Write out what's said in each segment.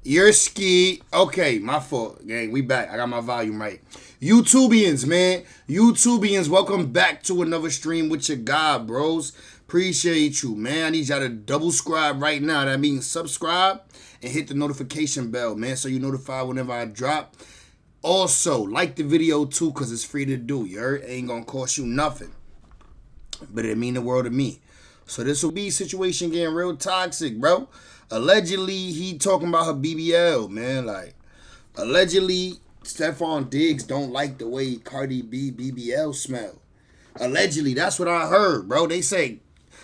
You're ski. Okay, my fault, gang. We back. I got my volume right. YouTubians, man. YouTubians, welcome back to another stream with your guy, bros. Appreciate you, man. I need y'all to double scribe right now. That means subscribe and hit the notification bell, man, so you notified whenever I drop. Also, like the video too, because it's free to do. You heard? It ain't gonna cost you nothing. But it mean the world to me. So this will be situation getting real toxic, bro. Allegedly, he talking about her BBL, man. Like, allegedly, Stefon Diggs don't like the way Cardi B BBL smell. Allegedly, that's what I heard, bro. They say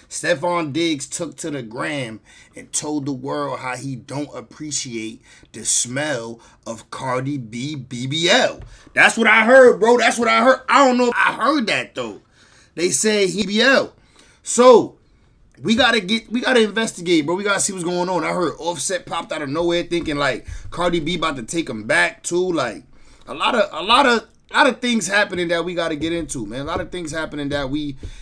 Stefon Diggs took to the gram and told the world how he don't appreciate the smell of Cardi B BBL. That's what I heard, bro. That's what I heard. I don't know if I heard that, though. They say he BBL. So, we gotta investigate, bro. We gotta see what's going on. I heard Offset popped out of nowhere thinking like Cardi B about to take him back too. Like a lot of things happening that we gotta get into, man. A lot of things happening that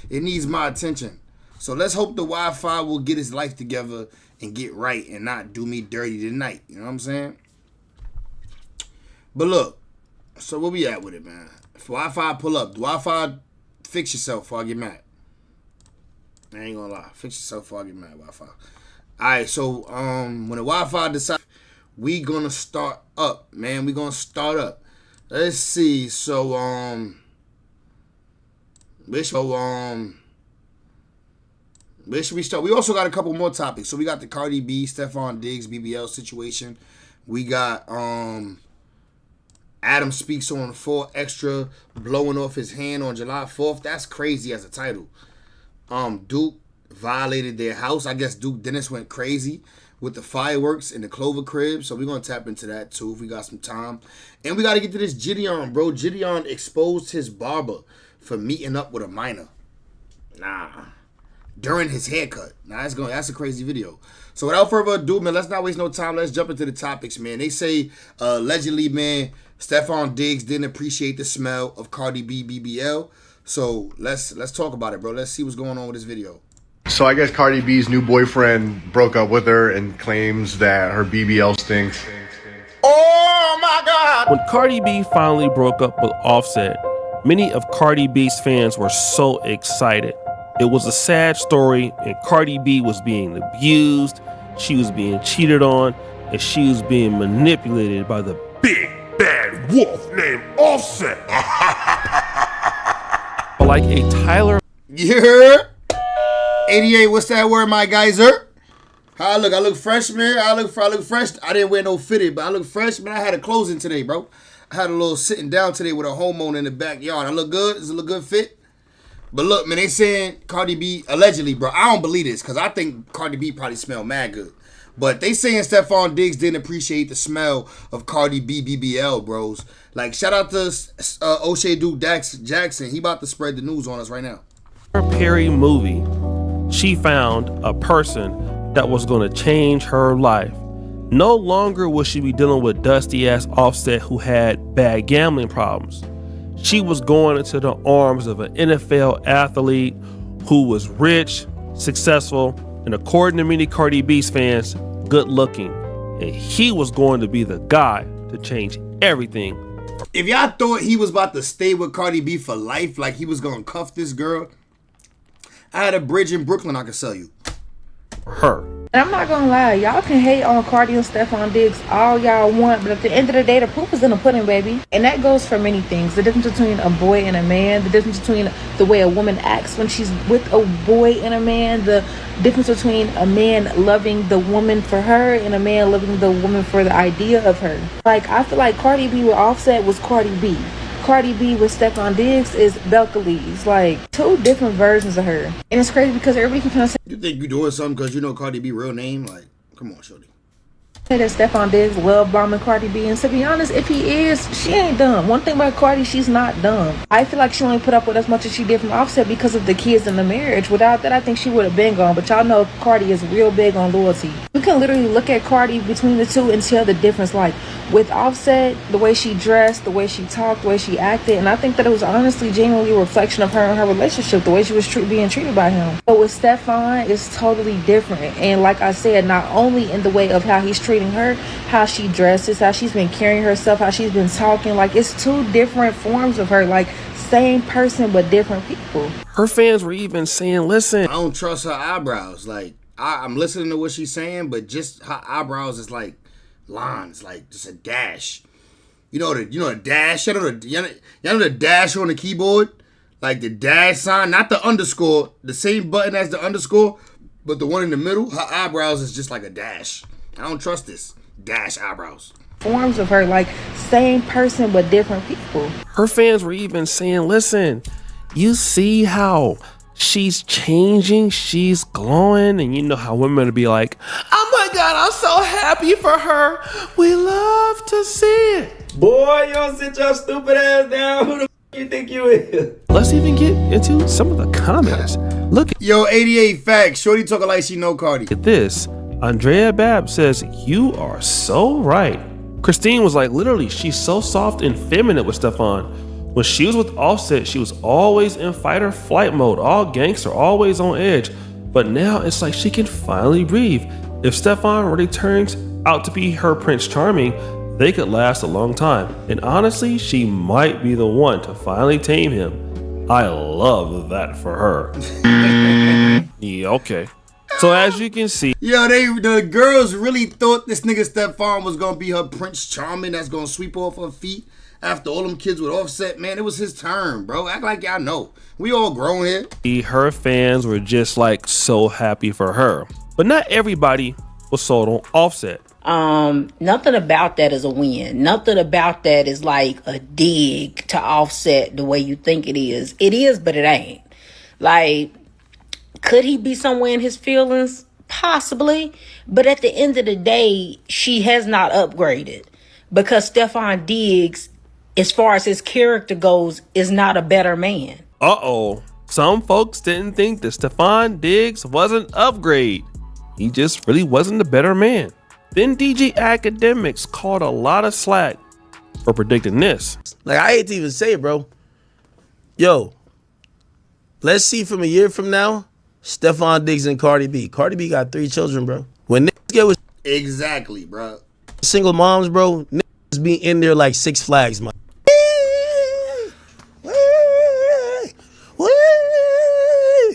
it needs my attention. So let's hope the Wi-Fi will get his life together and get right and not do me dirty tonight. You know what I'm saying? But look, so where we at with it, man? If Wi-Fi pull up, Wi-Fi fix yourself before I get mad. I ain't gonna lie. Fix yourself before I get mad, Wi-Fi. Alright, so when the Wi-Fi decides, we gonna start up, man. We gonna start up. Let's see. So where should we start? We also got a couple more topics. So we got the Cardi B, Stefon Diggs, BBL situation. We got Adam speaks on 4 extra blowing off his hand on July 4th. That's crazy as a title. Duke violated their house. I guess Duke Dennis went crazy with the fireworks in the Clover crib. So we're going to tap into that too if we got some time. And we got to get to this Gideon, bro. Gideon exposed his barber for meeting up with a minor. During his haircut. That's a crazy video. So without further ado, man, let's not waste no time. Let's jump into the topics, man. They say allegedly, man, Stefon Diggs didn't appreciate the smell of Cardi B BBL. So let's talk about it, bro. Let's see what's going on with this video. So I guess Cardi B's new boyfriend broke up with her and claims that her BBL stinks. Oh my God! When Cardi B finally broke up with Offset, many of Cardi B's fans were so excited. It was a sad story, and Cardi B was being abused, she was being cheated on, and she was being manipulated by the big bad wolf named Offset. Like a Tyler. Yeah. 88, what's that word, my geyser? How I look? I look fresh, man. I look fresh. I didn't wear no fitted, but I look fresh, man. I had a closing today, bro. I had a little sitting down today with a homeowner in the backyard. I look good. Does it look good fit? But look, man, they saying Cardi B, allegedly, bro. I don't believe this because I think Cardi B probably smell mad good. But they saying Stefon Diggs didn't appreciate the smell of Cardi B BBL, bros. Like, shout out to O'Shea Duke Jackson. He about to spread the news on us right now. Perry movie, she found a person that was going to change her life. No longer will she be dealing with dusty-ass Offset who had bad gambling problems. She was going into the arms of an NFL athlete who was rich, successful, and according to many Cardi B's fans, good looking. And he was going to be the guy to change everything. If y'all thought he was about to stay with Cardi B for life, like he was going to cuff this girl, I had a bridge in Brooklyn I could sell you. Her. And I'm not gonna lie, y'all can hate on Cardi and Stefon Diggs all y'all want, but at the end of the day, the proof is in the pudding, baby. And that goes for many things. The difference between a boy and a man, the difference between the way a woman acts when she's with a boy and a man, the difference between a man loving the woman for her and a man loving the woman for the idea of her. Like, I feel like Cardi B with Offset was Cardi B. Cardi B with Stefon Diggs is Belcalis. Like, 2 different versions of her. And it's crazy because everybody keeps trying to say, You think you doing something because you know Cardi B real name? Like, come on, shorty. that Stefon Diggs love bombing Cardi B, and to be honest, if he is, she ain't dumb. One thing about Cardi, she's not dumb. I feel like she only put up with as much as she did from Offset because of the kids and the marriage. Without that, I think she would have been gone. But y'all know Cardi is real big on loyalty. You can literally look at Cardi between the two and tell the difference. Like with Offset, the way she dressed, the way she talked, the way she acted, and I think that it was honestly genuinely a reflection of her and her relationship, the way she was being treated by him. But with Stefon, it's totally different. And like I said, not only in the way of how he's treating treating her, how she dresses, how she's been carrying herself, how she's been talking. Like, it's two different forms of her. Like, same person but different people. Her fans were even saying, listen, I don't trust her eyebrows. Like, I'm listening to what she's saying, but just her eyebrows is like lines, like just a dash. You know the dash. You know the dash on the keyboard, like the dash sign, not the underscore, the same button as the underscore, but the one in the middle. Her eyebrows is just like a dash. I don't trust this dash eyebrows. Forms of her, like same person but different people. Her fans were even saying, listen, you see how she's changing, she's glowing, and you know how women would be like, oh my God, I'm so happy for her. We love to see it. Boy, you don't sit your stupid ass down. Who the f*** you think you is? Let's even get into some of the comments. Look Yo, 88 facts. Shorty talking like she know Cardi. at this. Andrea Babb says, you are so right. Christine was like, literally, she's so soft and feminine with Stefon. When she was with Offset, she was always in fight or flight mode, all gangster, always on edge. But now it's like she can finally breathe. If Stefon really turns out to be her Prince Charming, they could last a long time. And honestly, she might be the one to finally tame him. I love that for her. Yeah, okay. So as you can see, Yo, the girls really thought this nigga Stefon was gonna be her Prince Charming that's gonna sweep off her feet after all them kids with Offset. Man, it was his turn, bro. Act like y'all know. We all grown here. her fans were just like so happy for her. But not everybody was sold on Offset. Nothing about that is a win. Nothing about that is like a dig to Offset the way you think it is. It is, but it ain't. Like, could he be somewhere in his feelings? Possibly. But at the end of the day, she has not upgraded. Because Stefon Diggs, as far as his character goes, is not a better man. Uh-oh. Some folks didn't think that Stefon Diggs was an upgrade. He just really wasn't a better man. Then DJ Academics called a lot of slack for predicting this. Like, I hate to even say it, bro. Yo, let's see from a year from now, Stefon Diggs and Cardi B. Cardi B got 3 children, bro. When niggas get with Exactly, bro. single moms, bro, niggas be in there like Six Flags, man.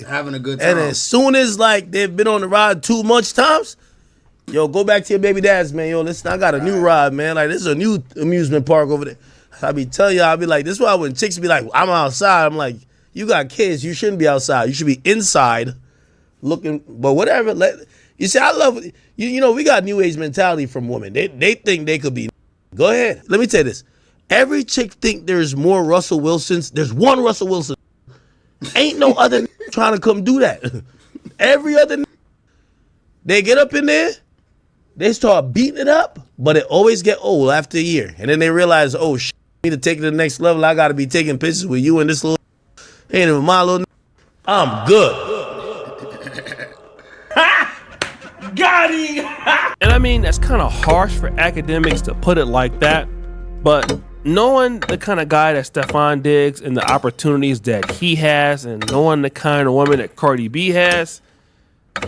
Having a good time. And as soon as like they've been on the ride too much times, yo, go back to your baby dads, man. Yo, listen, I got a new ride, man. Like, this is a new amusement park over there. I be telling y'all, I be like, this is why when chicks be like, I'm outside, I'm like, you got kids, you shouldn't be outside. You should be inside looking, but whatever. You see, I love, you know, we got new age mentality from women. They think they could be. Go ahead. Let me tell you this. Every chick think there's more Russell Wilsons. There's one Russell Wilson. Ain't no other trying to come do that. Every other they get up in there, they start beating it up, but it always get old after a year. And then they realize, oh, shit, I need to take it to the next level. I got to be taking pictures with you and this little, ain't even my little, I'm good. Got him! And I mean, that's kind of harsh for Academics to put it like that, but knowing the kind of guy that Stefon Diggs and the opportunities that he has, and knowing the kind of woman that Cardi B has,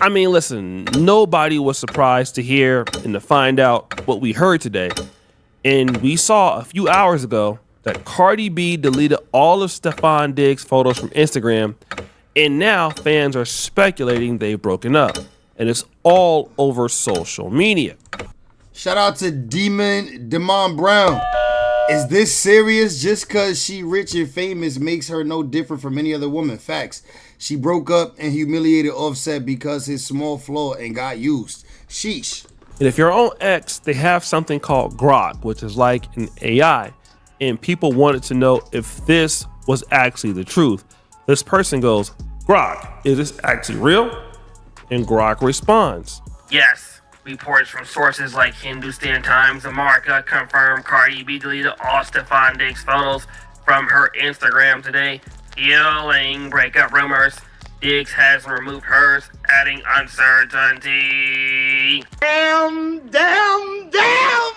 I mean, listen, nobody was surprised to hear and to find out what we heard today. And we saw a few hours ago that Cardi B deleted all of Stefon Diggs' photos from Instagram, and now fans are speculating they've broken up. And it's all over social media. Shout out to Demon Brown. Is this serious? Just cause she rich and famous makes her no different from any other woman. Facts. She broke up and humiliated Offset because his small flaw and got used. Sheesh. And if you're on X, they have something called Grok, which is like an AI. And people wanted to know if this was actually the truth. This person goes, Grok, is this actually real? And Grok responds, yes. Reports from sources like Hindustan Times America confirm Cardi B deleted all Stefon Diggs photos from her Instagram today, fueling breakup rumors. Diggs has removed hers, adding uncertainty. Damn.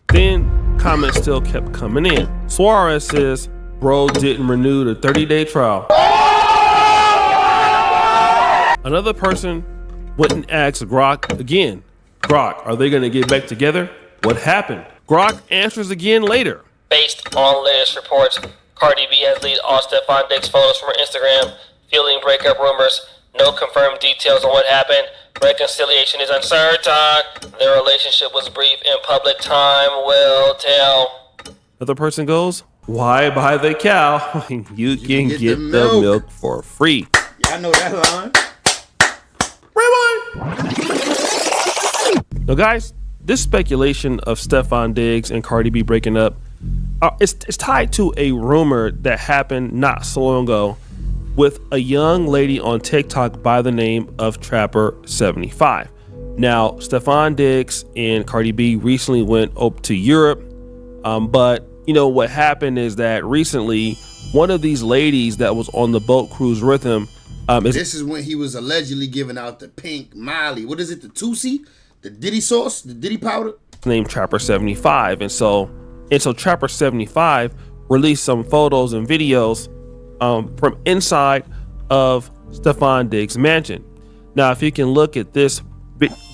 Then comments still kept coming in. Suarez says, bro didn't renew the 30-day trial. Another person went and asked Grok again, Grok, are they going to get back together? What happened? Grok answers again later. Based on latest reports, Cardi B has leaked all Stefon Diggs photos from her Instagram, fueling breakup rumors. No confirmed details on what happened. Reconciliation is uncertain. Their relationship was brief and public. Time will tell. Another person goes, why buy the cow when you can get the milk for free? Yeah, I know that line. Now, guys, this speculation of Stefon Diggs and Cardi B breaking up, it's tied to a rumor that happened not so long ago with a young lady on TikTok by the name of Trapper75. Now, Stefon Diggs and Cardi B recently went up to Europe, but you know what happened is that recently one of these ladies that was on the boat cruise with him, this is when he was allegedly giving out the pink Molly. What is it? The Tusi, the Diddy sauce, the Diddy powder. Named Trapper75, and so Trapper75 released some photos and videos from inside of Stefon Diggs' mansion. Now, if you can look at this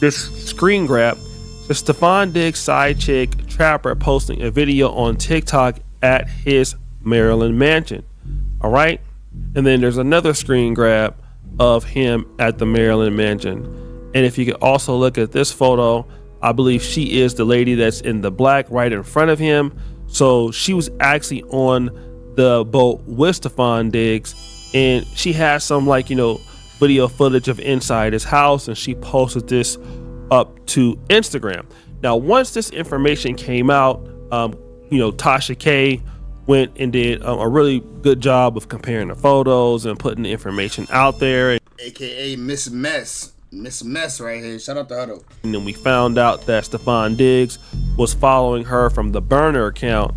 screen grab, the Stefon Diggs side chick Trapper posting a video on TikTok at his Maryland mansion. All right, and then there's another screen grab of him at the Maryland mansion. And if you could also look at this photo, I believe she is the lady that's in the black right in front of him. So she was actually on the boat with Stefon Diggs, and she has some video footage of inside his house, and she posted this up to Instagram. Now, once this information came out, Tasha K went and did a really good job of comparing the photos and putting the information out there. AKA Miss Mess right here. Shout out to her though. And then we found out that Stefon Diggs was following her from the burner account.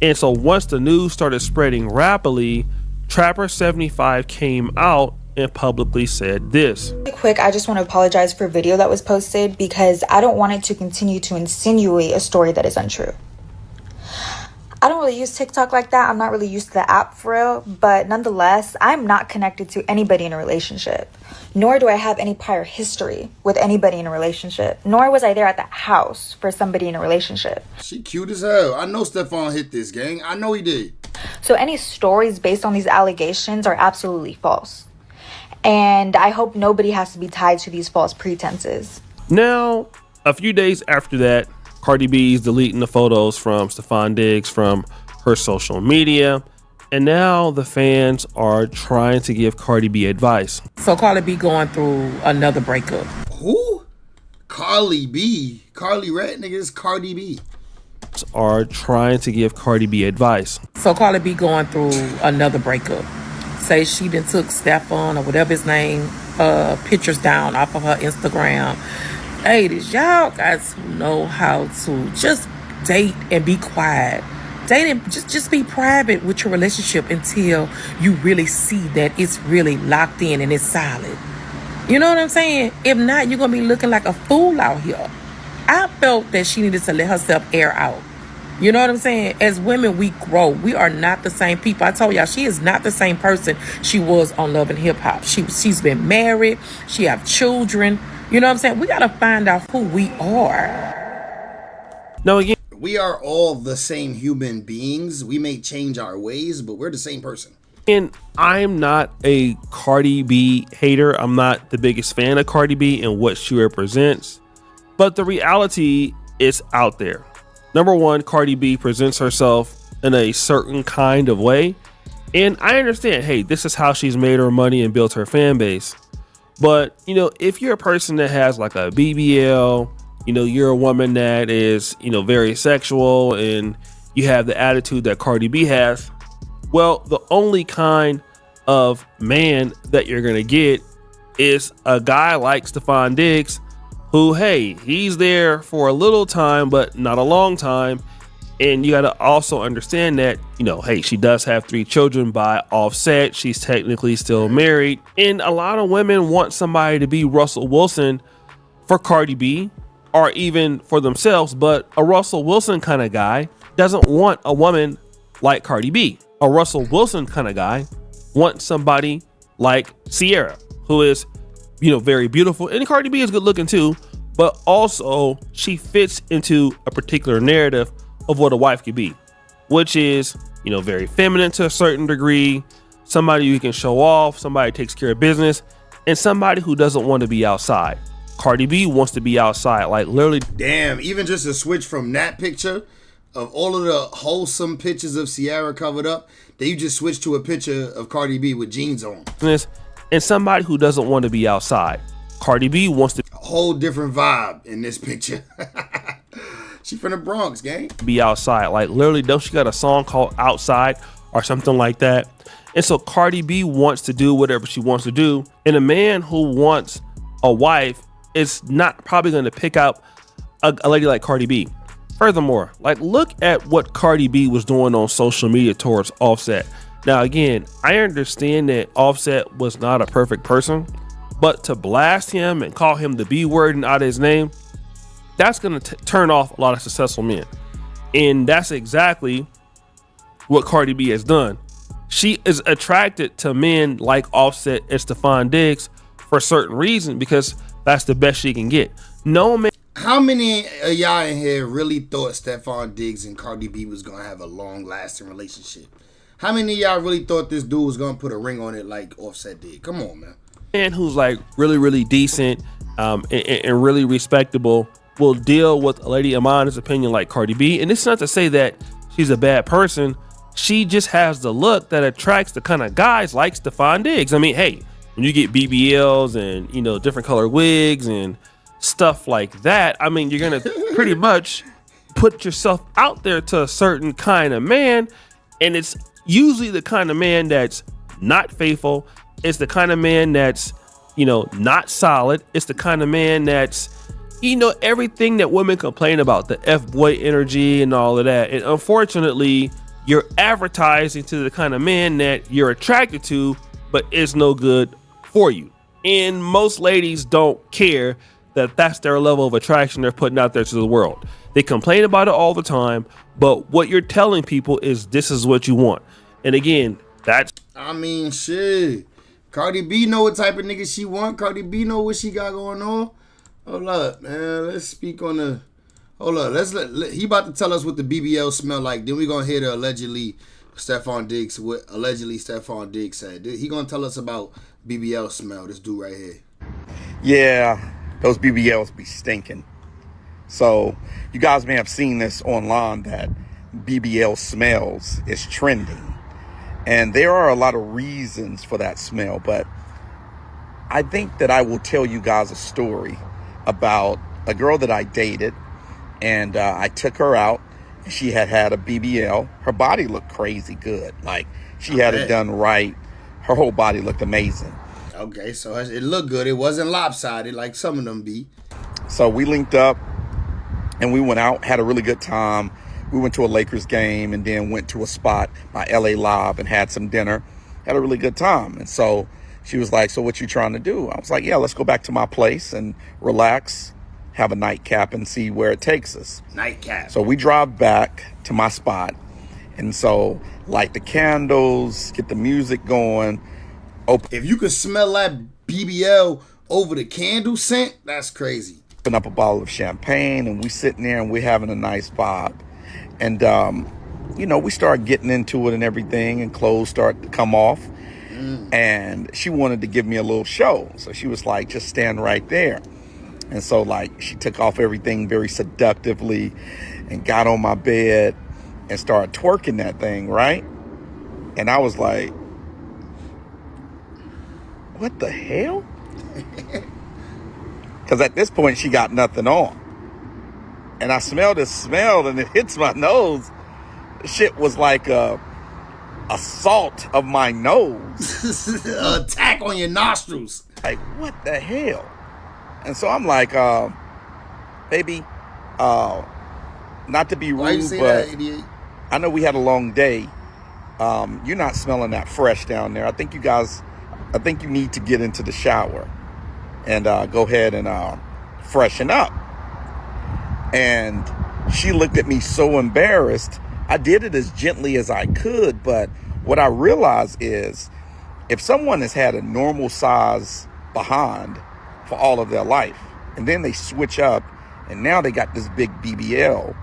And so once the news started spreading rapidly, Trapper75 came out and publicly said this. Really quick, I just want to apologize for a video that was posted because I don't want it to continue to insinuate a story that is untrue. I don't really use TikTok like that. I'm not really used to the app for real, but nonetheless, I'm not connected to anybody in a relationship, nor do I have any prior history with anybody in a relationship, nor was I there at the house for somebody in a relationship. She cute as hell. I know Stefon hit this, gang. I know he did. So any stories based on these allegations are absolutely false. And I hope nobody has to be tied to these false pretenses. Now, a few days after that, Cardi B's deleting the photos from Stefon Diggs from her social media. And now the fans are trying to give Cardi B advice. So Cardi B going through another breakup. Who? Cardi B. Carly Red niggas, Cardi B. Are trying to give Cardi B advice. So Cardi B going through another breakup. Say she done took Stefon or whatever his name, pictures down off of her Instagram. Ladies, y'all guys who know how to just date and be quiet. Date and just be private with your relationship until you really see that it's really locked in and it's solid. You know what I'm saying? If not, you're going to be looking like a fool out here. I felt that she needed to let herself air out. You know what I'm saying? As women, we grow. We are not the same people. I told y'all, she is not the same person she was on Love and Hip Hop. She's been married. She have children. You know what I'm saying? We got to find out who we are. Now, again, we are all the same human beings. We may change our ways, but we're the same person. And I'm not a Cardi B hater. I'm not the biggest fan of Cardi B and what she represents. But the reality is out there. Number one, Cardi B presents herself in a certain kind of way. And I understand, hey, this is how she's made her money and built her fan base. But, if you're a person that has like a BBL, you're a woman that is, very sexual and you have the attitude that Cardi B has, well, the only kind of man that you're going to get is a guy like Stefon Diggs who, hey, he's there for a little time, but not a long time. And you got to also understand that, hey, she does have 3 children by Offset. She's technically still married. And a lot of women want somebody to be Russell Wilson for Cardi B or even for themselves. But a Russell Wilson kind of guy doesn't want a woman like Cardi B. A Russell Wilson kind of guy wants somebody like Sierra, who is, very beautiful. And Cardi B is good looking too. but also she fits into a particular narrative of what a wife could be, which is, you know, very feminine to a certain degree, somebody you can show off, somebody who takes care of business, and somebody who doesn't want to be outside. Cardi B wants to be outside, like literally. Damn, even just a switch from that picture of all of the wholesome pictures of Ciara covered up, then you just switch to a picture of Cardi B with jeans on. And somebody who doesn't want to be outside. Cardi B wants to. A whole different vibe in this picture. She from the Bronx, gang. Be outside. Like literally, don't she got a song called Outside or something like that? And so Cardi B wants to do whatever she wants to do. And a man who wants a wife is not probably going to pick out a lady like Cardi B. Furthermore, like look at what Cardi B was doing on social media towards Offset. Now, again, I understand that Offset was not a perfect person, but to blast him and call him the B word and out of his name, that's going to turn off a lot of successful men. And that's exactly what Cardi B has done. She is attracted to men like Offset and Stefon Diggs for a certain reason, because that's the best she can get. No man. How many of y'all in here really thought Stefon Diggs and Cardi B was going to have a long-lasting relationship? How many of y'all really thought this dude was going to put a ring on it like Offset did? Come on, man. Man who's like really, really decent and really respectable will deal with a lady, in my honest opinion, like Cardi B. And it's not to say that she's a bad person. She just has the look that attracts the kind of guys like Stefon Diggs. I mean, hey, when you get BBLs and, you know, different color wigs and stuff like that, I mean, you're going to pretty much put yourself out there to a certain kind of man. And it's usually the kind of man that's not faithful. It's the kind of man that's, you know, not solid. It's the kind of man that's, you know, everything that women complain about, the F-boy energy and all of that. And unfortunately, you're advertising to the kind of man that you're attracted to, but is no good for you. And most ladies don't care that that's their level of attraction they're putting out there to the world. They complain about it all the time, but what you're telling people is this is what you want. And again, that's... I mean, shit. Cardi B know what type of nigga she want. Cardi B know what she got going on. Hold up, man. Let's speak on the... Hold up. He about to tell us what the BBL smell like. Then we gonna hear the allegedly Stefon Diggs said. He gonna tell us about BBL smell, this dude right here. Yeah, those BBLs be stinking. So you guys may have seen this online that BBL smells is trending. And there are a lot of reasons for that smell, but I think that I will tell you guys a story about a girl that I dated, and I took her out. She had a BBL. Her body looked crazy good. Like, she had it done right. Her whole body looked amazing. Okay, so it looked good. It wasn't lopsided like some of them be. So we linked up, and we went out, had a really good time. We went to a Lakers game and then went to a spot by LA Live and had some dinner. Had a really good time. And so she was like, so what you trying to do? I was like, yeah, let's go back to my place and relax, have a nightcap and see where it takes us. Nightcap. So we drive back to my spot. And so light the candles, get the music going. If you could smell that BBL over the candle scent, that's crazy. Open up a bottle of champagne and we sitting there and we're having a nice vibe. And, you know, we started getting into it and everything, and clothes started to come off. And she wanted to give me a little show. So she was like, just stand right there. And so, like, she took off everything very seductively and got on my bed and started twerking that thing, right? And I was like, what the hell? Because at this point, she got nothing on. And I smelled this smell and it hits my nose. Shit was like a assault of my nose. Attack on your nostrils. Like, what the hell? And so I'm like, baby, not to be rude, but that, I know we had a long day. You're not smelling that fresh down there. I think you need to get into the shower and go ahead and freshen up. And she looked at me so embarrassed. I did it as gently as I could, but what I realized is if someone has had a normal size behind for all of their life, and then they switch up, and now they got this big BBL.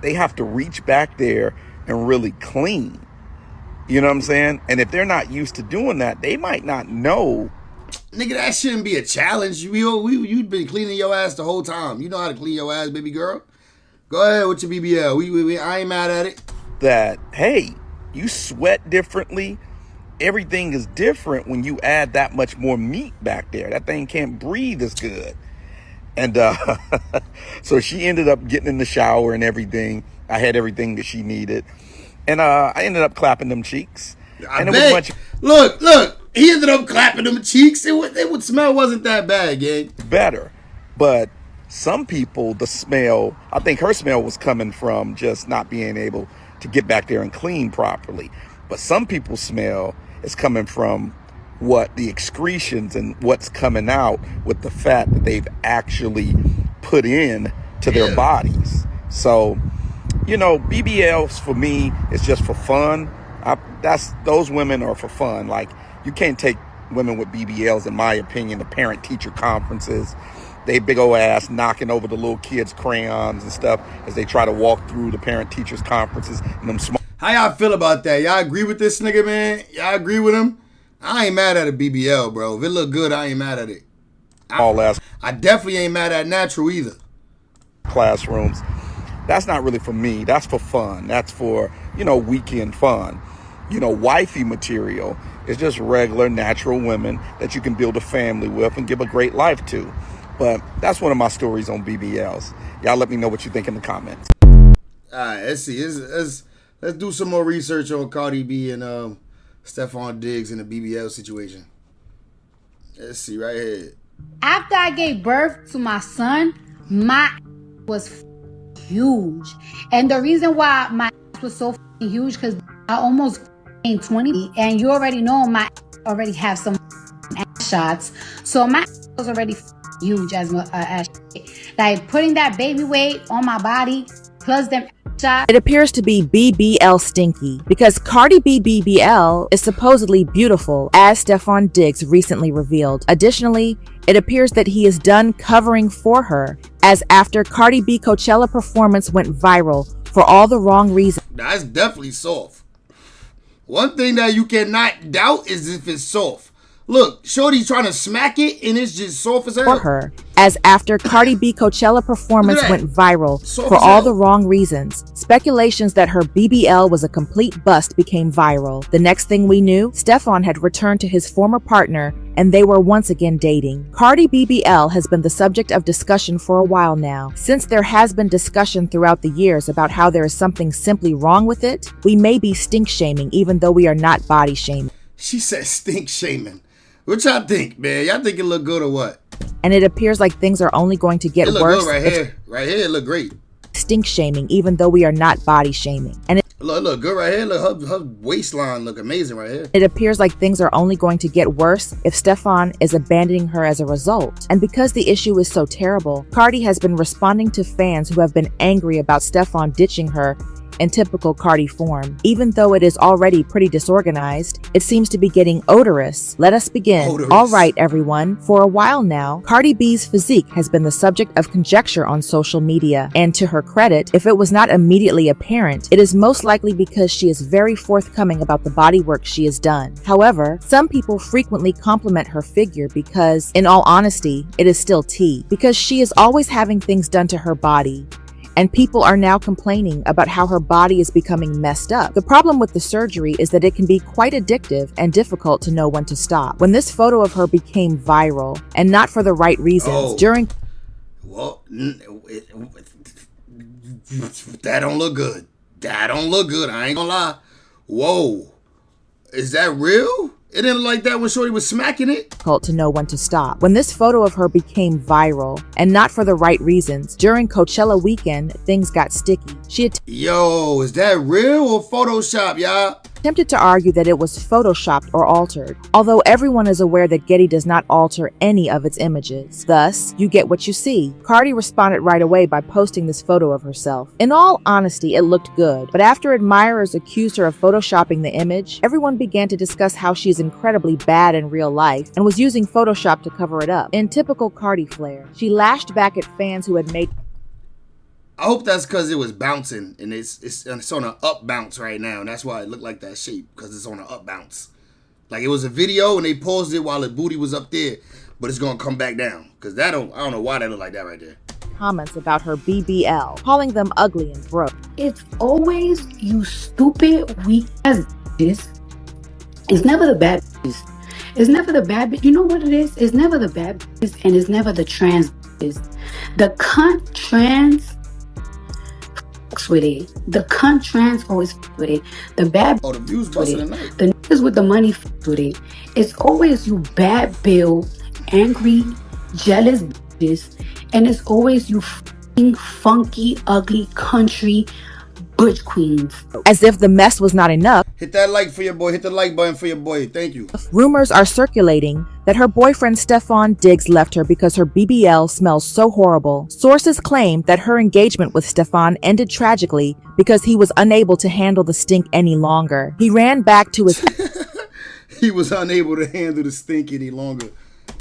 They have to reach back there and really clean. You know what I'm saying? And if they're not used to doing that, they might not know. Nigga, that shouldn't be a challenge. You've been cleaning your ass the whole time. You know how to clean your ass, baby girl. Go ahead with your BBL. I ain't mad at it. That, hey, you sweat differently. Everything is different when you add that much more meat back there. That thing can't breathe as good. And so she ended up getting in the shower and everything. I had everything that she needed. And I ended up clapping them cheeks. I bet. Look. He ended up clapping them cheeks. It would smell wasn't that bad, gang. Better. But some people, the smell, I think her smell was coming from just not being able to get back there and clean properly. But some people's smell is coming from what the excretions and what's coming out with the fat that they've actually put in to their bodies. So, you know, BBLs for me is just for fun. Those women are for fun. Like, you can't take women with BBLs, in my opinion, to parent-teacher conferences. They big old ass knocking over the little kids' crayons and stuff as they try to walk through the parent-teachers conferences. And them small. How y'all feel about that? Y'all agree with this nigga, man? Y'all agree with him? I ain't mad at a BBL, bro. If it look good, I ain't mad at it. I definitely ain't mad at natural either. Classrooms. That's not really for me. That's for fun. That's for, you know, weekend fun. You know, wifey material is just regular, natural women that you can build a family with and give a great life to. But that's one of my stories on BBLs. Y'all let me know what you think in the comments. All right, let's see. Let's do some more research on Cardi B and Stefon Diggs in the BBL situation. Let's see right here. After I gave birth to my son, my was huge. And the reason why my was so huge, because I almost gained 20. And you already know my already have some ass shots. So my was already huge as my ass. Like putting that baby weight on my body, plus them shots. It appears to be BBL stinky because Cardi B BBL is supposedly beautiful, as Stefon Diggs recently revealed. Additionally, it appears that he is done covering for her, as after Cardi B Coachella performance went viral for all the wrong reasons. That's definitely soft. One thing that you cannot doubt is if it's soft. Look, Shorty's trying to smack it and it's just soft as hell. For her, as after Cardi B Coachella performance went viral for all the wrong reasons. Speculations that her BBL was a complete bust became viral. The next thing we knew, Stefon had returned to his former partner and they were once again dating. Cardi BBL has been the subject of discussion for a while now. Since there has been discussion throughout the years about how there is something simply wrong with it, we may be stink shaming even though we are not body shaming. She said stink shaming. What y'all think, man? Y'all think it look good or what? And it appears like things are only going to get it look worse. Good right here. Right here, it look great. Stink shaming, even though we are not body shaming. And it look good right here. Look, her waistline look amazing right here. It appears like things are only going to get worse if Stefon is abandoning her as a result. And because the issue is so terrible, Cardi has been responding to fans who have been angry about Stefon ditching her in typical Cardi form. Even though it is already pretty disorganized, it seems to be getting odorous. Let us begin. All right, everyone. For a while now, Cardi B's physique has been the subject of conjecture on social media. And to her credit, if it was not immediately apparent, it is most likely because she is very forthcoming about the body work she has done. However, some people frequently compliment her figure because, in all honesty, it is still tea. Because she is always having things done to her body. And people are now complaining about how her body is becoming messed up. The problem with the surgery is that it can be quite addictive and difficult to know when to stop. When this photo of her became viral, and not for the right reasons, Well, that don't look good. That don't look good. I ain't gonna lie. Whoa. Is that real? It didn't look like that when Shorty was smacking it. Difficult to know when to stop. When this photo of her became viral, and not for the right reasons, during Coachella weekend, things got sticky. Yo, is that real or Photoshop, y'all? attempted to argue that it was photoshopped or altered, although everyone is aware that Getty does not alter any of its images. Thus, you get what you see. Cardi responded right away by posting this photo of herself. In all honesty, it looked good, but after admirers accused her of photoshopping the image, everyone began to discuss how she is incredibly bad in real life and was using Photoshop to cover it up. In typical Cardi flair, she lashed back at fans who had made... I hope that's because it was bouncing and it's on an up bounce right now, and that's why it looked like that shape, because it's on an up bounce. Like it was a video and they paused it while the booty was up there, but it's gonna come back down because I don't know why that looked like that right there. Comments about her BBL, calling them ugly and broke. It's always you stupid, weak ass bitches. It's never the bad bitches. It's never the bad bitch. You know what it is? It's never the bad bitches and it's never the trans bitches. The cunt trans with it. The cunt trans always with it. The bad the views busting tonight. The niggas with the money with it. It's always you bad bill, angry, jealous bitches, and it's always you funky, ugly country butch queens. As if the mess was not enough, hit that like for your boy. Hit the like button for your boy. Thank you. Rumors are circulating that her boyfriend Stefon Diggs left her because her BBL smells so horrible. Sources claim that her engagement with Stefon ended tragically because he was unable to handle the stink any longer. He ran back to his... He was unable to handle the stink any longer.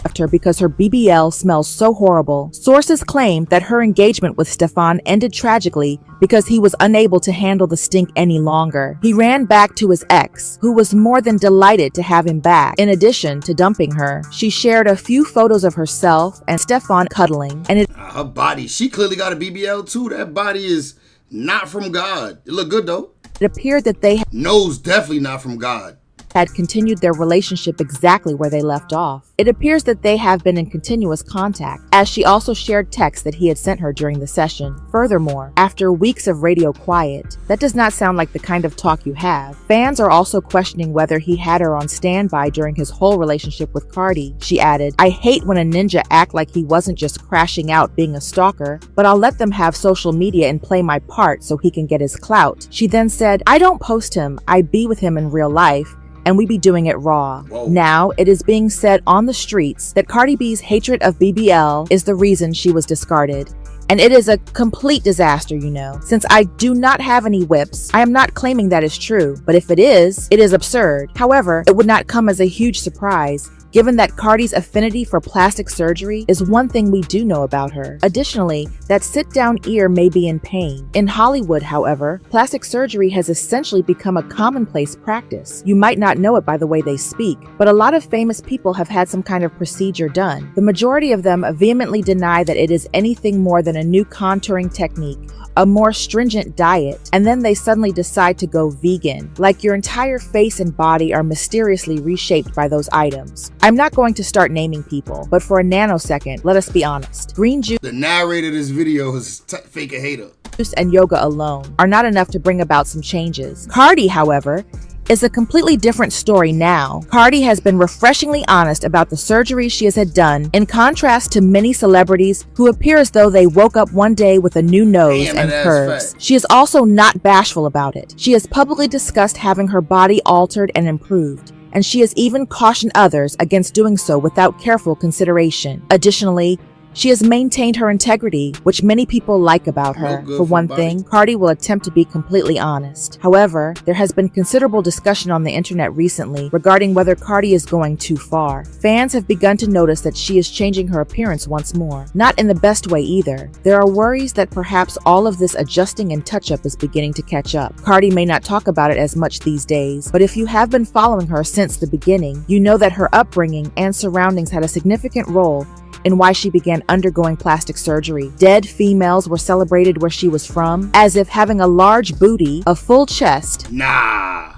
Left her because her BBL smells so horrible. Sources claim that her engagement with Stefon ended tragically because he was unable to handle the stink any longer. He ran back to his ex, who was more than delighted to have him back. In addition to dumping her, she shared a few photos of herself and Stefon cuddling, and her body, she clearly got a BBL too. That body is not from God. It looked good though. It appeared that they nose definitely not from God. Had continued their relationship exactly where they left off. It appears that they have been in continuous contact, as she also shared texts that he had sent her during the session. Furthermore, after weeks of radio quiet, that does not sound like the kind of talk you have. Fans are also questioning whether he had her on standby during his whole relationship with Cardi. She added, "I hate when a ninja act like he wasn't just crashing out being a stalker, but I'll let them have social media and play my part so he can get his clout." She then said, "I don't post him, I be with him in real life, and we be doing it raw." Whoa. Now, it is being said on the streets that Cardi B's hatred of BBL is the reason she was discarded. And it is a complete disaster, you know. Since I do not have any whips, I am not claiming that is true. But if it is absurd. However, it would not come as a huge surprise, given that Cardi's affinity for plastic surgery is one thing we do know about her. Additionally, that sit-down ear may be in pain. In Hollywood, however, plastic surgery has essentially become a commonplace practice. You might not know it by the way they speak, but a lot of famous people have had some kind of procedure done. The majority of them vehemently deny that it is anything more than a new contouring technique, a more stringent diet, and then they suddenly decide to go vegan, like your entire face and body are mysteriously reshaped by those items. I'm not going to start naming people, but for a nanosecond, let us be honest. Green juice, the narrator of this video is fake a hater, and yoga alone are not enough to bring about some changes. Cardi, however, is a completely different story now. Cardi has been refreshingly honest about the surgery she has had done, in contrast to many celebrities who appear as though they woke up one day with a new nose and curves. She is also not bashful about it. She has publicly discussed having her body altered and improved, and she has even cautioned others against doing so without careful consideration. Additionally, she has maintained her integrity, which many people like about her. For one thing, Cardi will attempt to be completely honest. However, there has been considerable discussion on the internet recently regarding whether Cardi is going too far. Fans have begun to notice that she is changing her appearance once more. Not in the best way either. There are worries that perhaps all of this adjusting and touch-up is beginning to catch up. Cardi may not talk about it as much these days, but if you have been following her since the beginning, you know that her upbringing and surroundings had a significant role in why she began undergoing plastic surgery. Dead females were celebrated where she was from, as if having a large booty, a full chest. Nah.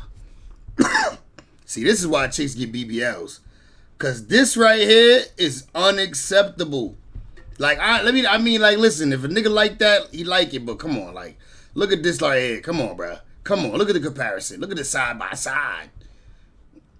See, this is why chicks get BBLs. Cause this right here is unacceptable. Like, listen, if a nigga like that, he like it, but come on, like, look at this right here. Come on, bruh. Come on, look at the comparison. Look at the side by side.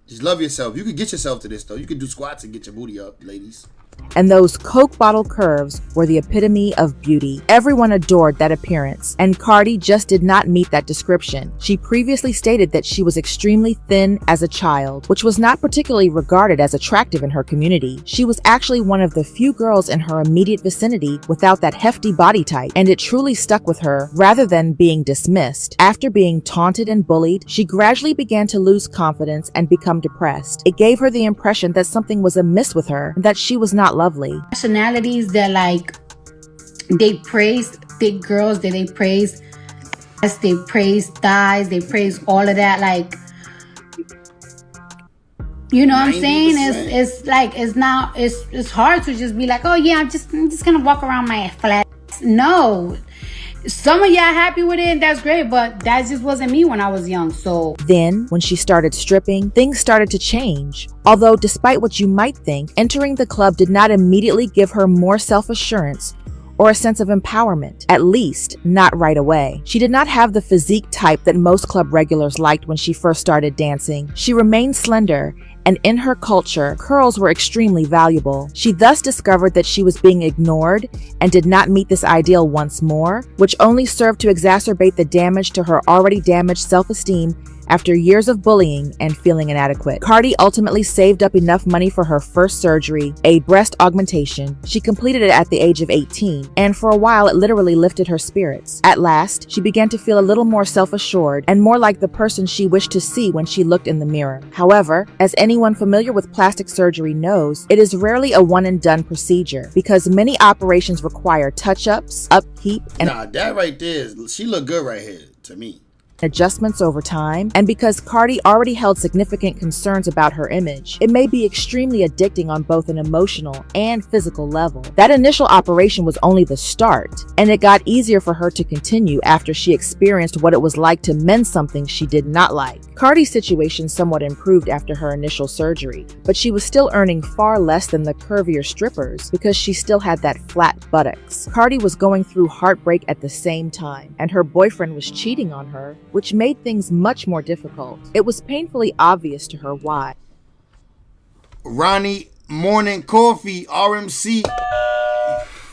Just love yourself. You could get yourself to this, though. You could do squats and get your booty up, ladies. And those Coke bottle curves were the epitome of beauty. Everyone adored that appearance, and Cardi just did not meet that description. She previously stated that she was extremely thin as a child, which was not particularly regarded as attractive in her community. She was actually one of the few girls in her immediate vicinity without that hefty body type, and it truly stuck with her rather than being dismissed. After being taunted and bullied, she gradually began to lose confidence and become depressed. It gave her the impression that something was amiss with her and that she was not lovely. Nationalities that like they praise thick girls, that they praise thighs, they praise all of that. Like, you know what I'm saying? It's like it's hard to just be like, oh yeah, I'm just gonna walk around my flat. No. Some of y'all happy with it, and that's great, but that just wasn't me when I was young, so. Then, when she started stripping, things started to change. Although, despite what you might think, entering the club did not immediately give her more self-assurance or a sense of empowerment, at least not right away. She did not have the physique type that most club regulars liked when she first started dancing. She remained slender, and in her culture, curls were extremely valuable. She thus discovered that she was being ignored and did not meet this ideal once more, which only served to exacerbate the damage to her already damaged self-esteem after years of bullying and feeling inadequate. Cardi ultimately saved up enough money for her first surgery, a breast augmentation. She completed it at the age of 18, and for a while it literally lifted her spirits. At last, she began to feel a little more self-assured and more like the person she wished to see when she looked in the mirror. However, as anyone familiar with plastic surgery knows, it is rarely a one-and-done procedure because many operations require touch-ups, upkeep, and that right there, she look good right here to me. Adjustments over time, and because Cardi already held significant concerns about her image, it may be extremely addicting on both an emotional and physical level. That initial operation was only the start, and it got easier for her to continue after she experienced what it was like to mend something she did not like. Cardi's situation somewhat improved after her initial surgery, but she was still earning far less than the curvier strippers because she still had that flat buttocks. Cardi was going through heartbreak at the same time, and her boyfriend was cheating on her, which made things much more difficult. It was painfully obvious to her why. Ronnie Morning Coffee, RMC.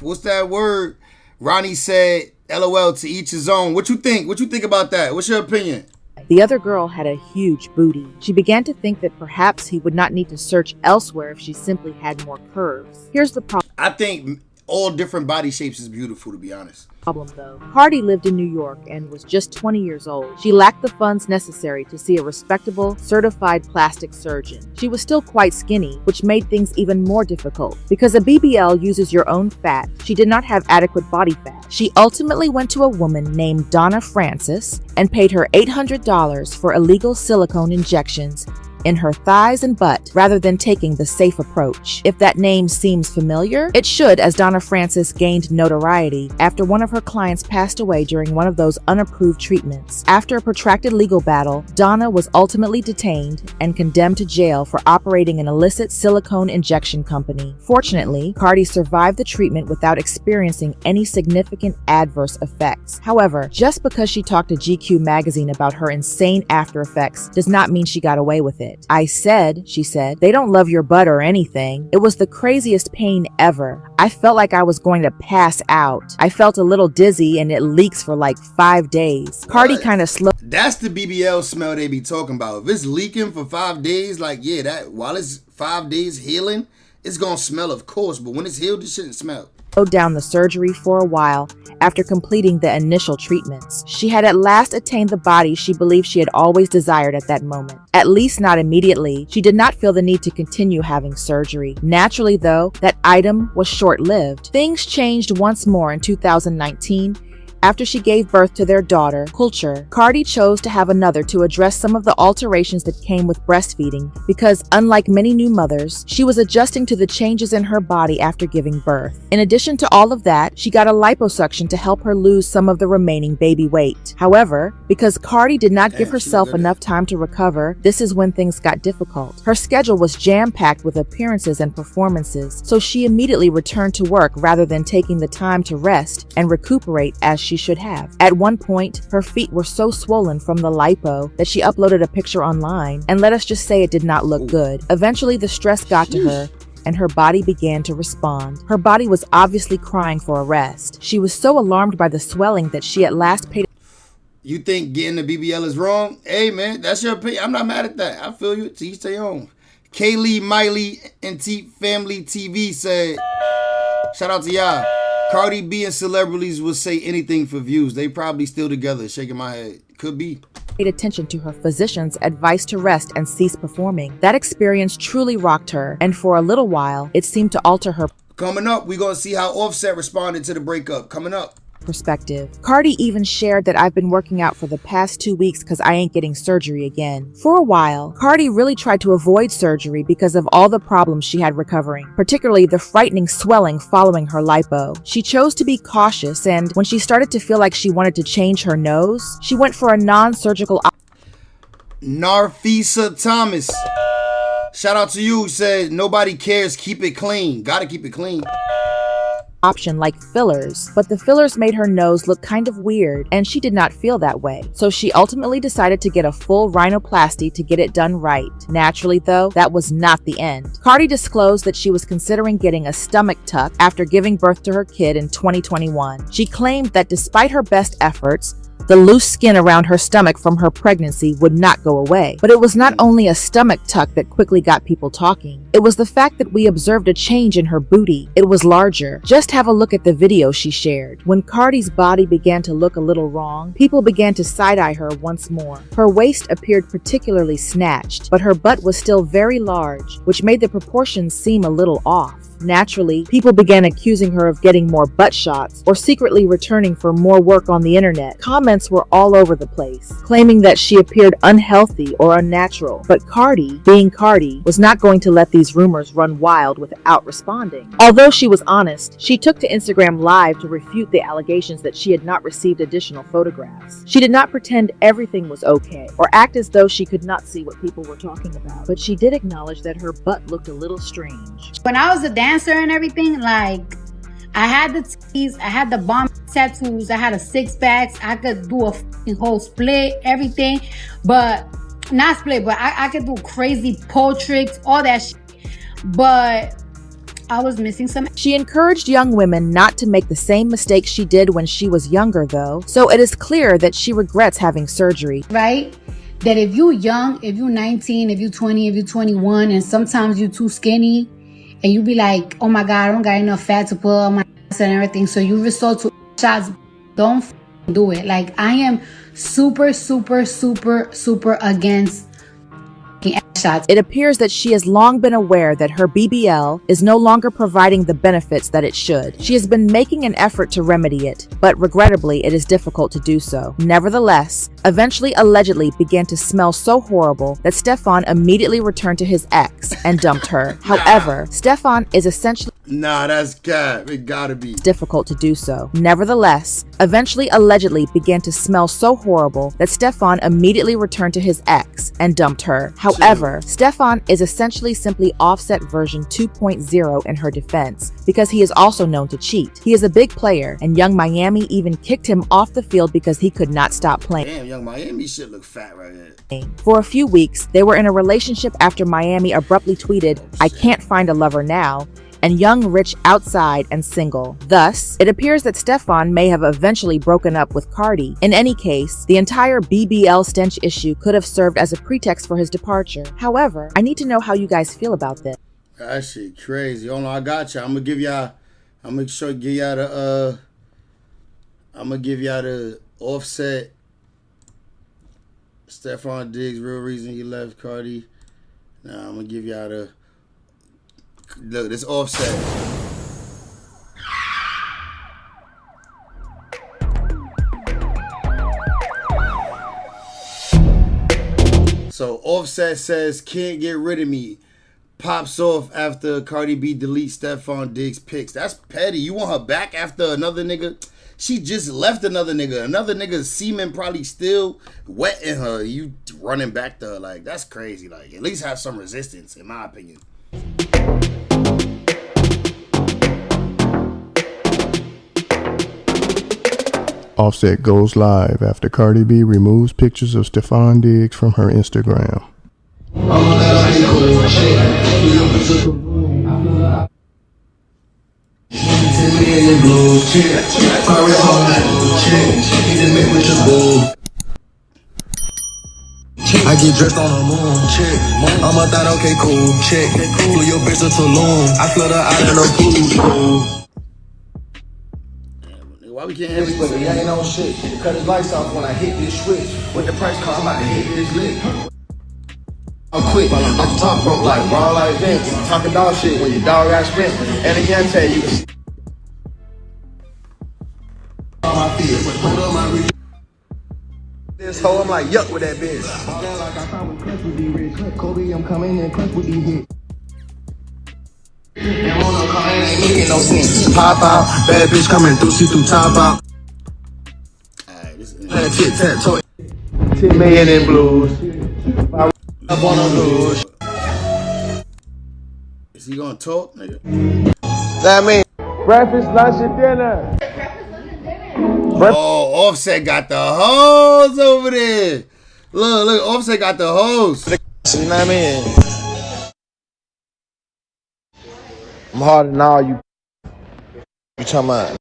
What's that word? Ronnie said, LOL, to each his own. What you think? What you think about that? What's your opinion? The other girl had a huge booty. She began to think that perhaps he would not need to search elsewhere if she simply had more curves. Here's the problem. I think all different body shapes is beautiful, to be honest. Though. Cardi lived in New York and was just 20 years old. She lacked the funds necessary to see a respectable, certified plastic surgeon. She was still quite skinny, which made things even more difficult. Because a BBL uses your own fat, she did not have adequate body fat. She ultimately went to a woman named Donna Francis and paid her $800 for illegal silicone injections in her thighs and butt rather than taking the safe approach. If that name seems familiar, it should, as Donna Francis gained notoriety after one of her clients passed away during one of those unapproved treatments. After a protracted legal battle, Donna was ultimately detained and condemned to jail for operating an illicit silicone injection company. Fortunately, Cardi survived the treatment without experiencing any significant adverse effects. However, just because she talked to GQ magazine about her insane after effects does not mean she got away with it. I said, she said, they don't love your butt or anything. It was the craziest pain ever. I felt like I was going to pass out. I felt a little dizzy and it leaks for like 5 days. Cardi kind of slowed. That's the BBL smell they be talking about. If it's leaking for 5 days, like, yeah, that while it's 5 days healing, it's gonna smell, of course, but when it's healed, it shouldn't smell. Down the surgery for a while after completing the initial treatments. She had at last attained the body she believed she had always desired at that moment. At least not immediately. She did not feel the need to continue having surgery. Naturally, though, that item was short-lived. Things changed once more in 2019 after she gave birth to their daughter, Culture. Cardi chose to have another to address some of the alterations that came with breastfeeding because, unlike many new mothers, she was adjusting to the changes in her body after giving birth. In addition to all of that, she got a liposuction to help her lose some of the remaining baby weight. However, because Cardi did not give herself enough time to recover, this is when things got difficult. Her schedule was jam-packed with appearances and performances, so she immediately returned to work rather than taking the time to rest and recuperate as she should have. At one point, her feet were so swollen from the lipo that she uploaded a picture online, and let us just say it did not look good. Eventually, the stress got to her, and her body began to respond. Her body was obviously crying for a rest. She was so alarmed by the swelling that she at last paid. You think getting the BBL is wrong? Hey, man, that's your opinion. I'm not mad at that. I feel you. To each their own. Kaylee Miley and Family TV said, shout out to y'all. Cardi B and celebrities will say anything for views. They probably still together. Shaking my head. Could be. Paid attention to her physician's advice to rest and cease performing. That experience truly rocked her, and for a little while, it seemed to alter her. Coming up, we're going to see how Offset responded to the breakup. Coming up. Perspective. Cardi even shared that I've been working out for the past 2 weeks because I ain't getting surgery again. For a while, Cardi really tried to avoid surgery because of all the problems she had recovering, particularly the frightening swelling following her lipo. She chose to be cautious, and when she started to feel like she wanted to change her nose, she went for a non-surgical Narfisa Thomas. Shout out to you. Said nobody cares. Keep it clean. Gotta keep it clean. Option like fillers, but the fillers made her nose look kind of weird, and she did not feel that way. So she ultimately decided to get a full rhinoplasty to get it done right. Naturally though, that was not the end. Cardi disclosed that she was considering getting a stomach tuck after giving birth to her kid in 2021. She claimed that despite her best efforts, the loose skin around her stomach from her pregnancy would not go away. But it was not only a stomach tuck that quickly got people talking. It was the fact that we observed a change in her booty. It was larger. Just have a look at the video she shared. When Cardi's body began to look a little wrong, people began to side-eye her once more. Her waist appeared particularly snatched, but her butt was still very large, which made the proportions seem a little off. Naturally, people began accusing her of getting more butt shots or secretly returning for more work on the internet. Comments were all over the place, claiming that she appeared unhealthy or unnatural. But Cardi, being Cardi, was not going to let these rumors run wild without responding. Although she was honest, she took to Instagram Live to refute the allegations that she had not received additional photographs. She did not pretend everything was okay or act as though she could not see what people were talking about, but she did acknowledge that her butt looked a little strange. When I was a dancer and everything, like, I had the titties, I had the bomb tattoos, I had a 6-pack, I could do a fucking whole split, everything, but not split, but I could do crazy pole tricks, all that shit, but I was missing some. She encouraged young women not to make the same mistakes she did when she was younger though, so it is clear that she regrets having surgery. Right? That if you young, if you 19, if you 20, if you 21, and sometimes you too skinny, and you be like, oh my God, I don't got enough fat to put on my ass and everything. So you resort to shots. Don't do it. Like, I am super, super, super, super against shots. It appears that she has long been aware that her BBL is no longer providing the benefits that it should. She has been making an effort to remedy it, but regrettably it is difficult to do so. Nevertheless, eventually allegedly began to smell so horrible that Stefon immediately returned to his ex and dumped her. However, Stefon is essentially that's cap. It gotta be difficult to do so. Nevertheless, eventually allegedly began to smell so horrible that Stefon immediately returned to his ex and dumped her. However, Stefon is essentially simply Offset version 2.0 in her defense, because he is also known to cheat. He is a big player, and Young Miami even kicked him off the field because he could not stop playing. Damn, Young Miami shit look fat right here. For a few weeks, they were in a relationship after Miami abruptly tweeted, "I can't find a lover now," and Young rich outside and single. Thus, it appears that Stefon may have eventually broken up with Cardi. In any case, the entire BBL stench issue could have served as a pretext for his departure. However, I need to know how you guys feel about this. That shit crazy. Hold on, I got you. I'm gonna give y'all the Offset Stefon Diggs real reason he left Cardi. Now I'm gonna give y'all the look, this Offset. So Offset says, "Can't get rid of me." Pops off after Cardi B deletes Stefon Diggs pics. That's petty. You want her back after another nigga? She just left another nigga. Another nigga's semen probably still wet in her. You running back to her. Like, that's crazy. Like, at least have some resistance, in my opinion. Offset goes live after Cardi B removes pictures of Stefon Diggs from her Instagram. in blue, chick. Fire home, chick. He didn't make with your boo. I get dressed on the moon, chick. I'm a thought, okay, cool, chick. Flew your bitch to Tulum. I flood her out in a pool. Why we can't have This but he ain't on shit. Cut his lights off when I hit this switch. With the price car, I'm about to hit this lick. I'm quick, I'm off the top rope like raw like Vince. Talking dog shit when your dog got spent. And again, tell you can see on my feet. Hold on my reach. This hoe, I'm like, yuck with that bitch. Like I found with Clutch with these rich. Kobe, I'm coming in clutch with these hits. And on the car, ain't making no sense. Pop out, bad bitch coming through, see through top out. Alright, this is Tit tat toe. 10 million in blues. Up on the lose. Is he gonna talk, nigga? That mean breakfast, lunch, and dinner. Oh, Offset got the hoes over there. Look, Offset got the hoes. You know what I mean? I'm harder than all you. You talking about?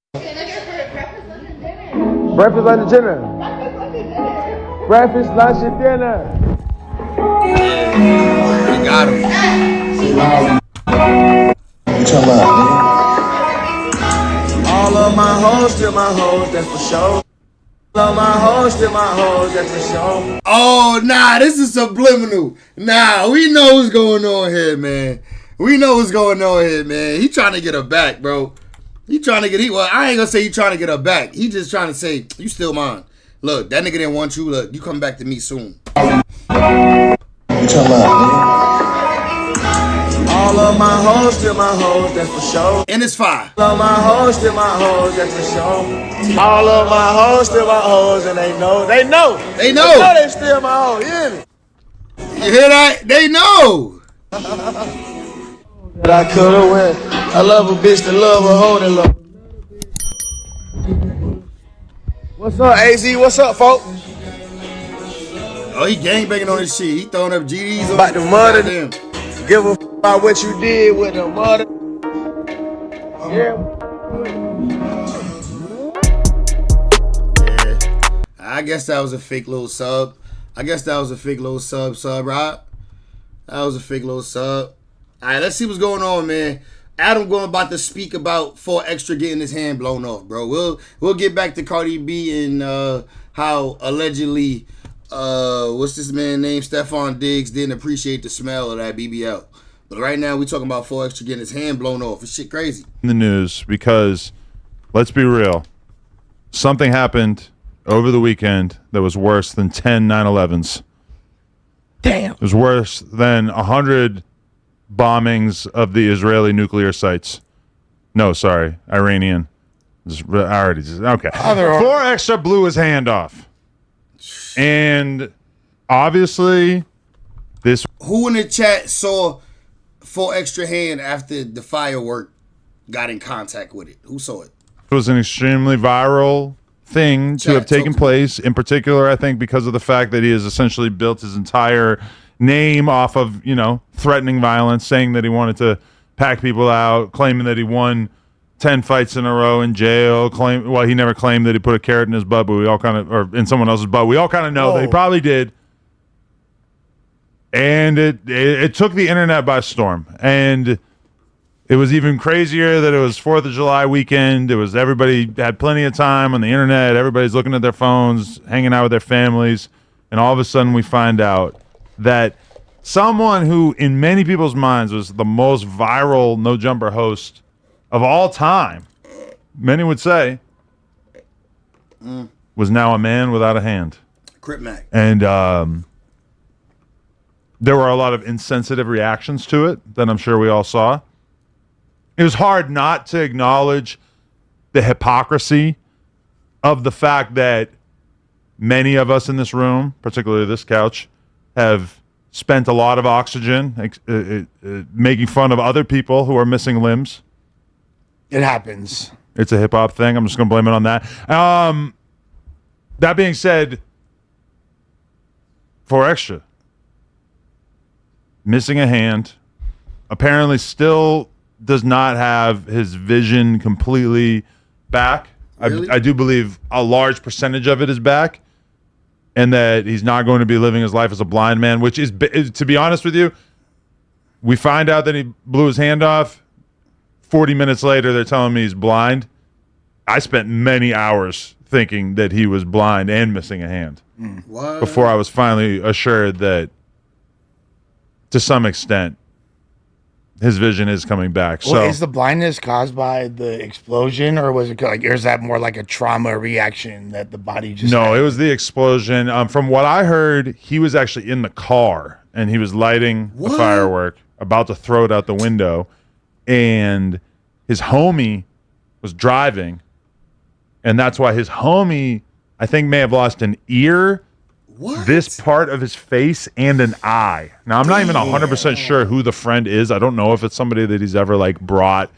Breakfast, lunch, and dinner. Breakfast, lunch, and dinner. You got him. You talking about? All of my hoes, still my hoes, that's for sure. All of my hoes, still my hoes, that's for sure. Oh, nah, this is subliminal. Nah, we know what's going on here, man. We know what's going on here, man. He trying to get her back, bro. He trying to get, well, I ain't gonna say he trying to get her back. He just trying to say, you still mine. Look, that nigga didn't want you. Look, you come back to me soon. You talking about? All of my hoes, still my hoes, that's for sure. And it's fire. All of my hoes, still my hoes, that's for sure. All of my hoes, still my hoes, and they know. They know they still my hoes, you hear me? You hear that? They know. That I could've went. I love a bitch to love a hoe that love. What's up, AZ? What's up, folks? Oh, he gangbanging on this shit. He throwing up GDs on About the mother. Damn. Give a f about what you did with the mother. Yeah. I guess that was a fake little sub. Rob. That was a fake little sub. All right, let's see what's going on, man. Adam about to speak about 4 Extra getting his hand blown off, bro. We'll get back to Cardi B and how allegedly what's this man's name? Stefon Diggs didn't appreciate the smell of that BBL. But right now we talking about 4 Extra getting his hand blown off. It's shit crazy. In the news because let's be real. Something happened over the weekend that was worse than 10 9/11s. Damn. It was worse than 100 bombings of the Israeli nuclear sites. No, sorry, Iranian. Okay. 4 Extra blew his hand off. And obviously this... Who in the chat saw 4 Extra hand after the firework got in contact with it? Who saw it? It was an extremely viral thing to have taken place. In particular, I think because of the fact that he has essentially built his entire name off of, threatening violence, saying that he wanted to pack people out, claiming that he won 10 fights in a row in jail. He never claimed that he put a carrot in his butt, but we all kind of, or in someone else's butt. We all kind of know that he probably did. And it took the internet by storm. And it was even crazier that it was 4th of July weekend. It was everybody had plenty of time on the internet. Everybody's looking at their phones, hanging out with their families. And all of a sudden we find out that someone who in many people's minds was the most viral No Jumper host of all time, many would say, was now a man without a hand. Crip Mac. And there were a lot of insensitive reactions to it that I'm sure we all saw. It was hard not to acknowledge the hypocrisy of the fact that many of us in this room, particularly this couch, have spent a lot of oxygen making fun of other people who are missing limbs. It happens. It's a hip-hop thing. I'm just going to blame it on that. That being said, 4 Extra, missing a hand, apparently still does not have his vision completely back. Really? I do believe a large percentage of it is back, and that he's not going to be living his life as a blind man, which is, to be honest with you, we find out that he blew his hand off. 40 minutes later, they're telling me he's blind. I spent many hours thinking that he was blind and missing a hand What? before I was finally assured that, to some extent, his vision is coming back. Well, So is the blindness caused by the explosion, or was it like, or is that more like a trauma reaction that the body just? no, had? it was the explosion. From what I heard, he was actually in the car and he was lighting a firework, about to throw it out the window, and his homie was driving, and that's why his homie, I think, may have lost an ear, this part of his face, and an eye. Now, I'm not even 100% sure who the friend is. I don't know if it's somebody that he's ever like brought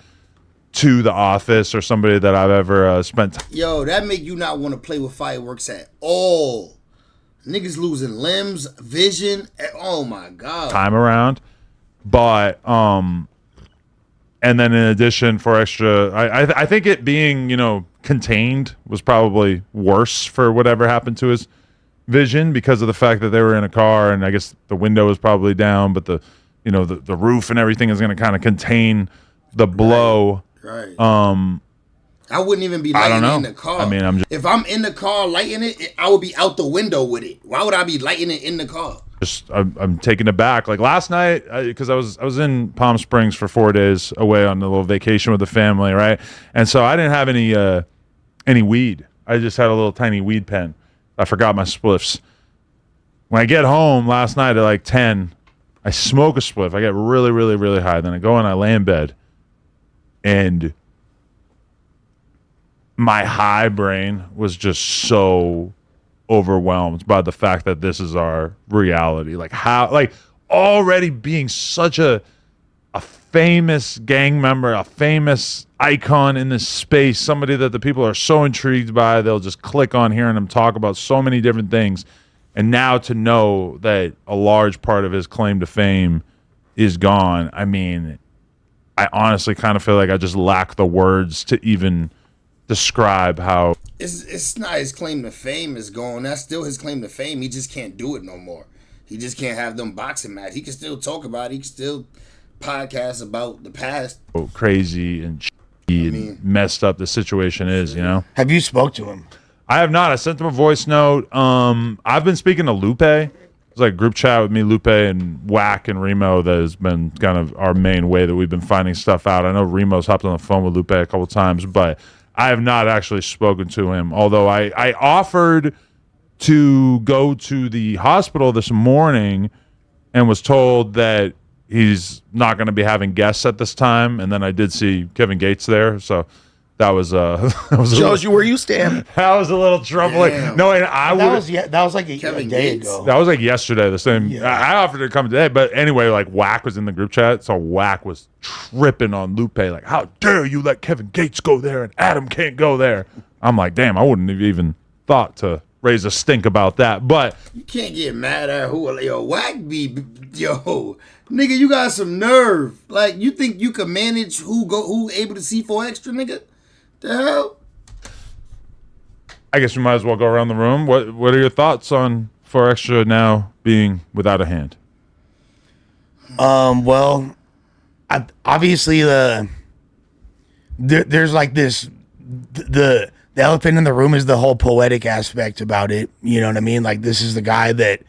to the office or somebody that I've ever spent time. Yo, that make you not want to play with fireworks at all. Niggas losing limbs, vision. Oh my god. Time around. But and then in addition, for extra, I think it being, contained was probably worse for whatever happened to his vision, because of the fact that they were in a car, and I guess the window was probably down, but the roof and everything is going to kind of contain the blow. Right. I wouldn't even be I lighting don't it in know. the car. I mean, I'm just if I'm in the car lighting it, I would be out the window with it. Why would I be lighting it in the car? I'm taken aback. Like last night, because I was in Palm Springs for 4 days away on a little vacation with the family, right? And so I didn't have any weed. I just had a little tiny weed pen. I forgot my spliffs. When I get home last night at like 10, I smoke a spliff. I get really, really, really high. Then I go and I lay in bed, and my high brain was just so overwhelmed by the fact that this is our reality. Like how, like already being such a famous gang member, a famous icon in this space, somebody that the people are so intrigued by, they'll just click on hearing him talk about so many different things. And now to know that a large part of his claim to fame is gone, I mean, I honestly kind of feel like I just lack the words to even describe how It's not his claim to fame is gone. That's still his claim to fame. He just can't do it no more. He just can't have them boxing matches. He can still talk about it. He can still podcast about the past. crazy and and messed up the situation is, Have you spoke to him? I have not. I sent him a voice note. I've been speaking to Lupe. It's like a group chat with me, Lupe, and Whack and Remo that has been kind of our main way that we've been finding stuff out. I know Remo's hopped on the phone with Lupe a couple times, but I have not actually spoken to him, although I offered to go to the hospital this morning and was told that he's not going to be having guests at this time. And then I did see Kevin Gates there, so that was Shows you where you stand. That was a little troubling. Damn. No, and I would. That was like a Kevin day Gates. ago. That was like yesterday. The same. Yeah. I offered to come today, but anyway, like Whack was in the group chat, so Whack was tripping on Lupe, like, "How dare you let Kevin Gates go there and Adam can't go there?" I'm like, "Damn, I wouldn't have even thought to raise a stink about that." But You can't get mad at who. Yo, Whack be, yo, nigga, you got some nerve. Like, you think you can manage who able to see for extra, nigga? The hell? I guess we might as well go around the room. What are your thoughts on For Extra now being without a hand? Well, obviously there's like this the elephant in the room is the whole poetic aspect about it. You know what I mean? Like, this is the guy that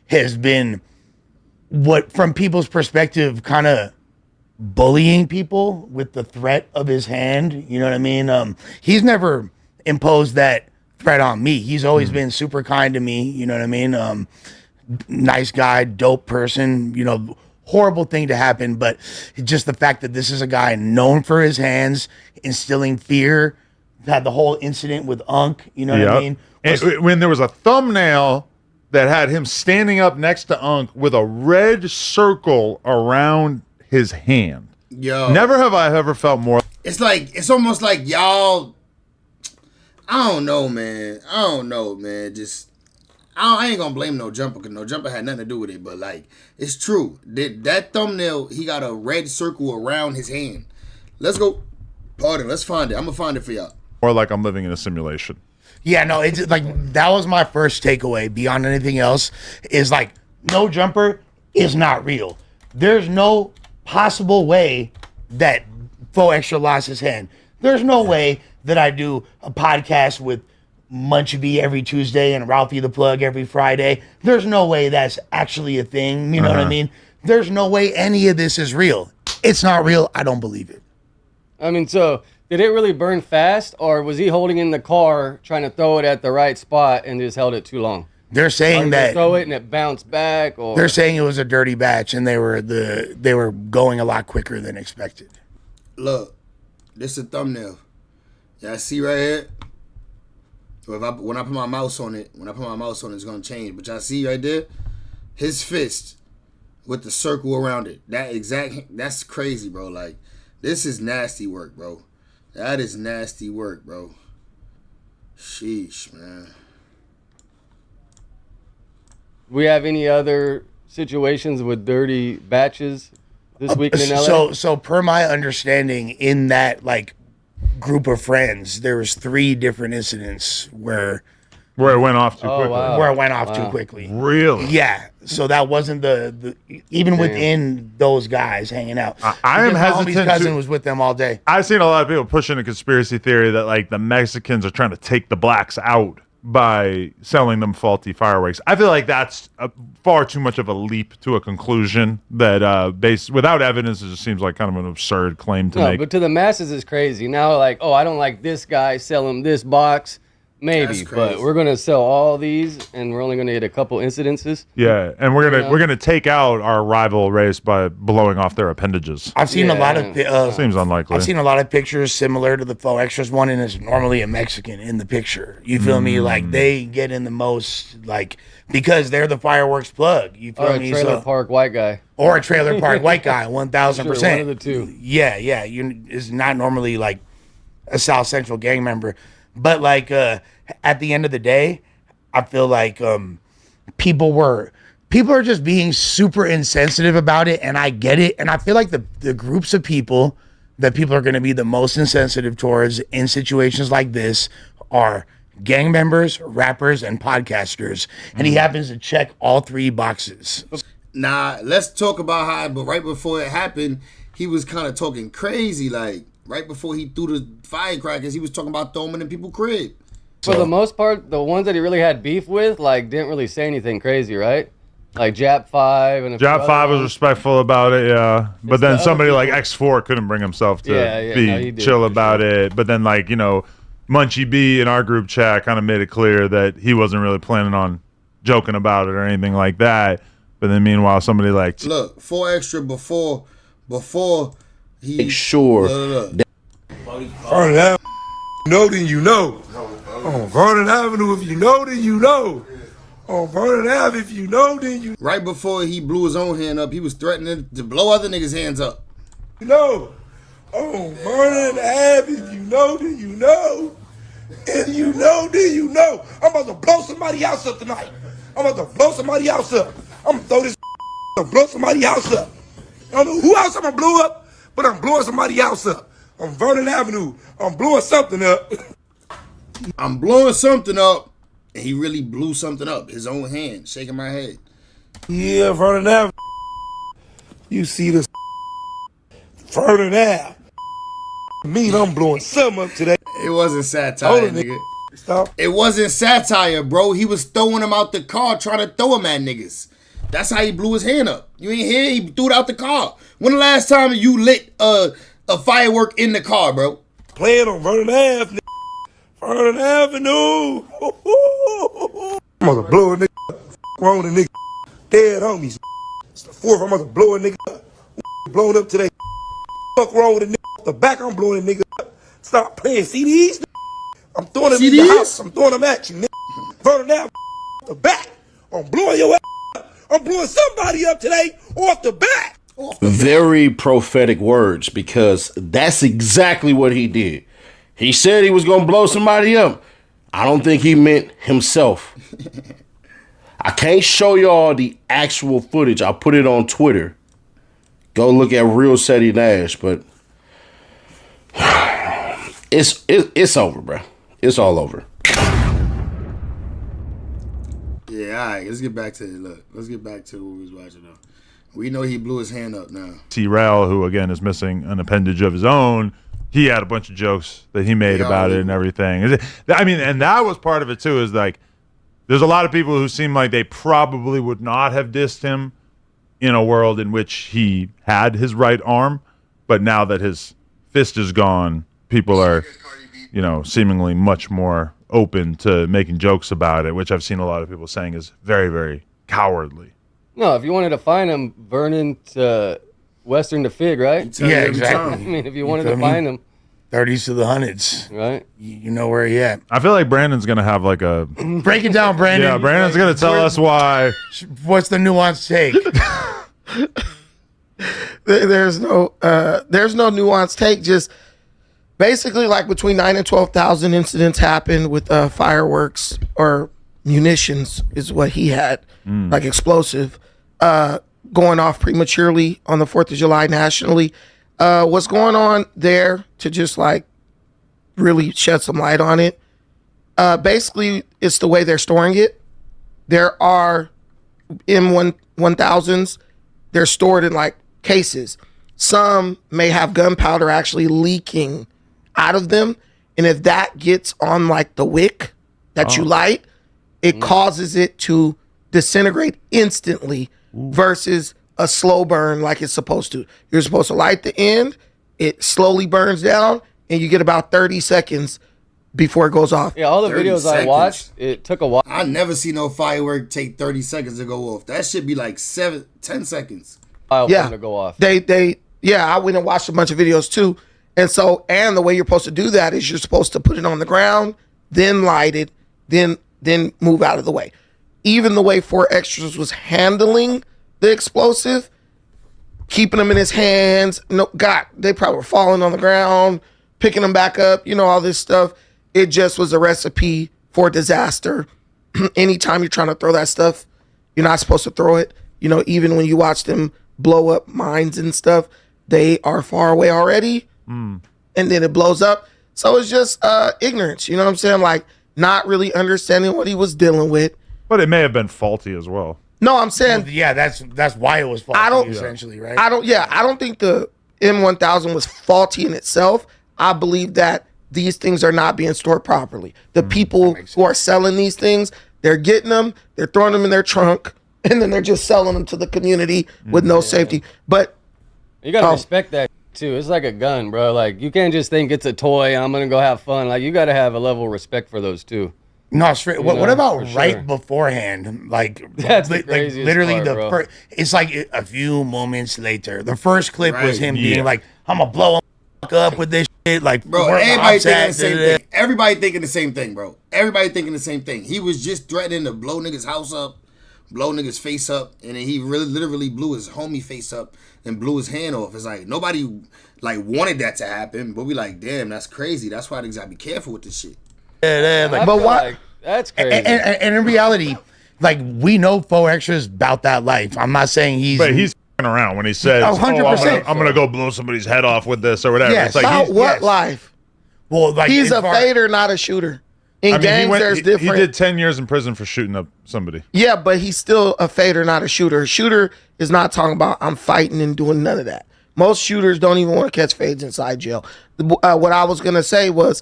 has been, what from people's perspective, kind of bullying people with the threat of his hand. You know what I mean? He's never imposed that threat on me. He's always been super kind to me. You know what I mean? Nice guy, dope person, horrible thing to happen, but just the fact that this is a guy known for his hands, instilling fear, had the whole incident with Unk, you know what I mean? And when there was a thumbnail that had him standing up next to Unk with a red circle around his hand. Yo. Never have I ever felt more. It's almost like y'all, I don't know, man. Just, I ain't gonna blame No Jumper, because No Jumper had nothing to do with it, but like, it's true. That thumbnail, he got a red circle around his hand. Let's go. Pardon. Let's find it. I'm gonna find it for y'all. Or like I'm living in a simulation. Yeah, no, it's like that was my first takeaway. Beyond anything else, is like No Jumper is not real. There's no possible way that Faux Extra lost his hand. There's no way that I do a podcast with Munchie B every Tuesday and Ralphie the Plug every Friday. There's no way that's actually a thing. You know what I mean? There's no way any of this is real. It's not real. I don't believe it. I mean, so did it really burn fast, or was he holding in the car trying to throw it at the right spot and just held it too long? They're saying that throw it and it bounced back, or they're saying it was a dirty batch and they were going a lot quicker than expected. Look, this is a thumbnail. Yeah, see right here. So when I put my mouse on it, it's gonna change. But y'all see right there, his fist with the circle around it. That's crazy, bro. Like, this is nasty work, bro. That is nasty work, bro. Sheesh, man. We have any other situations with dirty batches this week in LA? So per my understanding, in that like group of friends, there was 3 different incidents where it went off too quickly. Wow. Where it went off too quickly. Really? Yeah. So that wasn't the even within those guys hanging out. I am Because my hesitant. homie's cousin was with them all day. I've seen a lot of people pushing a conspiracy theory that like the Mexicans are trying to take the blacks out by selling them faulty fireworks. I feel like that's far too much of a leap to a conclusion that without evidence, it just seems like kind of an absurd claim to make. But to the masses, it's crazy. Now, like, oh, I don't like this guy, sell him this box. Maybe, but we're gonna sell all these, and we're only gonna get a couple incidences. Yeah, and we're gonna take out our rival race by blowing off their appendages. I've seen a lot of seems unlikely. I've seen a lot of pictures similar to the Faux Extras one, and it's normally a Mexican in the picture. You feel me? Like they get in the most, like, because they're the fireworks plug. You feel Or a me? trailer park white guy. Or a trailer park white guy, 1,000%. Sure, one of the two. Yeah. It's not normally like a South Central gang member, but like at the end of the day, I feel like people are just being super insensitive about it, and I get it. And I feel like the groups of people that people are going to be the most insensitive towards in situations like this are gang members, rappers, and podcasters. And he happens to check all 3 boxes. Nah, let's talk about how, but right before it happened, he was kind of talking crazy. Like, right before he threw the firecrackers, he was talking about throwing them in people's crib. For the most part, the ones that he really had beef with, like, didn't really say anything crazy, right? Like Jap 5 and Jap 5 was respectful about it, yeah. But then somebody like X4 couldn't bring himself to be chill about it. But then, like, you know, Munchie B in our group chat kind of made it clear that he wasn't really planning on joking about it or anything like that. But then meanwhile, somebody like... Look, 4 extra before he... Make sure... Vernon Avenue, know then you know. On Vernon Avenue, if you know, then you know. On Vernon Ave, if you know, then you... Right before he blew his own hand up, he was threatening to blow other niggas' hands up. You know. On Vernon Ave, if you know, then you know. If you know, then you know. I'm about to blow somebody else up tonight. I'm about to blow somebody else up. I'm gonna throw this to blow somebody else up. I don't know who else I'm gonna blow up, but I'm blowing somebody else up. On Vernon Avenue, I'm blowing something up. I'm blowing something up, and he really blew something up. His own hand, shaking my head. Yeah, Vernon Ave. You see this Vernon Ave. Mean I'm blowing something up today. It wasn't satire, nigga. Stop. It wasn't satire, bro. He was throwing him out the car, trying to throw him at niggas. That's how he blew his hand up. You ain't hear? He threw it out the car. When the last time you lit a firework in the car, bro? Playing on Vernon Ave, Vernon Avenue. I'm about to blow a nigga up. Wrong with a nigga. Dead homies. It's the 4th. I'm about to blow a nigga up. Blowing up today. Fuck wrong with a nigga. The back, I'm blowing a nigga up. Stop playing CDs. I'm throwing them in the house. I'm throwing them at you, nigga. Vernon Ave. The back. I'm blowing your ass up. I'm blowing somebody up today off the back. Very prophetic words, because that's exactly what he did. He said he was going to blow somebody up. I don't think he meant himself. I can't show y'all the actual footage. I'll put it on Twitter. Go look at Real Seti Nash, but It's over, bro. It's all over. Yeah, all right. Let's get back to it. Look, let's get back to what we was watching though. We know he blew his hand up now. T-Rail, who again is missing an appendage of his own, he had a bunch of jokes that he made about it and everything. I mean, and that was part of it too, is like, there's a lot of people who seem like they probably would not have dissed him in a world in which he had his right arm, but now that his fist is gone, people are, seemingly much more open to making jokes about it, which I've seen a lot of people saying is very, very cowardly. No, if you wanted to find him, Vernon to Western to Fig, right? Yeah, exactly. I mean, if you wanted to find him. 30s to the hundreds. Right. You know where he at. I feel like Brandon's going to have like a... Break it down, Brandon. Yeah, Brandon's going to tell us why. What's the nuanced take? There's no nuanced take. Just basically like between 9 and 12,000 incidents happened with fireworks or munitions is what he had, like explosive, going off prematurely on the 4th of July nationally. What's going on there to just like really shed some light on it? Basically, it's the way they're storing it. There are M1000s. They're stored in like cases. Some may have gunpowder actually leaking out of them. And if that gets on like the wick that you light, it causes it to disintegrate instantly versus a slow burn like it's supposed to. You're supposed to light the end, it slowly burns down, and you get about 30 seconds before it goes off. Yeah, all the videos I watched, it took a while. I never see no firework take 30 seconds to go off. That should be like 10 seconds. To go off. I went and watched a bunch of videos too. And the way you're supposed to do that is you're supposed to put it on the ground, then light it, then move out of the way. Even the way 4 Extras was handling the explosive, keeping them in his hands. They probably were falling on the ground, picking them back up, all this stuff. It just was a recipe for disaster. Anytime you're trying to throw that stuff, you're not supposed to throw it. Even when you watch them blow up mines and stuff, they are far away already, and then it blows up. So it's just ignorance, you know what I'm saying? Like, not really understanding what he was dealing with. But it may have been faulty as well. No, I'm saying... Well, that's why it was faulty, essentially, right? I don't think the M1000 was faulty in itself. I believe that these things are not being stored properly. The people who are selling these things, they're getting them, they're throwing them in their trunk, and then they're just selling them to the community with no safety. But you gotta respect that too. It's like a gun, bro. Like, you can't just think it's a toy, I'm gonna go have fun. Like, you gotta have a level of respect for those too. No, straight. What about right beforehand? Like, that's the craziest literally part, bro. first. It's like a few moments later. The first clip was him Yeah. being like, "I'm gonna blow him up with this shit." Like, Bro, where my everybody ops thinking at, the same da-da-da. thing. Everybody thinking the same thing, bro. Everybody thinking the same thing. He was just threatening to blow niggas' house up, blow niggas' face up, and then he really literally blew his homie face up and blew his hand off. It's like nobody like wanted that to happen, but we like, damn, that's crazy. That's why niggas gotta be careful with this shit. Yeah, I feel like that's crazy. And in reality, like, we know 4 Extras about that life. I'm not saying he's. But he's f***ing around when he says, Oh, 100%. I'm gonna go blow somebody's head off with this or whatever. Yes. It's like about he- what life? Well, like, He's as a far- fader, not a shooter. In games, there's he different. did 10 years in prison for shooting up somebody. Yeah, but he's still a fader, not a shooter. A shooter is not talking about I'm fighting and doing none of that. Most shooters don't even want to catch fades inside jail. What I was going to say was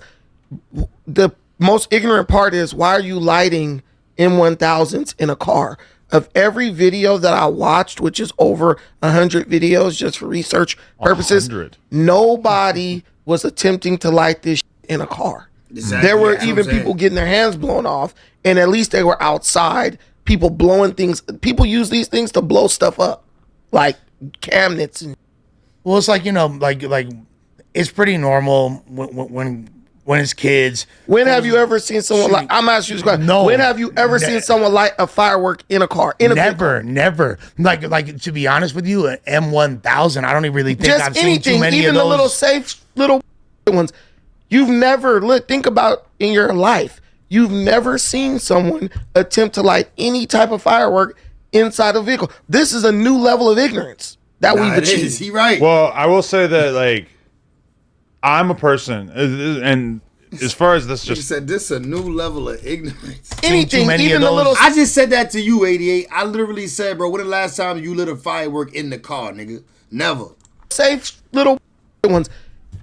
the most ignorant part is, why are you lighting M1000s in a car? Of every video that I watched, which is over 100 videos just for research purposes, 100. nobody was attempting to light this in a car. Exactly. There were That's what even I'm saying. people getting their hands blown off, and at least they were outside. People blowing things. People use these things to blow stuff up, like cabinets. And Well, it's like, like it's pretty normal when it's kids. when have you ever seen someone like? I'm asking you this question. No. When have you ever seen someone light a firework in a car? In a vehicle? Never. Like to be honest with you, an M1000. I don't even really think Just I've seen anything, too many even of the those. little safe little ones. You've never think about in your life. You've never seen someone attempt to light any type of firework inside a vehicle. This is a new level of ignorance that we've achieved. He right. Well, I will say that, like, I'm a person, and as far as this, You just said this a new level of ignorance. Anything, even the little. I just said that to you, 88. I literally said, bro, when the last time you lit a firework in the car, nigga? Never. Safe little ones.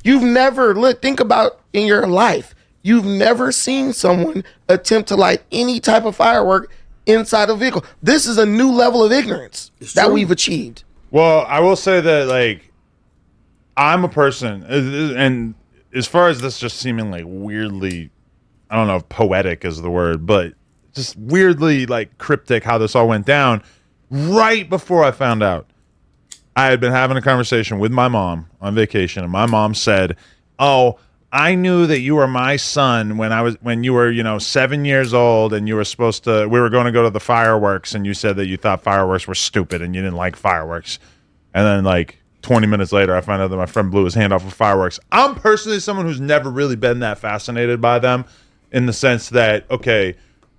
You've never think about in your life. You've never seen someone attempt to light any type of firework inside a vehicle. This is a new level of ignorance that we've achieved. Well, I will say that, like, I'm a person, and as far as this just seeming like weirdly, I don't know if poetic is the word, but just weirdly like cryptic how this all went down. Right before I found out, I had been having a conversation with my mom on vacation, and my mom said, "Oh, I knew that you were my son when you were, 7 years old, and we were going to go to the fireworks, and you said that you thought fireworks were stupid and you didn't like fireworks." And then like 20 minutes later, I found out that my friend blew his hand off with fireworks. I'm personally someone who's never really been that fascinated by them, in the sense that, okay,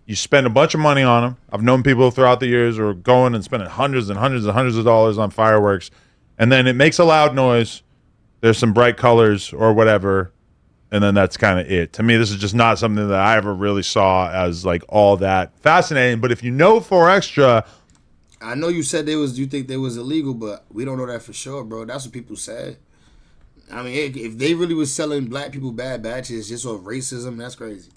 you spend a bunch of money on them. I've known people throughout the years who are going and spending hundreds and hundreds and hundreds of dollars on fireworks, and then it makes a loud noise. There's some bright colors or whatever, and then that's kind of it. To me, this is just not something that I ever really saw as like all that fascinating. But if you know 4Extra, I know you said you think they was illegal, but we don't know that for sure, bro. That's what people said. I mean, if they really was selling black people bad batches just off racism, that's crazy.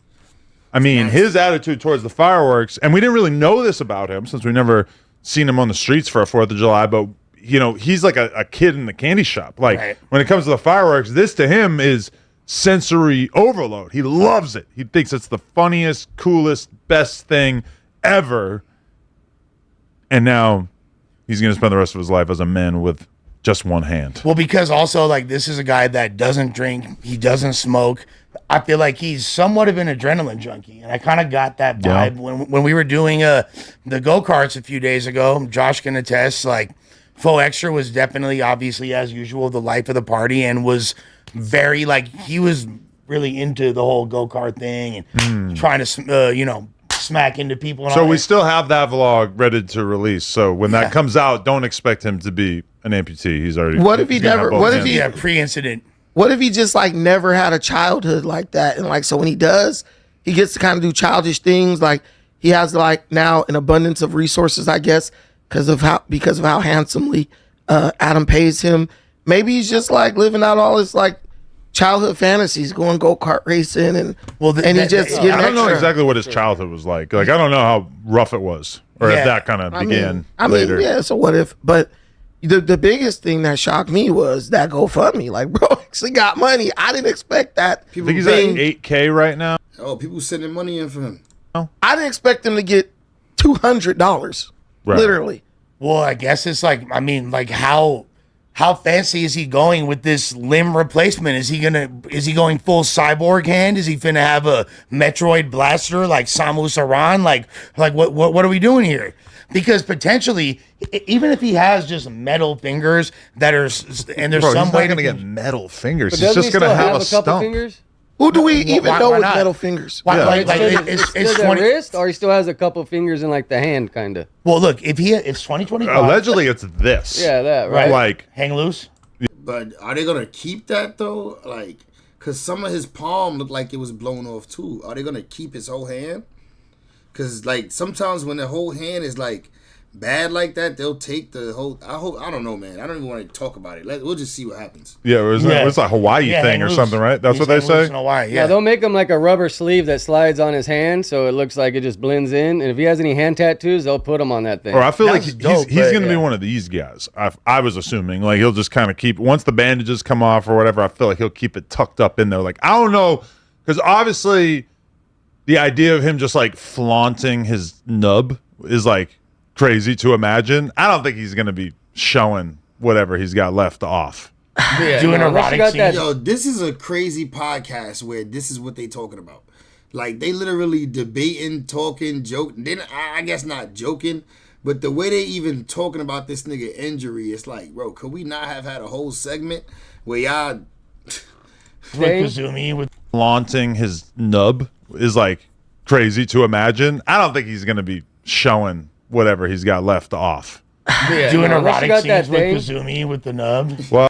I mean, his attitude towards the fireworks, and we didn't really know this about him since we never seen him on the streets for a 4th of July, but, he's like a kid in the candy shop. Like, when it comes to the fireworks, this to him is sensory overload. He loves it. He thinks it's the funniest, coolest, best thing ever. And now he's going to spend the rest of his life as a man with just one hand. Well, because also, like, this is a guy that doesn't drink. He doesn't smoke. I feel like he's somewhat of an adrenaline junkie. And I kind of got that vibe when we were doing the go-karts a few days ago. Josh can attest, like, 4Extra was definitely, obviously, as usual, the life of the party, and was very, like, he was really into the whole go-kart thing and trying to, smack into people. And So all we that. still have that vlog ready to release. So when that comes out, don't expect him to be an amputee. He's already. What if he never? What if he? Yeah, pre-incident. What if he just like never had a childhood like that, and like so when he does, he gets to kind of do childish things. Like he has like now an abundance of resources, I guess, because of how handsomely Adam pays him. Maybe he's just like living out all his like childhood fantasies, going go-kart racing, and he just getting I don't know extra. exactly what his childhood was like. Like, I don't know how rough it was, or if that kind of began later. Yeah. So what if? But the biggest thing that shocked me was that GoFundMe. Like, bro, actually got money. I didn't expect that. I think he's at 8K right now. Oh, people sending money in for him. I didn't expect him to get $200. Right. Literally. Well, I guess it's like, I mean, like how fancy is he going with this limb replacement? Is he going full cyborg hand? Is he finna have a Metroid blaster like Samus Aran? Like what are we doing here? Because potentially, even if he has just metal fingers that are, and there's some he's way not to gonna get metal fingers. But He's doesn't just he gonna still have a couple stump. fingers? Who do we even know why with not? metal fingers? Why, Yeah. it's Still the 20. wrist, or he still has a couple fingers in like the hand, kind of. Well, look, if it's 2025, Allegedly, it's this. Yeah, that right. Like, hang loose. But are they gonna keep that though? Like, cause some of his palm looked like it was blown off too. Are they gonna keep his whole hand? Cause like sometimes when the whole hand is like bad like that, they'll take the whole. I don't know, man. I don't even want to talk about it. We'll just see what happens. yeah, it's a Hawaii thing or something, right? That's what they say. Yeah, they'll make him like a rubber sleeve that slides on his hand, so it looks like it just blends in. And if he has any hand tattoos, they'll put them on that thing. Or I feel like he's going to be one of these guys. I was assuming like he'll just kind of keep once the bandages come off or whatever. I feel like he'll keep it tucked up in there. Like I don't know, because obviously the idea of him just like flaunting his nub is like crazy to imagine. I don't think he's going to be showing whatever he's got left off. Doing erotic scenes. Yo, this is a crazy podcast where this is what they talking about. Like they literally debating, talking, joking. Then I guess not joking, but the way they even talking about this nigga injury, it's like, bro, could we not have had a whole segment where y'all Kazumi with flaunting his nub is like crazy to imagine. I don't think he's going to be showing whatever he's got left off. doing erotic got that scenes with thing. Kazumi with the nub. Well,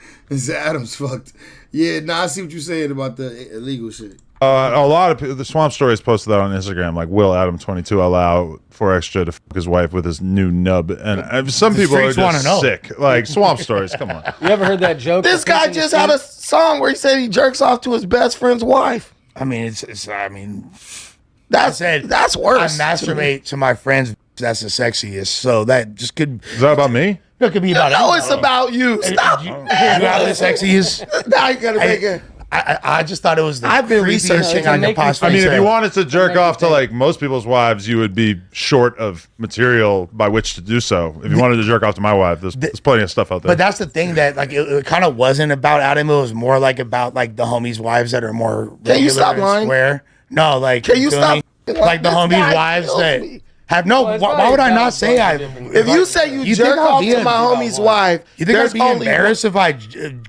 Adam's fucked. Yeah, nah, I see what you're saying about the illegal shit. a lot of people, the Swamp Stories posted that on Instagram, like Will Adam 22 allow for extra to fuck his wife with his new nub, and some The people are streets wanna just know. sick. Like Swamp Stories, come on. You ever heard that joke? This guy just had a song where he said he jerks off to his best friend's wife. I mean, that's that's worse. I masturbate to my friends. That's the sexiest. So that just could. Is that about me? It could be about. No, it's about you. Stop. You have the sexiest. Now you gotta make it. I just thought it was the I've been creepiest researching thing I could possibly I mean, if say. you wanted to jerk off to like most people's wives, you would be short of material by which to do so. If you wanted to jerk off to my wife, there's plenty of stuff out there. But that's the thing that like it kind of wasn't about Adam. It was more like about like the homies' wives that are more. Can you regular stop and lying? Square. No, like Can you feel stop me? lying? Like the This homies' guy wives kills that me. have no. Well, it's why probably would I about not say I? If you say you jerk think I'll off be to my homie's wife, You think there's I'd be only embarrassed if I?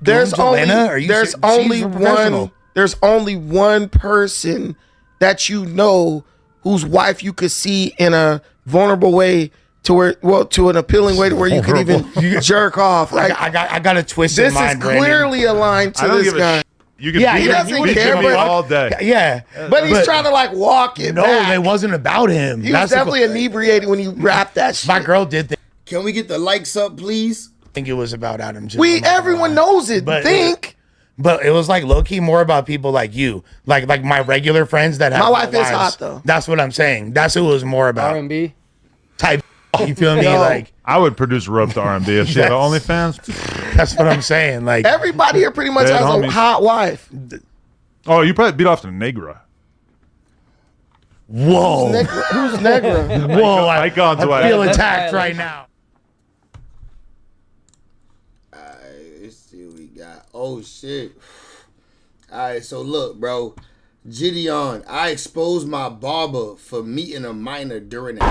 there's only Are you there's she's only a professional. one there's only one person that you know whose wife you could see in a vulnerable way to where to an appealing way to where you could even jerk off. Like I got a twist this in mind, is Brandon. clearly aligned I to don't this give a guy. shit. You could Yeah, beat he him- doesn't you could care, beat me but- all day. Yeah, But he's trying to like walk it No, back. it wasn't about him. He was definitely inebriated when you rap that shit. My girl did Can we get the likes up, please? think it was about Adam. Too. Everyone knows it. But But it was like low key more about people like you, like my regular friends that have My no wife is wives. hot, though. That's what I'm saying. That's who it was more about. R&B. Type. You feel me? No. Like I would produce rope to R&B if she had OnlyFans. that's what I'm saying. Like everybody here pretty much Dead has a homies. hot wife. Oh, you probably beat off to Negra. whoa, Who's Negra? whoa! Icons I wife. feel attacked right now. Let's see what we got. Oh shit. Alright, so look, bro. Gideon, I exposed my barber for meeting a minor during it.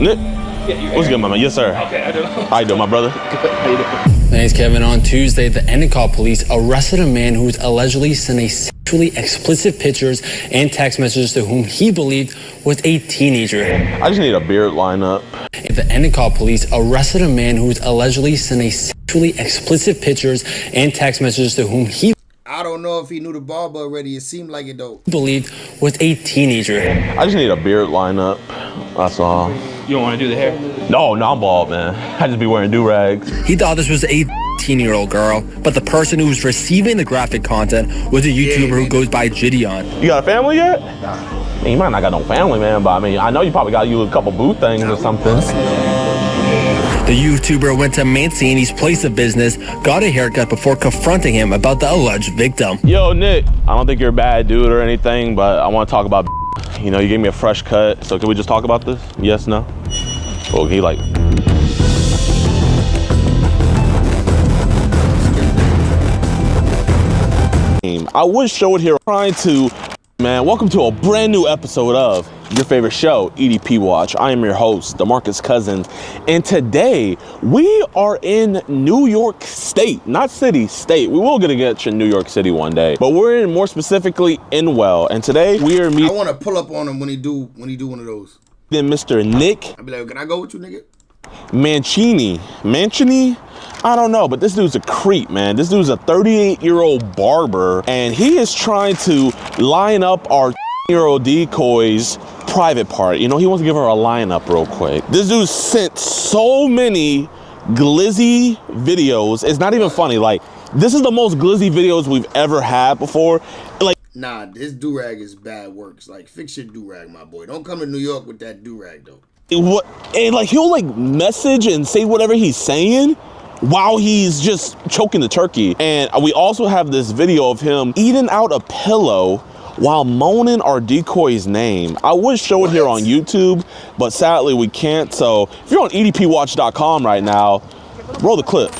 Nick, what's good, my man? Yes, sir. Okay, I do. How you doing, my brother? Thanks, Kevin. On Tuesday, the Endicott police arrested a man who was allegedly sending sexually explicit pictures and text messages to whom he believed was a teenager. I just need a beard lineup. The Endicott police arrested a man who was allegedly sending sexually explicit pictures and text messages to whom he I don't know if he knew the barber already. It seemed like it though. believed was a teenager. I just need a beard lineup. That's all. You don't want to do the hair? No, I'm bald, man. I just be wearing do-rags. He thought this was a 18-year-old girl, but the person who was receiving the graphic content was a YouTuber who goes by Gideon. You got a family yet? I mean, you might not got no family, man, but I mean, I know you probably got you a couple booth things or something. The YouTuber went to Mancini's place of business, got a haircut before confronting him about the alleged victim. Yo, Nick, I don't think you're a bad dude or anything, but I want to talk about, you know, you gave me a fresh cut, so can we just talk about this? Yes, no? Well, he like... I would show it here, trying to, man, welcome to a brand new episode of your favorite show, EDP Watch. I am your host, DeMarcus Cousins, and today we are in New York State, not city, state. We will gonna get to New York City one day, but we're in more specifically Inwell, and today we are I meeting want to pull up on him when he do one of those. Mr. Nick I'll be like, can I go with you, nigga? Mancini. I don't know, but this dude's a creep, man. This dude's a 38-year-old barber, and he is trying to line up our year-old decoy's private part. You know, he wants to give her a lineup real quick. This dude sent so many glizzy videos. It's not even funny. Like, this is the most glizzy videos we've ever had before. Like, Nah, his do-rag is bad works. Like, fix your do-rag, my boy. Don't come to New York with that do-rag, though. what? And like, he'll like message and say whatever he's saying while he's just choking the turkey. And we also have this video of him eating out a pillow while moaning our decoy's name. I would show it here on YouTube, but sadly we can't. So if you're on edpwatch.com right now, roll the clip.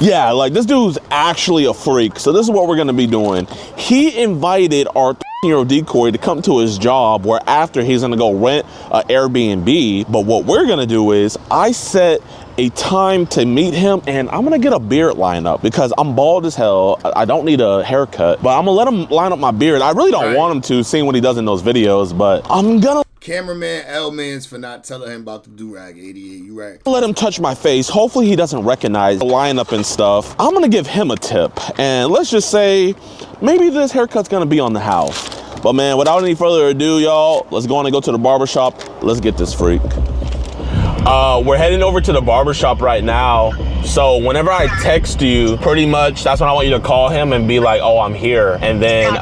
Yeah, like this dude's actually a freak. So this is what we're gonna be doing. He invited our year-old decoy to come to his job, where after he's gonna go rent an Airbnb. But what we're gonna do is I set a time to meet him, and I'm gonna get a beard line up because I'm bald as hell. I don't need a haircut, but I'm gonna let him line up my beard. I really don't want him to, seeing what he does in those videos, but I'm gonna Cameraman L-Mans for not telling him about the do-rag, 88. You right. let him touch my face. Hopefully he doesn't recognize the lineup and stuff. I'm gonna give him a tip, and let's just say maybe this haircut's gonna be on the house. But man, without any further ado, y'all, let's go on and go to the barbershop. Let's get this freak. We're heading over to the barbershop right now. So whenever I text you, pretty much that's when I want you to call him and be like, oh, I'm here. And then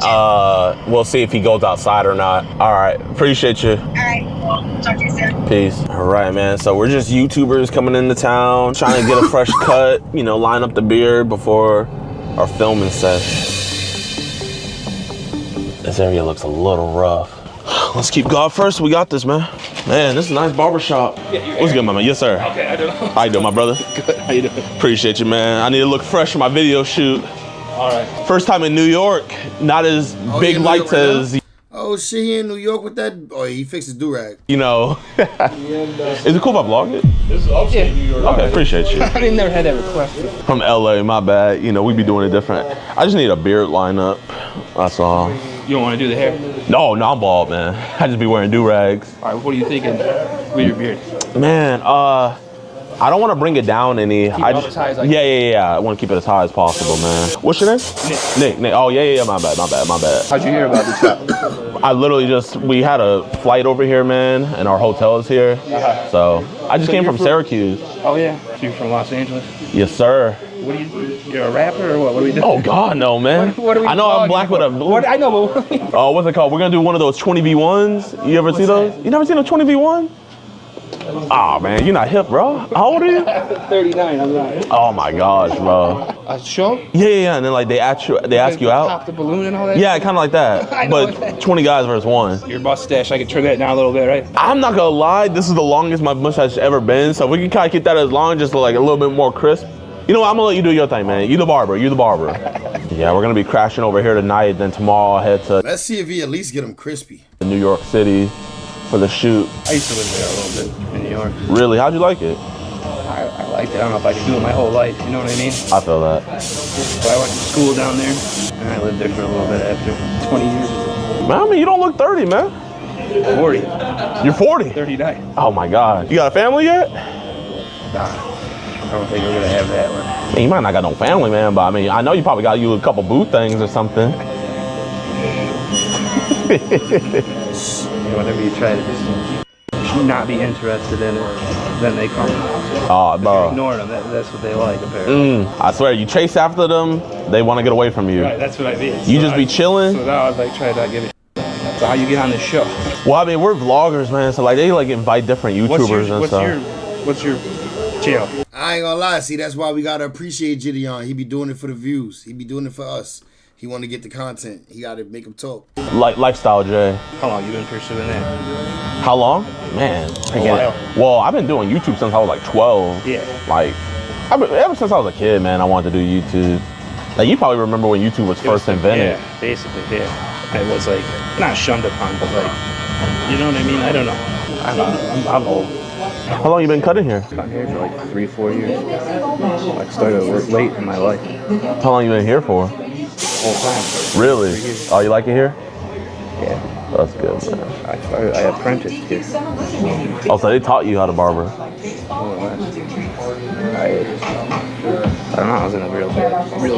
we'll see if he goes outside or not. All right, appreciate you. All right, well, talk to you soon. Peace. All right, man. So we're just YouTubers coming into town, trying to get a fresh cut, you know, line up the beard before our filming session. This area looks a little rough. Let's keep God first. We got this, man. Man, this is a nice barbershop. What's good, my man? Yes, sir. Okay, I do. How you doing, my brother? Good. How you doing? Appreciate you, man. I need to look fresh for my video shoot. All right. First time in New York. Not as big lights as, Oh shit, he in New York with that? Oh, he fixed his do-rag. you know. Is it cool if I vlog it? This is upstate New York. Okay, appreciate you. I didn't never had that request. From LA, my bad. You know, we be doing it different. I just need a beard lineup. That's all. You don't want to do the hair? No, I'm bald, man. I just be wearing do-rags. All right, what are you thinking with your beard? Man, I don't want to bring it down any. Keep it as high as I can. Yeah. I want to keep it as high as possible, man. What's your name? Nick. Oh, yeah. My bad. How'd you hear about the shop? I literally we had a flight over here, man, and our hotel is here. So I just came from Syracuse. Oh, yeah. So you're from Los Angeles? Yes, sir. What you're a rapper or what? What are we doing? Oh, God, no, man. What are we I know I'm black with a... I know, but what are we... Oh, what's it called? We're going to do one of those 20v1s. You ever see those? You never seen a 20v1? Oh, man, you're not hip, bro. How old are you? 39, I'm not. Oh, my gosh, bro. A show? Yeah, and then like they ask you out. Pop the balloon and all that? Yeah, kind of like that. But 20 guys versus one. Your mustache, I can trim that down a little bit, right? I'm not gonna lie, this is the longest my mustache has ever been, so we can kind of keep that as long, just like a little bit more crisp. You know what, I'm gonna let you do your thing, man. You the barber. Yeah, we're gonna be crashing over here tonight, then tomorrow I'll head to... Let's see if he at least get him crispy. New York City for the shoot. I used to live there a little bit in New York. Really? How'd you like it? I liked it. I don't know if I could do it my whole life, you know what I mean? I feel that. But I went to school down there, and I lived there for a little bit after 20 years ago. Man, I mean, you don't look 30, man. 40. You're 40? 39. Oh my God. You got a family yet? Nah, I don't think we're gonna have that one. Man, you might not got no family, man, but I mean, I know you probably got you a couple boo things or something. Whenever you try to just not be interested in it, then they come. Oh, bro. Ignore them. That's what they like, apparently. I swear, you chase after them, they want to get away from you. Right, that's what I mean. You just be chilling. So now I was like, try to not give a shit. So how you get on this show? Well, I mean, we're vloggers, man. So like, they like invite different YouTubers and stuff. What's your channel? I ain't gonna lie. See, that's why we gotta appreciate Gideon. He be doing it for the views. He be doing it for us. He want to get the content. He got to make him talk. Like Lifestyle J. How long you been pursuing that? How long? Man, well, I've been doing YouTube since I was like 12. Yeah. Like, ever since I was a kid, man, I wanted to do YouTube. Like, you probably remember when YouTube was first invented. Yeah, basically, yeah. It was like, not shunned upon, but like, you know what I mean? I don't know. I'm old. How long you been cutting here? I've been here for like 3-4 years. I started late in my life. How long you been here for? Whole time. Really? Oh, you like it here? Yeah. That's good, man. I apprenticed here. Oh, so they taught you how to barber? I don't know, I was in a real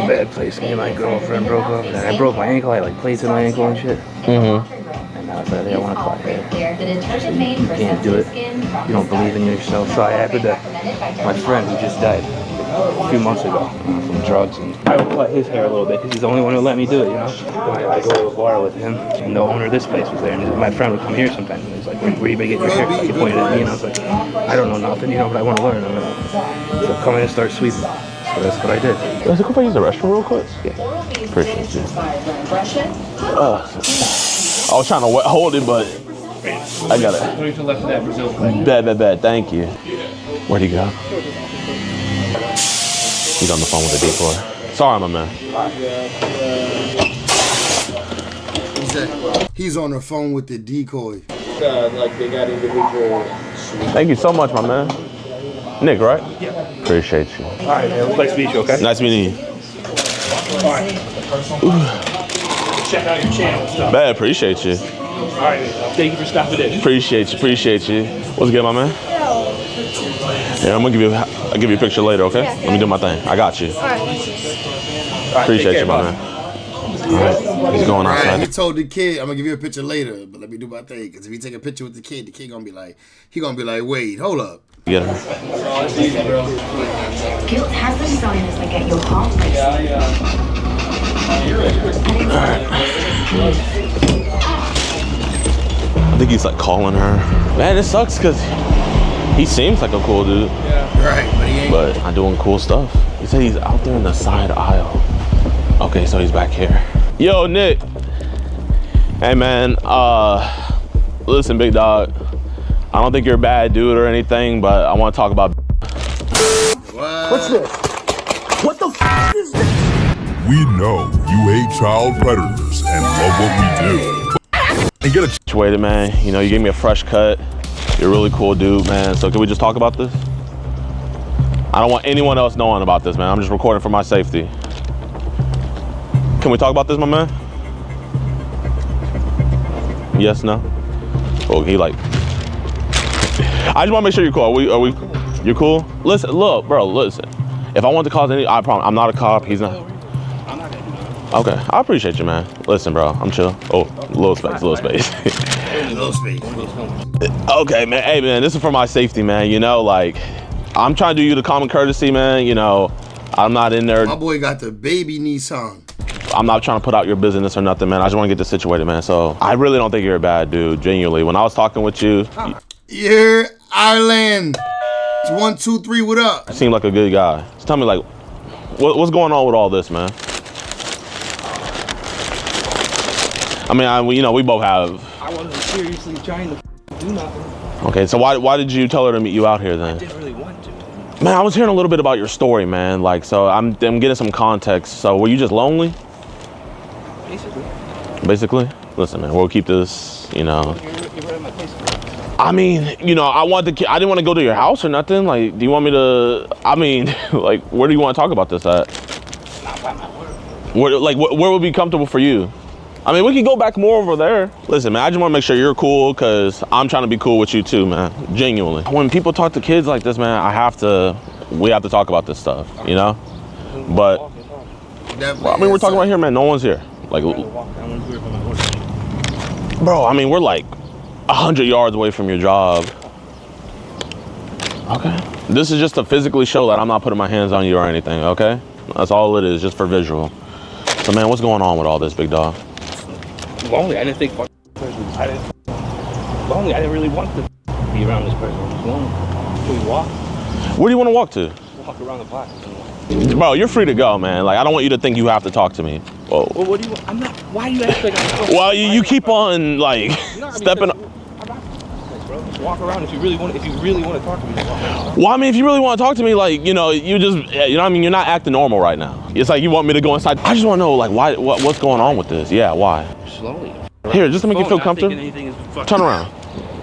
bad place. Me and my girlfriend broke up, and I broke my ankle. I had like plates in my ankle and shit. Mm-hmm. And I was like, I want to cut hair. You can't do it. You don't believe in yourself. So I happened to, my friend who just died a few months ago from drugs, and I would cut his hair a little bit because he's the only one who let me do it, you know. I go to a bar with him, and the owner of this place was there, and my friend would come here sometimes, and he's like, where you been getting your hair cut? He pointed at me, and I was like, I don't know nothing, you know, but I want to learn. So come in and start sweeping. So that's what I did. Is it cool if I use the restroom real quick? Yeah. Appreciate you. I was trying to hold it, but I got it. Bad. Thank you. Where'd he go? He's on the phone with the decoy. Sorry, my man. He's check. He's on the phone with the decoy. Like they got individual. Thank you so much, my man. Nick, right? Yeah. Appreciate you. All right, man. It was nice to meet you. Okay. Nice meeting you. All right. Check out your channel stuff. Man, appreciate you. All right. Thank you for stopping in. Appreciate you. What's good, my man? Yeah, I'll give you a picture later, okay? Yeah. Let me do my thing. I got you. All right. Appreciate you, my man. All right. He's going outside. He told the kid, I'm gonna give you a picture later, but let me do my thing. Cause if he take a picture with the kid gonna be like, wait, hold up. Get him. Guilt has the silence that get your heart racing. I think he's like calling her. Man, it sucks because he seems like a cool dude. Yeah. Right, but he ain't. But I'm doing cool stuff. He said he's out there in the side aisle. Okay, so he's back here. Yo, Nick. Hey, man. Listen, big dog. I don't think you're a bad dude or anything, but I want to talk about. What's this? What the f is this? We know you hate child predators and love what we do. And get a situated, man. You know, you gave me a fresh cut. You're a really cool dude, man. So can we just talk about this? I don't want anyone else knowing about this, man. I'm just recording for my safety. Can we talk about this, my man? Yes, no? Oh, he like. I just want to make sure you're cool. Are we? You're cool? Listen, look, bro, listen. If I want to cause any, I promise, I'm not a cop. He's not. Okay, I appreciate you, man. Listen, bro, I'm chill. Oh, little space. Little space. Okay, man. Hey, man, this is for my safety, man. You know, like, I'm trying to do you the common courtesy, man. You know, I'm not in there. My boy got the baby Nissan. I'm not trying to put out your business or nothing, man. I just want to get this situated, man. So I really don't think you're a bad dude, genuinely. When I was talking with you, you're Ireland. It's 1, 2, 3. What up? you seem like a good guy. Just tell me, like, what's going on with all this, man? I mean, you know, we both have. I wasn't seriously trying to do nothing. Okay, so why did you tell her to meet you out here then? I didn't really want to. Man, I was hearing a little bit about your story, man. Like, so I'm getting some context. So were you just lonely? Basically? Listen, man, we'll keep this, you know. You're right at my place. I mean, you know, I didn't want to go to your house or nothing. Like, do you want me to, I mean, like, where do you want to talk about this at? Not by my word. Where would be comfortable for you? I mean, we can go back more over there. Listen, man, I just want to make sure you're cool because I'm trying to be cool with you too, man. Genuinely. When people talk to kids like this, man, we have to talk about this stuff, you know? But, well, I mean, we're talking right here, man. No one's here. Like, bro, I mean, we're like 100 yards away from your job. Okay. This is just to physically show that I'm not putting my hands on you or anything, okay? That's all it is, just for visual. So, man, what's going on with all this, big dog? Lonely. I didn't think. Lonely. I didn't really want to be around this person. I was lonely. Can we walk? Where do you want to walk to? Walk around the block. Bro, you're free to go, man. Like, I don't want you to think you have to talk to me. Whoa. Well, what do you want? I'm not. Why do you act like I'm. Well, you keep on, like, stepping up. Just walk around if you really want to talk to me. Well, I mean, if you really want to talk to me, like, you know, you know what I mean? You're not acting normal right now. It's like you want me to go inside. I just want to know, like, what's going on with this? Yeah, why? Slowly. Here, just to make you feel comfortable. Turn around.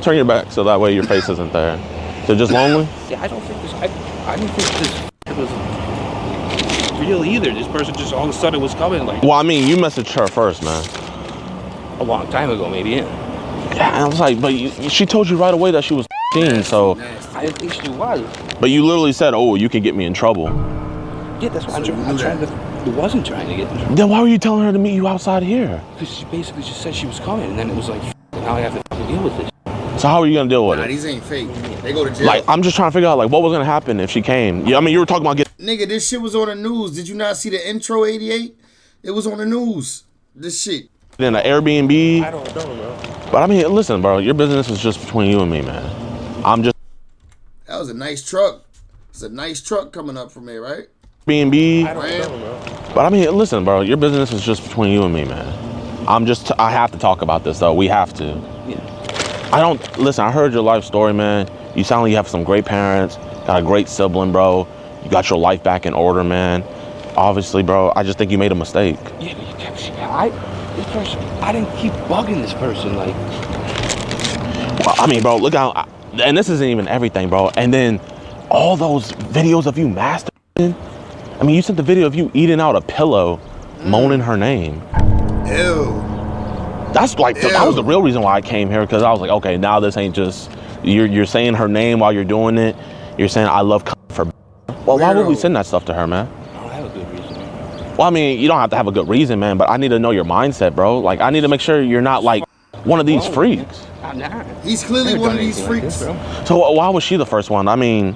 Turn your back so that way your face isn't there. So just lonely? Yeah, I don't think this was real either. This person just all of a sudden was coming like. Well, I mean, you messaged her first, man. A long time ago, maybe. Yeah, I was like, but she told you right away that she was 15, so. I didn't think she was. But you literally said, oh, you can get me in trouble. Yeah, that's why I'm trying to. Wasn't trying to get in trouble. Then why were you telling her to meet you outside here? Because she basically just said she was coming, and then it was like, now I have to deal with this. So how are you gonna deal with it? These ain't fake. They go to jail. Like, I'm just trying to figure out, like, what was gonna happen if she came. Yeah, I mean, you were talking about getting. Nigga, this shit was on the news. Did you not see the intro 88? It was on the news. This shit. In an Airbnb. I don't know, bro. But I mean, listen, bro, your business is just between you and me, man. That was a nice truck. It's a nice truck coming up from here, right? Airbnb. I don't know, bro. But I mean, listen, bro, your business is just between you and me, man. I have to talk about this, though. We have to. Yeah. Listen, I heard your life story, man. You sound like you have some great parents, got a great sibling, bro. You got your life back in order, man. Obviously, bro, I just think you made a mistake. Yeah, but this person, I didn't keep bugging this person. Like, well, I mean, bro, look how, and this isn't even everything, bro. And then all those videos of you masturbating. I mean, you sent the video of you eating out a pillow, moaning her name. Ew. That's like, that was the real reason why I came here, because I was like, okay, now this ain't just, you're saying her name while you're doing it. You're saying, I love for. Well, why would we send that stuff to her, man? I don't have a good reason. Well, I mean, you don't have to have a good reason, man, but I need to know your mindset, bro. Like, I need to make sure you're not like one of these freaks. I'm not. He's clearly one of these freaks. So why was she the first one? I mean,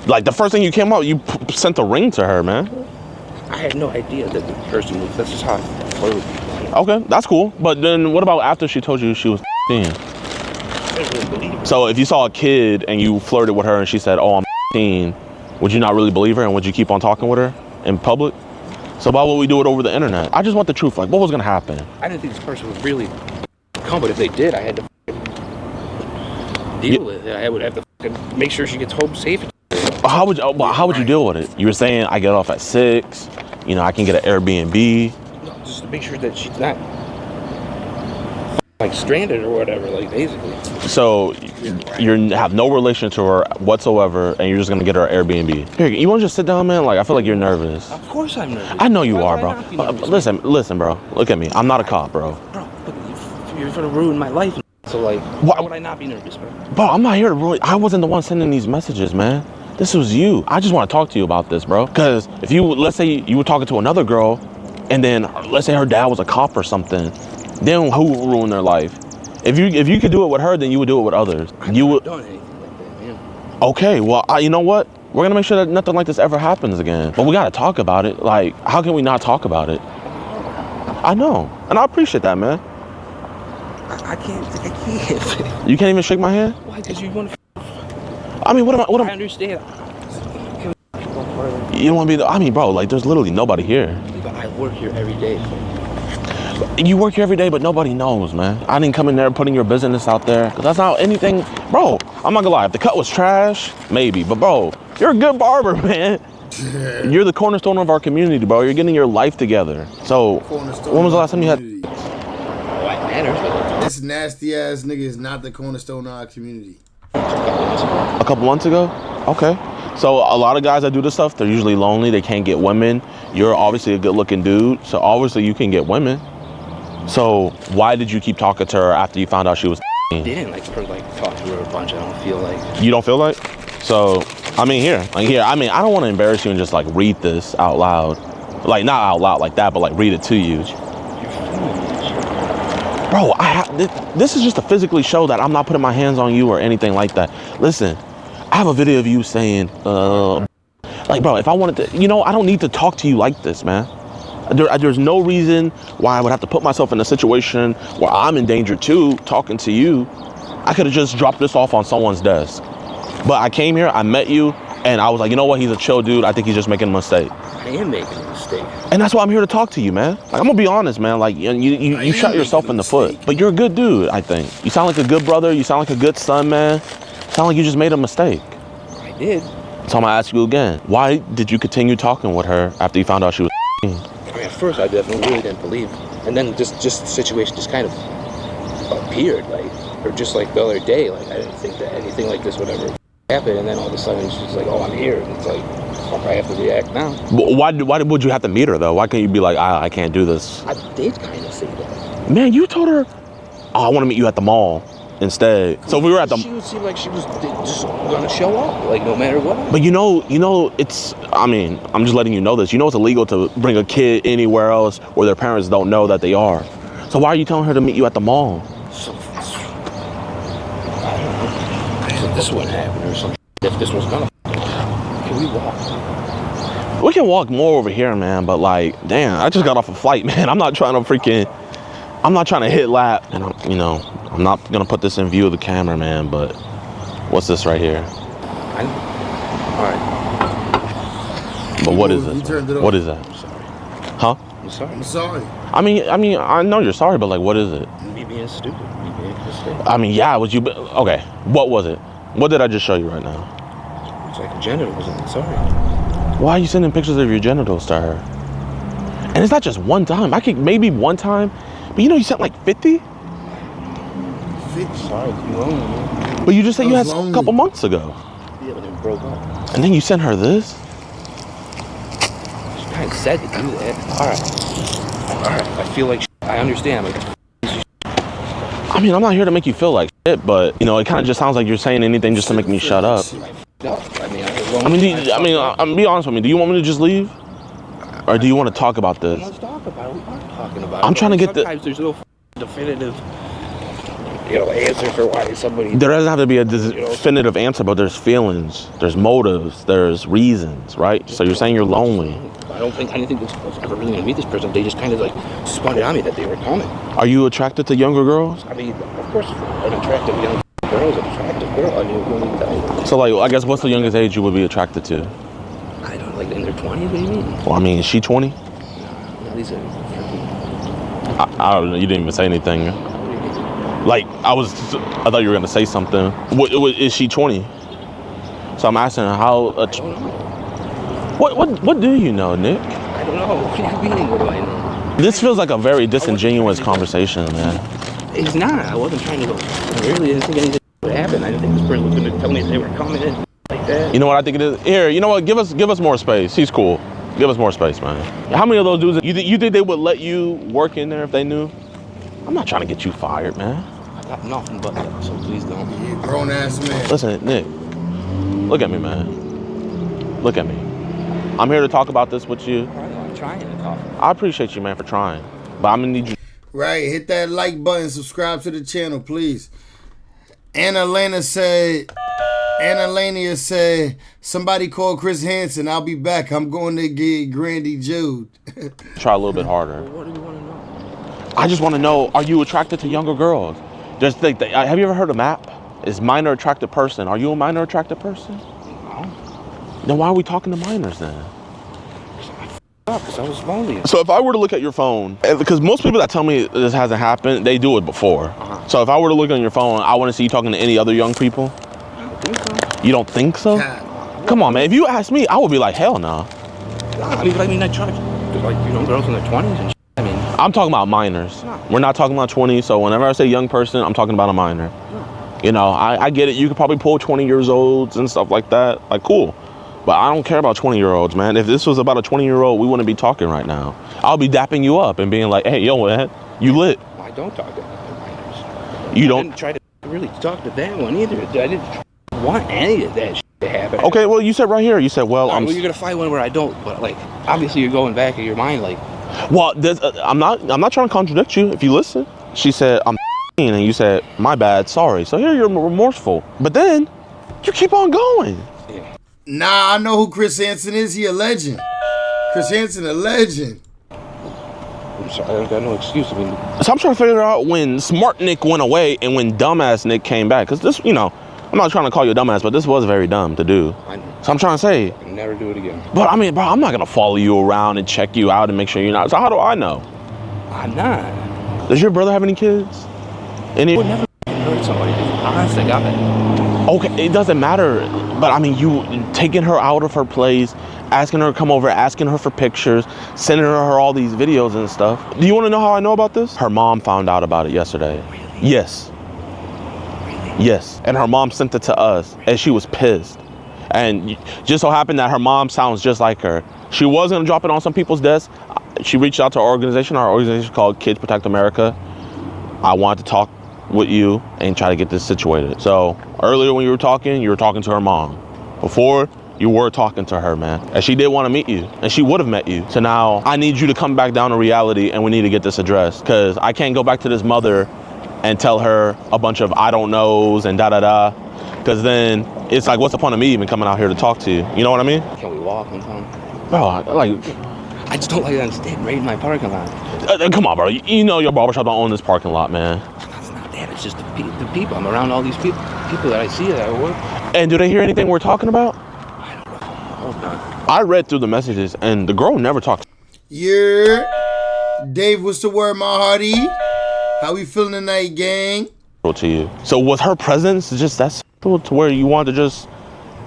like the first thing you came up, you sent a ring to her, man. I had no idea that the person was, that's just how I flirted with people. Okay, that's cool. But then what about after she told you she was 15? So if you saw a kid and you flirted with her and she said, oh, I'm 15, would you not really believe her and would you keep on talking with her in public? So why would we do it over the internet? I just want the truth. Like, what was gonna happen? I didn't think this person would really come, but if they did, I had to deal with it. I would have to make sure she gets home safe. How would you deal with it? You were saying I get off at 6. You know, I can get an Airbnb. No, just to make sure that she's not like stranded or whatever, like basically. So you have no relation to her whatsoever, and you're just gonna get her an Airbnb. Here, you want to just sit down, man? Like I feel like you're nervous. Of course I'm nervous. I know you are, bro. Listen, bro. Look at me. I'm not a cop, bro. Bro, look, you're gonna ruin my life. So like, why would I not be nervous, bro? Bro, I'm not here to ruin. I wasn't the one sending these messages, man. This was you. I just want to talk to you about this, bro. Because if let's say you were talking to another girl, and then let's say her dad was a cop or something, then who would ruin their life? If you could do it with her, then you would do it with others. You would. Done anything like that, man. Okay, well, you know what? We're gonna make sure that nothing like this ever happens again. But we gotta talk about it. Like, how can we not talk about it? I know, and I appreciate that, man. I can't. You can't even shake my hand? Why? Because you want to. I mean, what am I? I understand. You don't want to be. I mean, bro, like, there's literally nobody here. But I work here every day. You work here every day, but nobody knows, man. I didn't come in there putting your business out there, because that's not anything. Bro, I'm not gonna lie. If the cut was trash, maybe. But, bro, you're a good barber, man. You're the cornerstone of our community, bro. You're getting your life together. So, when was the last time you had... This nasty ass nigga is not the cornerstone of our community. A couple months ago? Okay. So a lot of guys that do this stuff, they're usually lonely. They can't get women. You're obviously a good looking dude. So obviously you can get women. So why did you keep talking to her after you found out she was I didn't like talk to her a bunch. I don't feel like. You don't feel like? So, I mean, here. I mean, I don't want to embarrass you and just like read this out loud. Like not out loud like that, but like read it to you. Bro, this is just to physically show that I'm not putting my hands on you or anything like that. Listen, I have a video of you saying, like, bro, if I wanted to, I don't need to talk to you like this, man. There's no reason why I would have to put myself in a situation where I'm in danger too, talking to you. I could have just dropped this off on someone's desk. But I came here, I met you, and I was like, you know what? He's a chill dude. I think he's just making a mistake. I am making a mistake. And that's why I'm here to talk to you, man. Like, I'm gonna be honest, man. Like, you shot yourself in the foot. But you're a good dude, I think. You sound like a good brother. You sound like a good son, man. You sound like you just made a mistake. I did. So I'm gonna ask you again. Why did you continue talking with her after you found out she was I mean, at first I definitely really didn't believe. And then just the situation just kind of appeared, like, or just like the other day, like, I didn't think that anything like this would ever happen. And then all of a sudden she's like, oh, I'm here. And it's like, I have to react now. Why would you have to meet her, though? Why can't you be like, I can't do this? I did kind of say that. Man, you told her, oh, I want to meet you at the mall instead. So we were at the... She would seem like she was just going to show up, like, no matter what. But it's... I mean, I'm just letting you know this. You know it's illegal to bring a kid anywhere else where their parents don't know that they are. So why are you telling her to meet you at the mall? So, I don't know. This wouldn't happen or something. If this was gonna... Can we walk? We can walk more over here, man, but like, damn, I just got off a flight, man. I'm not trying to hit lap, and I'm not gonna put this in view of the camera, man, but what's this right here? All right. But what is it? What is that? I'm sorry. Huh? I'm sorry. I'm sorry. I mean, I know you're sorry, but like, what is it? Me being stupid. Me being a mistake. I mean, yeah, was you, okay, what was it? What did I just show you right now? It's like genitals, I'm sorry. Why are you sending pictures of your genitals to her? And it's not just one time. Maybe one time, But you know you sent like 50? 50. Sorry, you lonely, man. But you just said you had a couple months ago. Yeah, but it broke up. And then you sent her this? She kind of said to do that. Alright. I feel like I understand. I mean, I'm not here to make you feel like shit, but, you know, it kind of just sounds like you're saying anything just to make me shut up. No, I'm be honest with me. Do you want me to just leave? Or do you want to talk about this? Let's talk about it. We are talking about it. I'm trying to get the... Sometimes there's no definitive, answer for why somebody... There doesn't have to be a definitive answer, but there's feelings, there's motives, there's reasons, right? So you're saying you're lonely. I don't think anything was ever really going to meet this person. They just kind of like spun it on me that they were coming. Are you attracted to younger girls? I mean, of course, an attractive young girl is an attractive girl. I mean, who would tell you? So, like, I guess what's the youngest age you would be attracted to? I don't know, like in their 20s, maybe? Well, I mean, is she 20? No, these are... I don't know. You didn't even say anything. Like, I thought you were going to say something. Is she 20? So I'm asking her how... I don't know. What do you know, Nick? I don't know. What do you mean, what do I know? This feels like a very disingenuous conversation, man. It's not. I wasn't trying to go... I really didn't think anything would happen. I didn't think this person was going to tell me they were coming in like that. You know what I think it is? Here, you know what? Give us more space. He's cool. Give us more space, man. How many of those dudes, you think they would let you work in there if they knew? I'm not trying to get you fired, man. I got nothing but that, so please don't. You grown ass man. Listen, Nick, look at me, man. Look at me. I'm here to talk about this with you. I'm trying to talk. I appreciate you, man, for trying. But I'm going to need you. Right, hit that like button, subscribe to the channel, please. Anna Lania said, somebody call Chris Hansen. I'll be back. I'm going to get Grandy Jude. Try a little bit harder. What do you want to know? I just want to know, are you attracted to younger girls? Have you ever heard of MAP? It's minor attracted person. Are you a minor attracted person? No. Then why are we talking to minors then? Because I was lonely. So if I were to look at your phone, because most people that tell me this hasn't happened, they do it before. So if I were to look on your phone, I want to see you talking to any other young people. I don't think so. You don't think so? Come on, man. If you ask me, I would be like, hell no. I mean, I tried. Like, girls in their 20s and shit. I mean, I'm talking about minors. We're not talking about 20. So whenever I say young person, I'm talking about a minor. You know, I get it. You could probably pull 20 years olds and stuff like that. Like, cool. But I don't care about 20-year-olds, man. If this was about a 20-year-old, we wouldn't be talking right now. I'll be dapping you up and being like, hey, yo, man, you lit. I don't talk to minors. You don't? I didn't try to really talk to that one either. I didn't want any of that shit to happen. Okay, well, you said right here, you said, well, well, you're going to find one where I don't, but, like, obviously you're going back in your mind, like... Well, I'm not trying to contradict you. If you listen, she said, I'm and you said, my bad, sorry. So here you're remorseful. But then, you keep on going. Nah, I know who Chris Hansen is. He a legend. Chris Hansen a legend. I'm sorry, I got no excuse. I mean, so I'm trying to figure out when smart Nick went away and when dumbass Nick came back. Because this, you know, I'm not trying to call you a dumbass, but this was very dumb to do. I know. So I'm trying to say. I can never do it again. But I mean, bro, I'm not going to follow you around and check you out and make sure you're not. So how do I know? I'm not. Does your brother have any kids? I would never hurt somebody. Honest to God. Okay, it doesn't matter. But I mean, you taking her out of her place, asking her to come over, asking her for pictures, sending her all these videos and stuff. Do you want to know how I know about this? Her mom found out about it yesterday. Really? Yes. Really? Yes. And her mom sent it to us, and she was pissed. And just so happened that her mom sounds just like her. She was going to drop it on some people's desks. She reached out to our organization called Kids Protect America. I wanted to talk with you and try to get this situated. So earlier when you were talking to her mom. Before, you were talking to her, man. And she did want to meet you, and she would have met you. So now I need you to come back down to reality, and we need to get this addressed, because I can't go back to this mother and tell her a bunch of I don't knows and da-da-da, because then it's like, what's the point of me even coming out here to talk to you? You know what I mean? Can we walk one time? Bro, I just don't like that staying right in my parking lot. Come on, bro. You know your barbershop don't own this parking lot, man. It's not that. It's just the people. I'm around all these people that I see that I work. And do they hear anything we're talking about? I don't know. I hope not. I read through the messages, and the girl never talks. Yeah. Dave, what's the word, my hearty? How we feeling tonight, gang? To you. So was her presence just that simple to where you wanted to just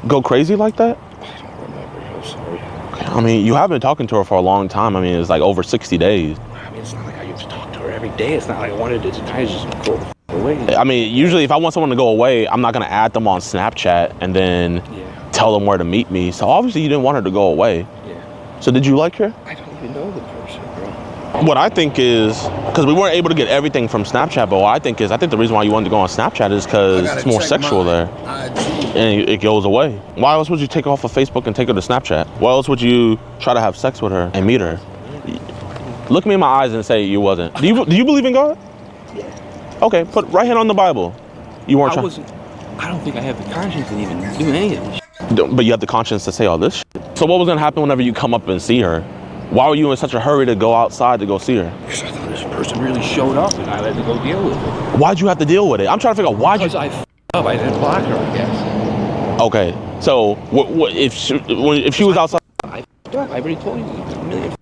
go crazy like that? I don't remember. I'm sorry. I mean, you have been talking to her for a long time. I mean, it's like over 60 days. I mean, it's not like I used to talk to her every every day. It's not like I wanted to kind of just go away. I mean, usually if I want someone to go away, I'm not gonna add them on Snapchat and then tell them where to meet me. So obviously you didn't want her to go away. Yeah. So did you like her? I don't even know the person, bro. What I think is, because we weren't able to get everything from Snapchat, but what I think the reason why you wanted to go on Snapchat is because it's more sexual there. And it goes away. Why else would you take her off of Facebook and take her to Snapchat? Why else would you try to have sex with her and meet her? Look me in my eyes and say you wasn't. Do you believe in God? Yeah. Okay, put right hand on the Bible. You weren't trying. I don't think I have the conscience to even do any of this shit. But you have the conscience to say all this shit. So what was gonna happen whenever you come up and see her? Why were you in such a hurry to go outside to go see her? Because I thought this person really showed up and I had to go deal with it. Why'd you have to deal with it? I'm trying to figure out why'd you. Because I f***ed up. I didn't block her, I guess. Okay, so what if she was outside? I f***ed up. I already told you a million times.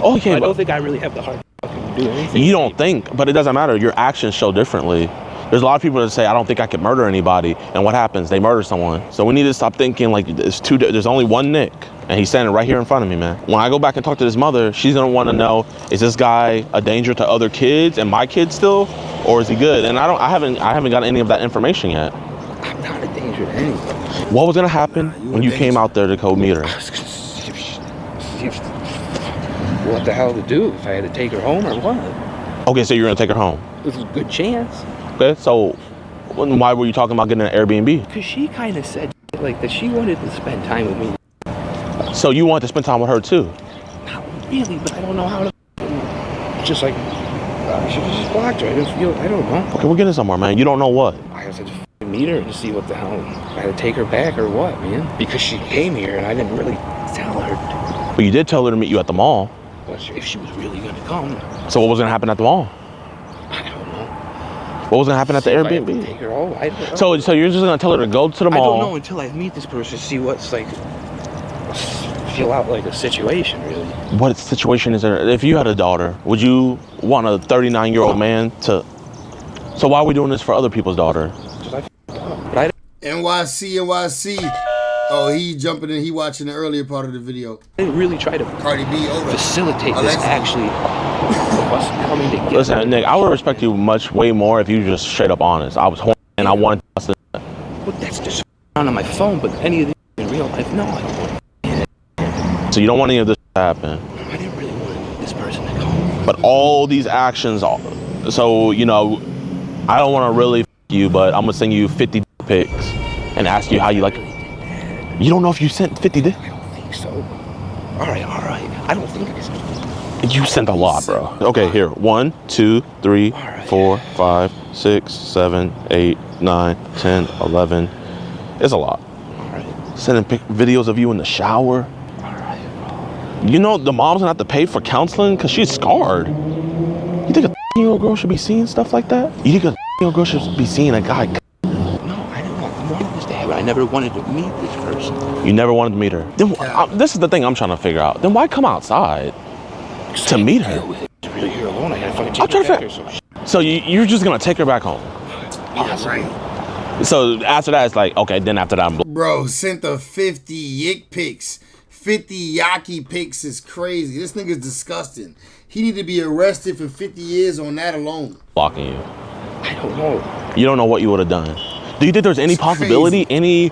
Okay, I don't think I really have the heart to fucking do anything. You don't think, but it doesn't matter. Your actions show differently. There's a lot of people that say, I don't think I could murder anybody. And what happens? They murder someone. So we need to stop thinking like there's only one Nick. And he's standing right here in front of me, man. When I go back and talk to his mother, she's gonna wanna know, is this guy a danger to other kids and my kids still? Or is he good? And I haven't got any of that information yet. I'm not a danger to anybody. What was gonna happen when you came out there to go meet her? I was gonna see what the hell to do, if I had to take her home or what. Okay, so you're gonna take her home. There's a good chance. Okay, so why were you talking about getting an Airbnb? Because she kind of said like that she wanted to spend time with me. So you wanted to spend time with her too? Not really, but I don't know how to. Just like, I should have just blocked her. I don't know. Okay, we're getting somewhere, man. You don't know what? I had to meet her and see what the hell. I had to take her back or what, man? Because she came here and I didn't really tell her. But you did tell her to meet you at the mall. But if she was really gonna come. So what was gonna happen at the mall? I don't know. What was gonna happen at the Airbnb? Take her home. I don't know. So you're just gonna tell her to go to the mall? I don't know until I meet this person, see what's like. Feel out like a situation, really. What situation is there? If you had a daughter, would you want a 39-year-old man to? So why are we doing this for other people's daughter? NYC. Oh, he jumping in. He watching the earlier part of the video. I didn't really try to Cardi B facilitate this actually. Us coming together. Listen, Nick, I would respect you way more if you were just straight up honest. I was horny and I wanted us to. Well, that's just on my phone, but any of this in real life, no, I don't want. So you don't want any of this to happen. I didn't really want this person to come. But all these actions, so you know, I don't want to really you, but I'm gonna send you 50 pics and ask you how you like it. You don't know if you sent 50 dick? I don't think so. All right. I don't think I sent. You sent a lot, bro. Okay, here. 1, 2, 3, 4, 5, 6, 7, 8, 9, 10, 11. It's a lot. All right. Sending videos of you in the shower. You know the mom's gonna have to pay for counseling because she's scarred. You think a 13-year-old girl should be seeing stuff like that? You think a 13-year-old girl should be seeing a guy? No, I didn't want this to happen. I never wanted to meet this person. You never wanted to meet her. Then this is the thing I'm trying to figure out. Then why come outside to meet her? To really here alone, I had to fucking take her back or some shit. So you're just gonna take her back home? Yeah, right. So after that, it's like, okay, then after that, I'm Bro, sent the 50 yick pics. 50 yaki pics is crazy. This nigga's disgusting. He need to be arrested for 50 years on that alone. blocking you. I don't know. You don't know what you would have done. Do you think there's any possibility, any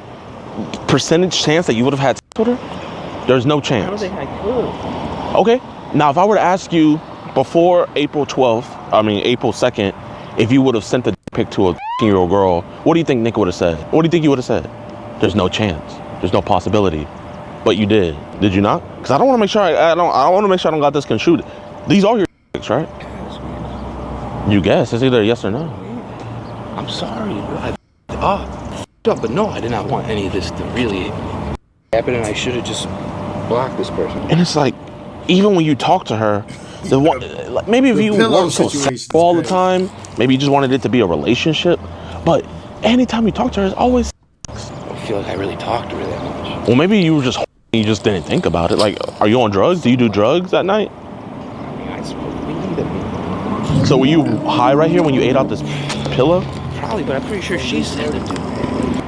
percentage chance that you would have had sex with her? There's no chance. I don't think I could. Okay. Now, if I were to ask you before April 2nd, if you would have sent the pic to a 15-year-old girl, what do you think Nick would have said? What do you think you would have said? There's no chance. There's no possibility. But you did. Did you not? Because I don't want to make sure I want to make sure I don't got this construed. These are your pics, right? You guess. It's either yes or no. I'm sorry. But no, I did not want any of this to really happen, and I should have just blocked this person. And it's like, even when you talk to her, maybe if you weren't so sexual all the time, maybe you just wanted it to be a relationship. But anytime you talk to her, it's always. I don't feel like I really talked to her that much. Well, maybe you were just. You just didn't think about it. Like, are you on drugs? Do you do drugs at night? I mean, I suppose we need it. So were you high right here when you ate out this pillow? Probably, but I'm pretty sure she said it.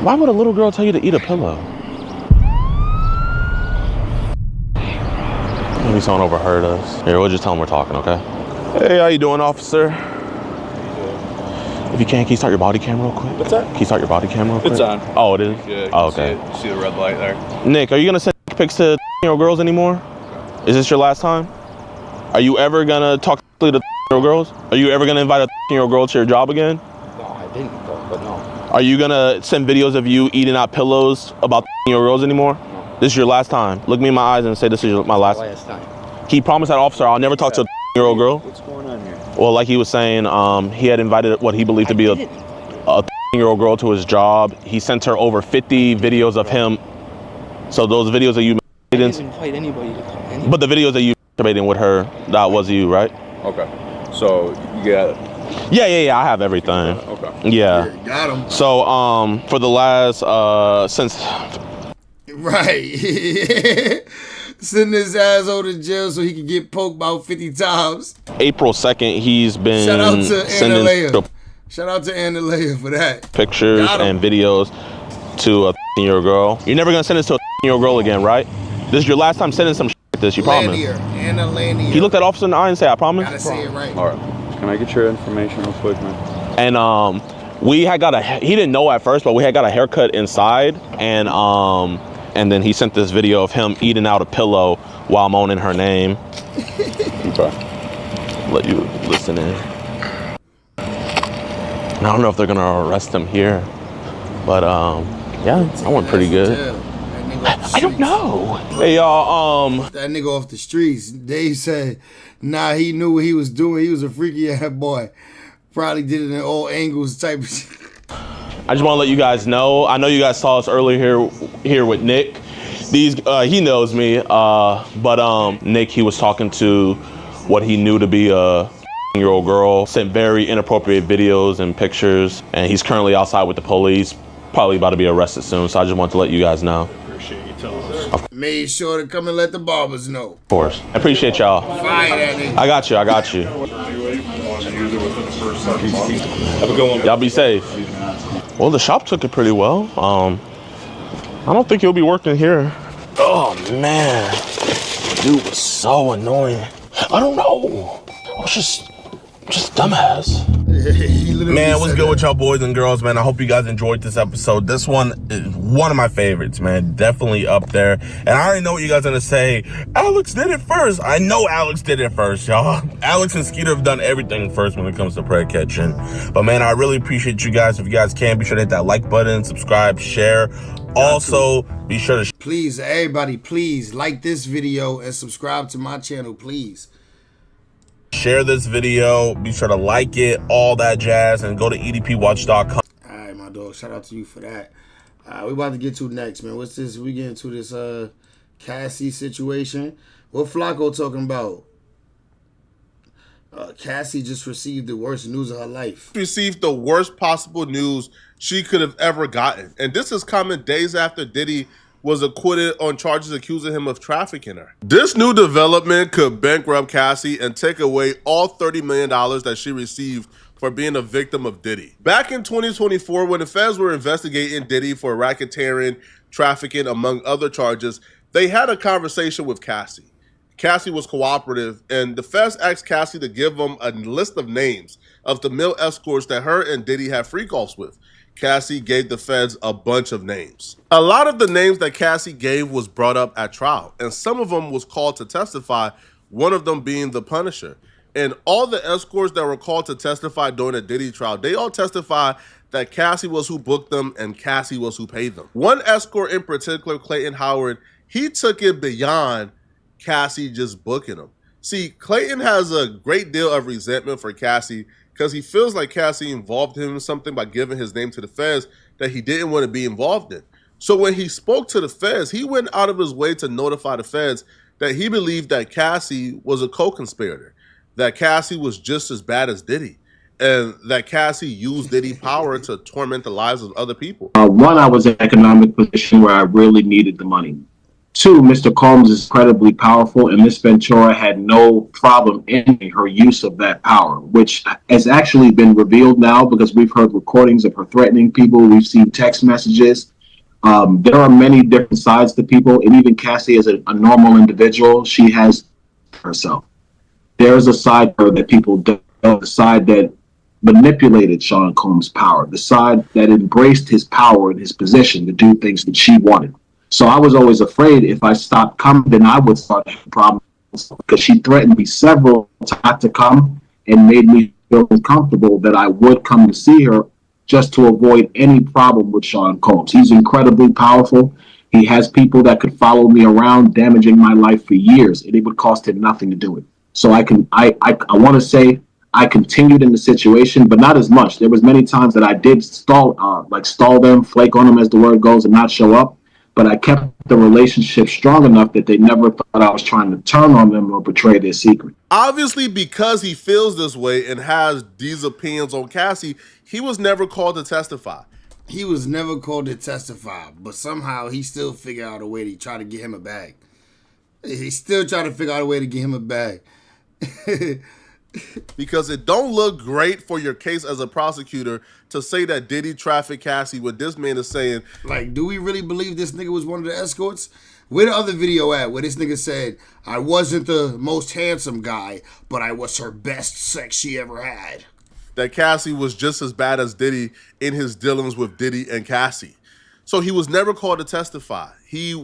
Why would a little girl tell you to eat a pillow? Maybe someone overheard us. Here, we'll just tell them we're talking, okay? Hey, how you doing, officer? If you can you start your body cam real quick? What's that? Can you start your body cam real quick? It's on. Oh, it is? Yeah. Oh, okay. See the red light there. Nick, are you gonna send pics to girls anymore? Is this your last time? Are you ever gonna talk to girls? Are you ever gonna invite a girl to your job again? No, I didn't though, but no. Are you gonna send videos of you eating out pillows about girls anymore? No. This is your last time. Look me in my eyes and say this is my last time. He promised that officer I'll never talk to a year-old girl. What's going on here? Well, like he was saying, he had invited what he believed to be a year-old girl to his job. He sent her over 50 videos of him. So those videos that you I didn't invite anybody to come. but the videos that you masturbating with her, that was you, right? Okay. So you got it. Yeah, I have everything. Okay. Yeah. Got him. So for the last since Right. Sending his ass over to jail so he can get poked about 50 times. April 2nd, he's been Shout out to sending Analea. Shout out to Analea for that. pictures and videos to a year girl. You're never gonna send this to a year girl again, right? This is your last time sending some shit like this, you promise? Anna Lanier. He looked that officer in the eye and said, I promise? Gotta say it right. All right. Can I get your information real quick, man? And we had got he didn't know at first, but we had got a haircut inside, and then he sent this video of him eating out a pillow while moaning her name. Okay. Let you listen in. I don't know if they're gonna arrest him here, but yeah, I went pretty good. I don't know. Hey y'all, that nigga off the streets. Dave said, nah, he knew what he was doing. He was a freaky ass boy. Probably did it in all angles type of shit. I just want to let you guys know. I know you guys saw us earlier here with Nick. He knows me, but Nick, he was talking to what he knew to be a year-old girl, sent very inappropriate videos and pictures, and he's currently outside with the police, probably about to be arrested soon. So I just wanted to let you guys know. Appreciate you telling us. Made sure to come and let the barbers know. Of course, I appreciate y'all. Fire that nigga. I got you. Have a good one. Y'all be safe. Well, the shop took it pretty well. I don't think he'll be working here. Oh man, dude was so annoying. I don't know. I was just dumbass. Man, what's good with y'all boys and girls, man? I hope you guys enjoyed this episode. This one is one of my favorites, man. Definitely up there. And I already know what you guys are gonna say. Alex did it first. I know Alex did it first, y'all. Alex and Skeeter have done everything first when it comes to prey catching. But man, I really appreciate you guys. If you guys can, be sure to hit that like button, subscribe, share. Also, be sure to please, everybody, please like this video and subscribe to my channel, please. share this video. Be sure to like it, all that jazz, and go to edpwatch.com. All right, my dog. Shout out to you for that. We about to get to next, man. What's this? We getting to this Cassie situation. What Flacco talking about? Cassie just received the worst news of her life. Received the worst possible news she could have ever gotten. And this is coming days after Diddy was acquitted on charges accusing him of trafficking her. This new development could bankrupt Cassie and take away all $30 million that she received for being a victim of Diddy. Back in 2024, when the feds were investigating Diddy for racketeering, trafficking, among other charges, they had a conversation with Cassie. Cassie was cooperative, and the feds asked Cassie to give them a list of names of the male escorts that her and Diddy had freak-offs with. Cassie gave the feds a bunch of names. A lot of the names that Cassie gave was brought up at trial, and some of them was called to testify, one of them being the Punisher. And all the escorts that were called to testify during the Diddy trial, they all testified that Cassie was who booked them and Cassie was who paid them. One escort in particular, Clayton Howard, he took it beyond Cassie just booking him. See, Clayton has a great deal of resentment for Cassie because he feels like Cassie involved him in something by giving his name to the feds that he didn't want to be involved in. So when he spoke to the feds, he went out of his way to notify the feds that he believed that Cassie was a co-conspirator, that Cassie was just as bad as Diddy, and that Cassie used Diddy power to torment the lives of other people. One, I was in an economic position where I really needed the money. Two, Mr. Combs is incredibly powerful, and Miss Ventura had no problem ending her use of that power, which has actually been revealed now because we've heard recordings of her threatening people. We've seen text messages. There are many different sides to people, and even Cassie is a normal individual. She has herself. There is a side to her that people don't know, the side that manipulated Sean Combs' power, the side that embraced his power and his position to do things that she wanted. So I was always afraid if I stopped coming, then I would start having problems, because she threatened me several times not to come and made me feel uncomfortable that I would come to see her just to avoid any problem with Sean Combs. He's incredibly powerful. He has people that could follow me around, damaging my life for years, and it would cost him nothing to do it. So I want to say I continued in the situation, but not as much. There was many times that I did stall them, flake on them, as the word goes, and not show up. But I kept the relationship strong enough that they never thought I was trying to turn on them or betray their secret. Obviously, because he feels this way and has these opinions on Cassie, he was never called to testify. He was never called to testify, but somehow he still figured out a way to try to get him a bag. He still trying to figure out a way to get him a bag. Because it don't look great for your case as a prosecutor to say that Diddy trafficked Cassie when this man is saying, like, do we really believe this nigga was one of the escorts? Where the other video at where this nigga said, I wasn't the most handsome guy, but I was her best sex she ever had? That Cassie was just as bad as Diddy in his dealings with Diddy and Cassie. So he was never called to testify. He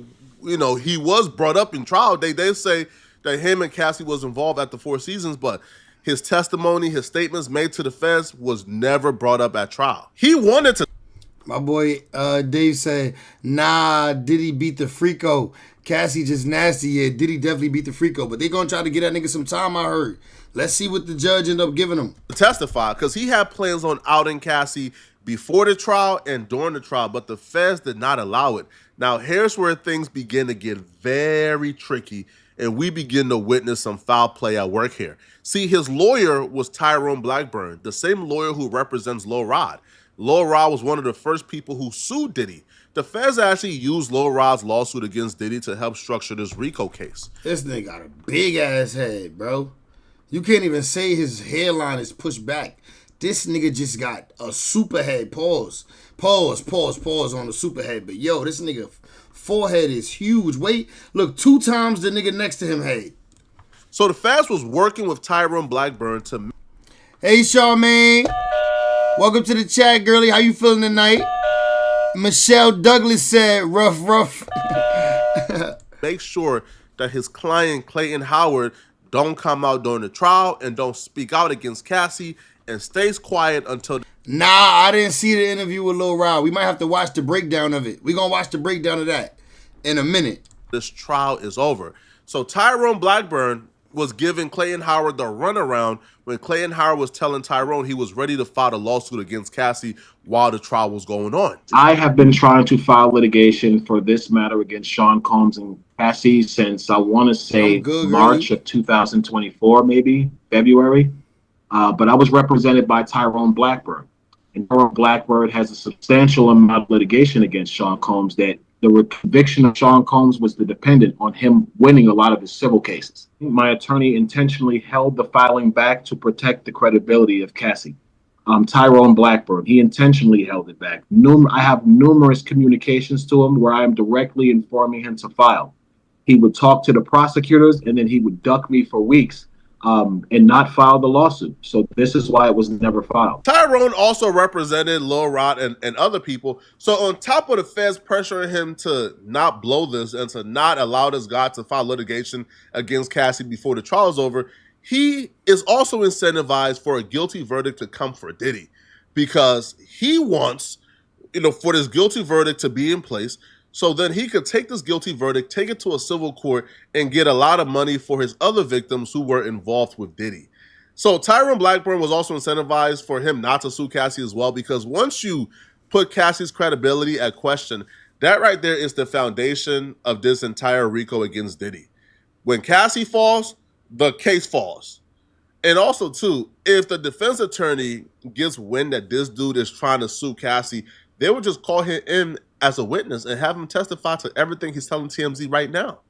was brought up in trial. They say that him and Cassie was involved at the Four Seasons, but his testimony, his statements made to the feds was never brought up at trial. He wanted to. My boy Dave said, nah, Diddy beat the Freako. Cassie just nasty. Yeah, Diddy definitely beat the Freako. But they going to try to get that nigga some time, I heard. Let's see what the judge ended up giving him. Testify, because he had plans on outing Cassie before the trial and during the trial, but the feds did not allow it. Now, here's where things begin to get very tricky, and we begin to witness some foul play at work here. See, his lawyer was Tyrone Blackburn, the same lawyer who represents Lil Rod. Lil Rod was one of the first people who sued Diddy. The feds actually used Lil Rod's lawsuit against Diddy to help structure this RICO case. This nigga got a big ass head, bro. You can't even say his hairline is pushed back. This nigga just got a super head. Pause on the super head. But yo, this nigga forehead is huge. Wait, look, 2 times the nigga next to him head. So the feds was working with Tyrone Blackburn to... Hey, Charmaine. Welcome to the chat, girlie. How you feeling tonight? Michelle Douglas said, rough. make sure that his client, Clayton Howard, don't come out during the trial and don't speak out against Cassie and stays quiet until... Nah, I didn't see the interview with Lil Rod. We might have to watch the breakdown of it. We're going to watch the breakdown of that in a minute. This trial is over. So Tyrone Blackburn was giving Clayton Howard the runaround when Clayton Howard was telling Tyrone he was ready to file a lawsuit against Cassie while the trial was going on. I have been trying to file litigation for this matter against Sean Combs and Cassie since I want to say March of 2024, maybe February. But I was represented by Tyrone Blackburn. And Tyrone Blackburn has a substantial amount of litigation against Sean Combs that the conviction of Sean Combs was dependent on him winning a lot of his civil cases. My attorney intentionally held the filing back to protect the credibility of Cassie. Tyrone Blackburn, he intentionally held it back. I have numerous communications to him where I am directly informing him to file. He would talk to the prosecutors and then he would duck me for weeks and not file the lawsuit. So this is why it was never filed. Tyrone also represented Lil Rod and other people. So on top of the feds pressuring him to not blow this and to not allow this guy to file litigation against Cassie before the trial is over, he is also incentivized for a guilty verdict to come for Diddy because he wants, for this guilty verdict to be in place so then he could take this guilty verdict, take it to a civil court, and get a lot of money for his other victims who were involved with Diddy. So Tyrone Blackburn was also incentivized for him not to sue Cassie as well, because once you put Cassie's credibility at question, that right there is the foundation of this entire RICO against Diddy. When Cassie falls, the case falls. And also, too, if the defense attorney gets wind that this dude is trying to sue Cassie, they would just call him in as a witness and have him testify to everything he's telling TMZ right now.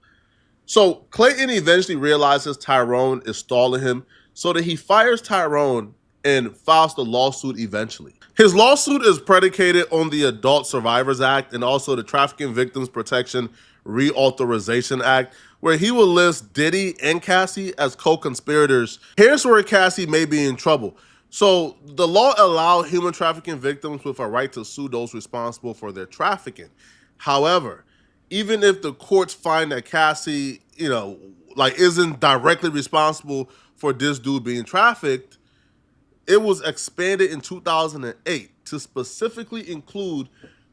So Clayton eventually realizes Tyrone is stalling him, so that he fires Tyrone and files the lawsuit eventually. His lawsuit is predicated on the Adult Survivors Act and also the Trafficking Victims Protection Reauthorization Act, where he will list Diddy and Cassie as co-conspirators. Here's where Cassie may be in trouble, So the law allowed human trafficking victims with a right to sue those responsible for their trafficking. However, even if the courts find that Cassie, isn't directly responsible for this dude being trafficked, it was expanded in 2008 to specifically include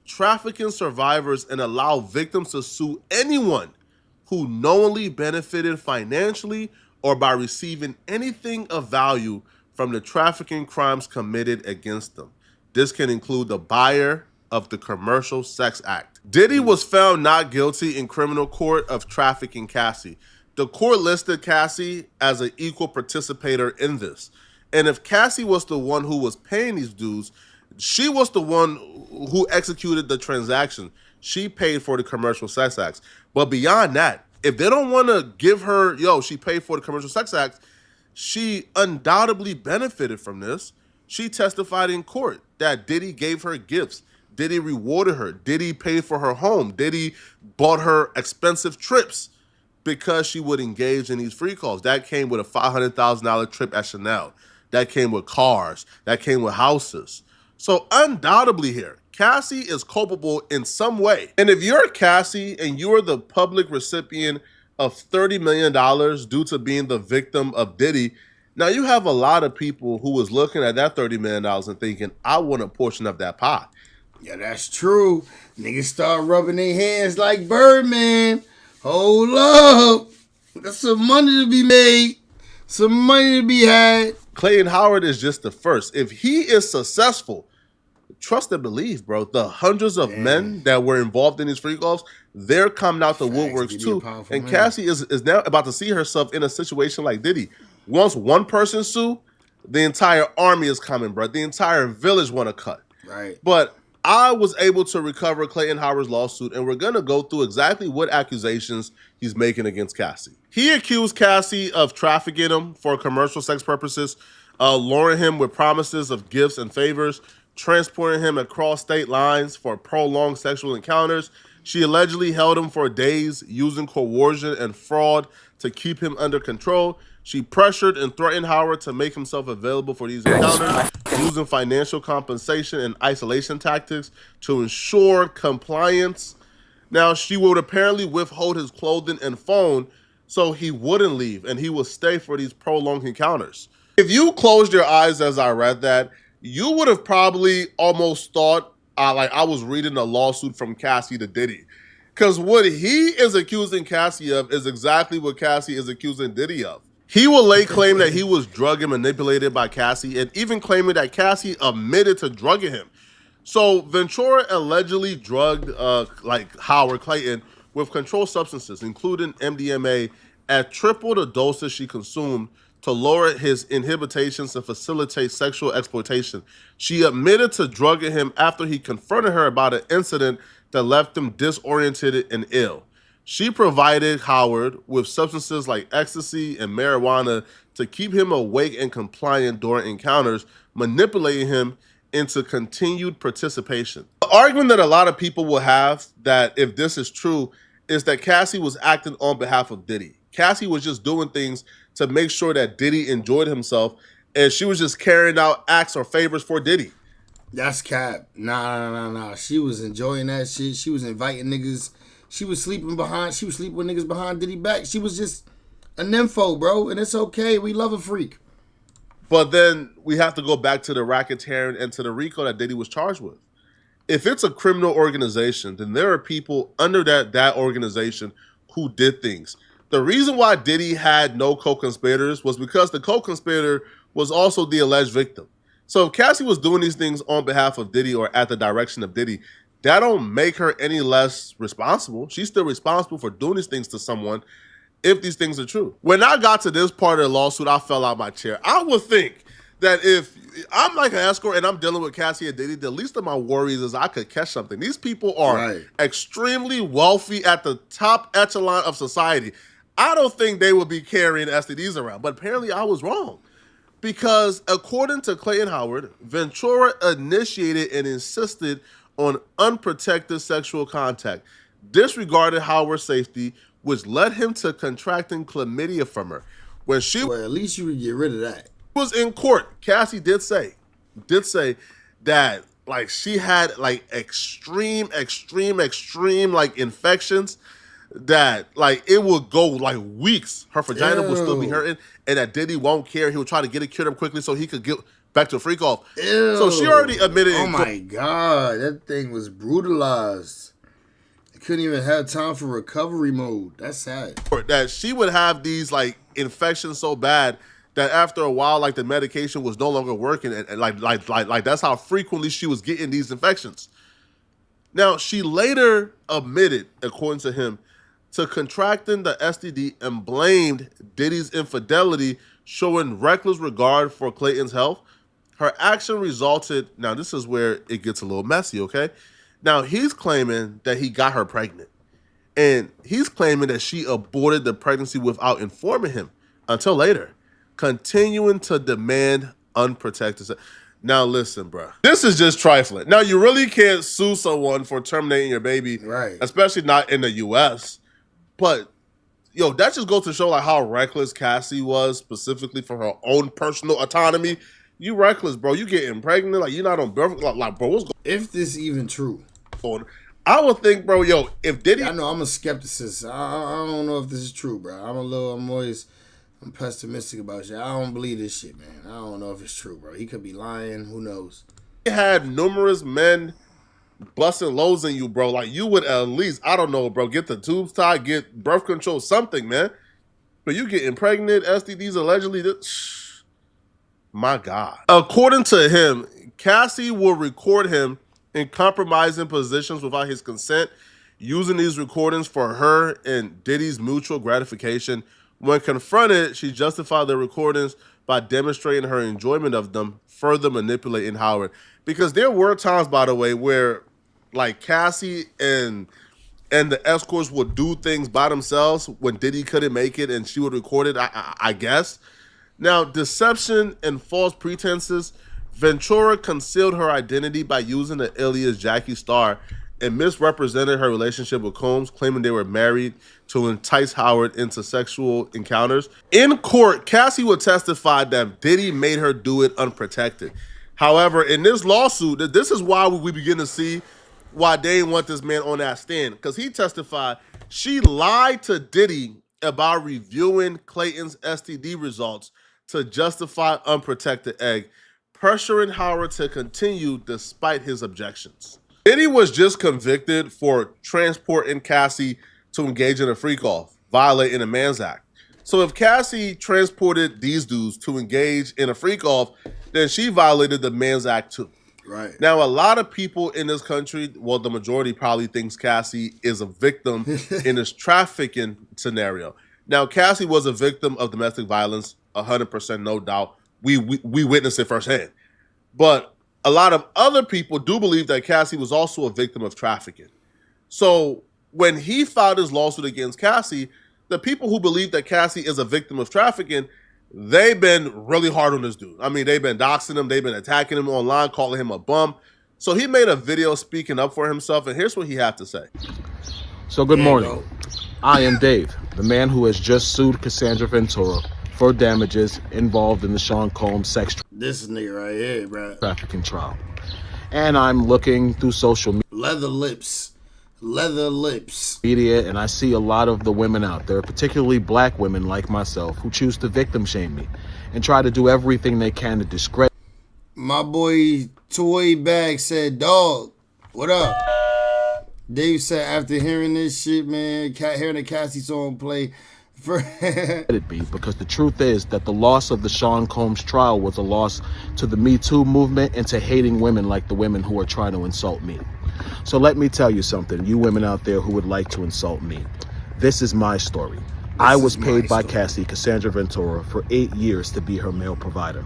trafficking survivors and allow victims to sue anyone who knowingly benefited financially or by receiving anything of value from the trafficking crimes committed against them. This can include the buyer of the Commercial Sex Act. Diddy was found not guilty in criminal court of trafficking Cassie. The court listed Cassie as an equal participator in this. And if Cassie was the one who was paying these dudes, she was the one who executed the transaction. She paid for the Commercial Sex Acts. But beyond that, if they don't want to give her, she paid for the Commercial Sex Acts, she undoubtedly benefited from this. She testified in court that Diddy gave her gifts. Diddy rewarded her. Diddy paid for her home. Diddy bought her expensive trips because she would engage in these free calls. That came with a $500,000 trip at Chanel. That came with cars. That came with houses. So undoubtedly here, Cassie is culpable in some way. And if you're Cassie and you're the public recipient of $30 million due to being the victim of Diddy, now you have a lot of people who was looking at that $30 million and thinking, I want a portion of that pie. Yeah, that's true. Niggas start rubbing their hands like Birdman. Hold up. There's some money to be made. Some money to be had. Clayton Howard is just the first. If he is successful, trust and believe, bro. The hundreds of men that were involved in these free calls, they're coming out the woodworks too. And Cassie is now about to see herself in a situation like Diddy. Once one person sue, the entire army is coming, bro. The entire village want to cut. Right. But I was able to recover Clayton Howard's lawsuit, and we're going to go through exactly what accusations he's making against Cassie. He accused Cassie of trafficking him for commercial sex purposes, luring him with promises of gifts and favors, transporting him across state lines for prolonged sexual encounters. She allegedly held him for days using coercion and fraud to keep him under control. She pressured and threatened Howard to make himself available for these encounters, using financial compensation and isolation tactics to ensure compliance. Now, she would apparently withhold his clothing and phone so he wouldn't leave and he would stay for these prolonged encounters. If you closed your eyes as I read that, you would have probably almost thought I was reading a lawsuit from Cassie to Diddy. Because what he is accusing Cassie of is exactly what Cassie is accusing Diddy of. He will lay claim that he was drugged and manipulated by Cassie, and even claiming that Cassie admitted to drugging him. So Ventura allegedly drugged Howard Clayton with controlled substances, including MDMA, at triple the doses she consumed to lower his inhibitions and facilitate sexual exploitation. She admitted to drugging him after he confronted her about an incident that left him disoriented and ill. She provided Howard with substances like ecstasy and marijuana to keep him awake and compliant during encounters, manipulating him into continued participation. The argument that a lot of people will have that if this is true is that Cassie was acting on behalf of Diddy. Cassie was just doing things to make sure that Diddy enjoyed himself, and she was just carrying out acts or favors for Diddy. That's cap. Nah. She was enjoying that shit. She was inviting niggas. She was sleeping with niggas behind Diddy back. She was just a nympho, bro, and it's okay. We love a freak. But then we have to go back to the racketeering and to the RICO that Diddy was charged with. If it's a criminal organization, then there are people under that organization who did things. The reason why Diddy had no co-conspirators was because the co-conspirator was also the alleged victim. So if Cassie was doing these things on behalf of Diddy or at the direction of Diddy, that don't make her any less responsible. She's still responsible for doing these things to someone if these things are true. When I got to this part of the lawsuit, I fell out my chair. I would think that if I'm like an escort and I'm dealing with Cassie and Diddy, the least of my worries is I could catch something. These people are extremely wealthy at the top echelon of society. I don't think they would be carrying STDs around, but apparently I was wrong. Because according to Clayton Howard, Ventura initiated and insisted on unprotected sexual contact, disregarded Howard's safety, which led him to contracting chlamydia from her. Well, at least you would get rid of that. Was in court. Cassie did say that like she had like extreme like infections that like it would go like weeks. Her vagina would still be hurting, and that Diddy won't care. He would try to get it cured up quickly so he could get back to a freak off. Ew. So she already admitted. Oh my God, that thing was brutalized. It couldn't even have time for recovery mode. That's sad. That she would have these like infections so bad that after a while, like the medication was no longer working, and like that's how frequently she was getting these infections. Now she later admitted, according to him, to contracting the STD and blamed Diddy's infidelity, showing reckless regard for Clayton's health. Her action resulted, now this is where it gets a little messy, okay? Now he's claiming that he got her pregnant. And he's claiming that she aborted the pregnancy without informing him until later, continuing to demand unprotected sex. Now listen, bro. This is just trifling. Now you really can't sue someone for terminating your baby, right? Especially not in the U.S., but, yo, that just goes to show like how reckless Cassie was, specifically for her own personal autonomy. You reckless, bro. You getting pregnant, like you're not on birth. Like bro, what's going? If this even true, I would think, bro, yo, if Diddy, I know I'm a skepticist. I don't know if this is true, bro. I'm pessimistic about shit. I don't believe this shit, man. I don't know if it's true, bro. He could be lying. Who knows? He had numerous men busting loads in you, bro. Like you would at least, I don't know, bro, get the tubes tied, get birth control, something, man. But you getting pregnant, STDs allegedly. My God. According to him, Cassie will record him in compromising positions without his consent, using these recordings for her and Diddy's mutual gratification. When confronted, she justified the recordings by demonstrating her enjoyment of them, further manipulating Howard. Because there were times, by the way, where like Cassie and the escorts would do things by themselves when Diddy couldn't make it, and she would record it, I guess. Now, deception and false pretenses. Ventura concealed her identity by using the alias Jackie Starr and misrepresented her relationship with Combs, claiming they were married to entice Howard into sexual encounters. In court, Cassie would testify that Diddy made her do it unprotected. However, in this lawsuit, this is why we begin to see why they didn't want this man on that stand, because he testified she lied to Diddy about reviewing Clayton's STD results to justify unprotected egg, pressuring Howard to continue despite his objections. Diddy was just convicted for transporting Cassie to engage in a freak-off, violating the Man's Act. So if Cassie transported these dudes to engage in a freak-off, then she violated the Man's Act too. Right. Now, a lot of people in this country, well, the majority probably thinks Cassie is a victim in this trafficking scenario. Now, Cassie was a victim of domestic violence, 100%, no doubt. We witnessed it firsthand. But a lot of other people do believe that Cassie was also a victim of trafficking. So when he filed his lawsuit against Cassie, the people who believe that Cassie is a victim of trafficking, they've been really hard on this dude. I mean, they've been doxing him. They've been attacking him online, calling him a bum. So he made a video speaking up for himself, and here's what he had to say. So good morning. I am Dave, the man who has just sued Cassandra Ventura for damages involved in the Sean Combs sex This nigga right here, bro. trafficking trial. And I'm looking through social Leather lips. media, and I see a lot of the women out there, particularly black women like myself, who choose to victim shame me and try to do everything they can to discredit. My boy Toy Bag said, dog, what up? Dave said after hearing this shit, man, hearing the Cassie song play, it be, because the truth is that the loss of the Sean Combs trial was a loss to the Me Too movement and to hating women like the women who are trying to insult me. So let me tell you something, you women out there who would like to insult me. This is my story. I was paid by Cassie, Cassandra Ventura, for 8 years to be her male provider.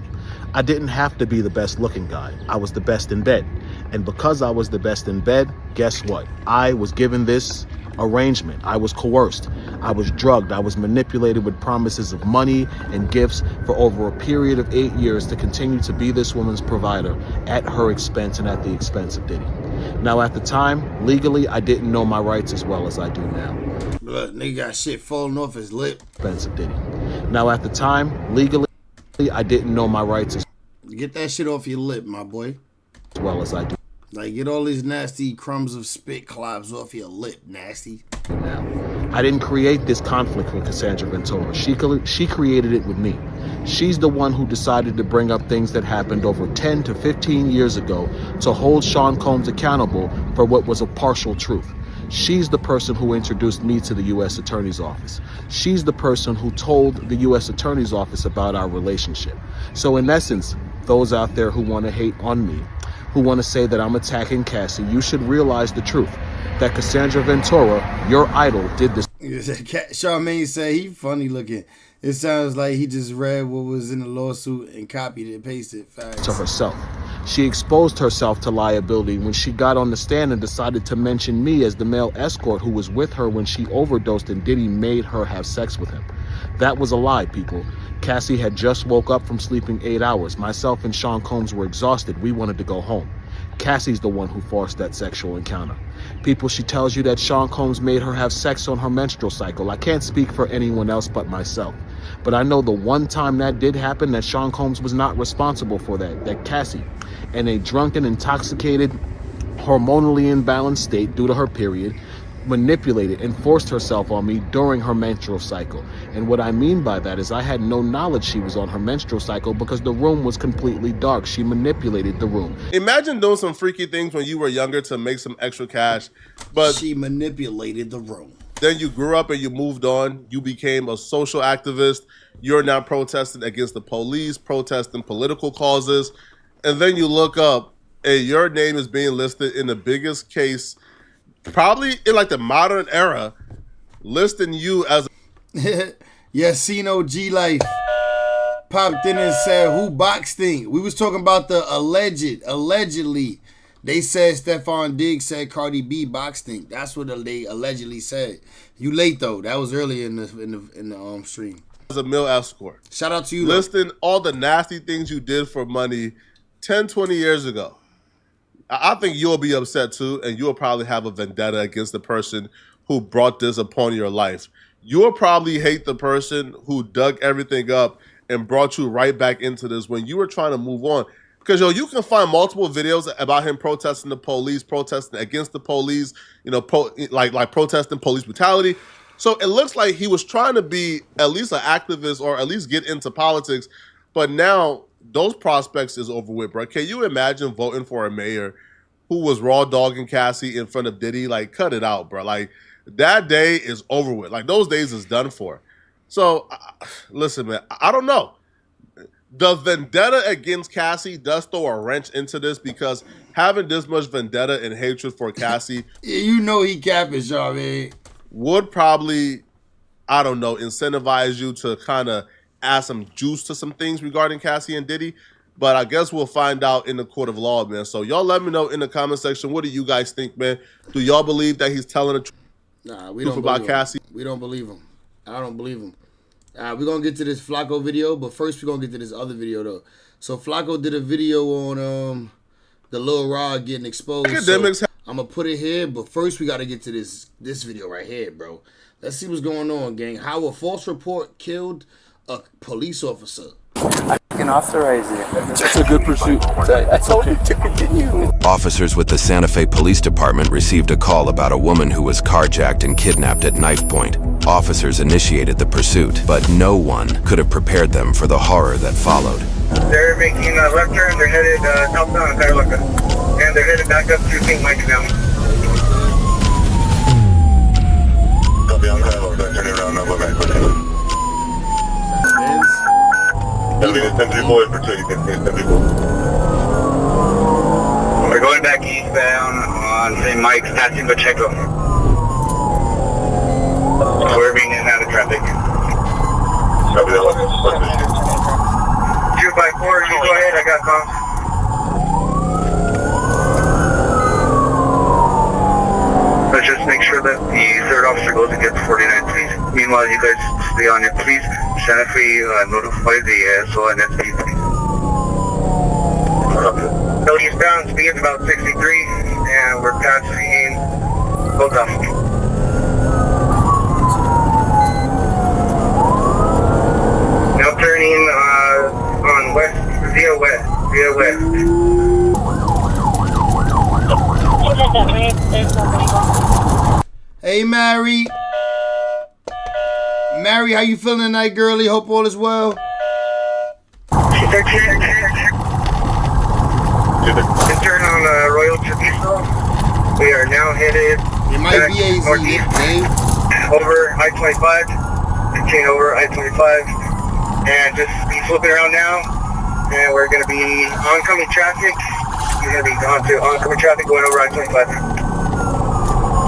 I didn't have to be the best looking guy. I was the best in bed. And because I was the best in bed, guess what? I was given this arrangement. I was coerced. I was drugged. I was manipulated with promises of money and gifts for over a period of 8 years to continue to be this woman's provider at her expense and at the expense of Diddy. Now, at the time, legally, I didn't know my rights as well as I do now. Look, nigga got shit falling off his lip. Expense of Diddy. Now, at the time, legally, I didn't know my rights as Get that shit off your lip, my boy. well as I do Like, get all these nasty crumbs of spit clops off your lip, nasty. now. I didn't create this conflict with Cassandra Ventura. She created it with me. She's the one who decided to bring up things that happened over 10 to 15 years ago to hold Sean Combs accountable for what was a partial truth. She's the person who introduced me to the U.S. Attorney's Office. She's the person who told the U.S. Attorney's Office about our relationship. So in essence, those out there who want to hate on me, who want to say that I'm attacking Cassie, you should realize the truth. That Cassandra Ventura, your idol, did this. Charmaine said he funny looking. It sounds like he just read what was in the lawsuit and copied it and pasted it. To herself. She exposed herself to liability when she got on the stand and decided to mention me as the male escort who was with her when she overdosed and Diddy made her have sex with him. That was a lie, people. Cassie had just woke up from sleeping 8 hours. Myself and Sean Combs were exhausted. We wanted to go home. Cassie's the one who forced that sexual encounter. People, she tells you that Sean Combs made her have sex on her menstrual cycle. I can't speak for anyone else but myself. But I know the one time that did happen, that Sean Combs was not responsible for that Cassie, in a drunken, intoxicated, hormonally imbalanced state due to her period, manipulated and forced herself on me during her menstrual cycle. And what I mean by that is I had no knowledge she was on her menstrual cycle because the room was completely dark. She manipulated the room. Imagine doing some freaky things when you were younger to make some extra cash, but she manipulated the room. Then you grew up and you moved on. You became a social activist. You're now protesting against the police, protesting political causes. And then you look up and your name is being listed in the biggest case, probably in like the modern era, listing you as Yasino G Life popped in and said, who boxed thing? We was talking about the allegedly. They said Stefon Diggs said Cardi B boxed thing. That's what they allegedly said. You late though. That was earlier in the stream. As a male escort. Shout out to you. Listing all the nasty things you did for money 10, 20 years ago. I think you'll be upset too, and you'll probably have a vendetta against the person who brought this upon your life. You'll probably hate the person who dug everything up and brought you right back into this when you were trying to move on. Because, yo, you can find multiple videos about him protesting the police, protesting against the police, you know, like protesting police brutality. So it looks like he was trying to be at least an activist or at least get into politics. But now those prospects is over with, bro. Can you imagine voting for a mayor who was raw dogging Cassie in front of Diddy? Like, cut it out, bro. Like, that day is over with. Like, those days is done for. So, listen, man, I don't know. The vendetta against Cassie does throw a wrench into this because having this much vendetta and hatred for Cassie, you know he capping, y'all, man, would probably, I don't know, incentivize you to kind of add some juice to some things regarding Cassie and Diddy. But I guess we'll find out in the court of law, man. So y'all let me know in the comment section. What do you guys think, man? Do y'all believe that he's telling the truth? Nah, we don't about believe Cassie? We don't believe him. I don't believe him. We're going to get to this Flacco video, but first we're going to get to this other video, though. So Flacco did a video on the Lil Rod getting exposed. Academics. So I'm going to put it here, but first we got to get to this video right here, bro. Let's see what's going on, gang. How a false report killed a police officer. I can authorize it. It's a good pursuit. I told you to continue. Officers with the Santa Fe Police Department received a call about a woman who was carjacked and kidnapped at knife point. Officers initiated the pursuit, but no one could have prepared them for the horror that followed. They're making a left turn. They're headed southbound in Carloca. And they're headed back up to St. Mike's now. Copy on Carloca. Turn around now. Go back. It's 10-3 for 2, you can see it's 10-3. We're going back eastbound on St. Mike's, passing Pacheco. We're being in and out of traffic. Copy that one. 254, you go ahead, I got calls. Let's just make sure that the third officer goes and gets 49, please. Meanwhile, you guys stay on it, please. Santa Fe notify the SO and SP, please. So eastbound speed is about 63, and we're passing both off. Now turning Hey, Mary. Mary, how you feeling tonight, girlie? Hope all is well. Intern on Royal Chaviso. We are now headed back northeast over I-25. Continue over I-25. And just be flipping around now. And we're going to be oncoming traffic. He's going to be on to oncoming traffic going over I-25.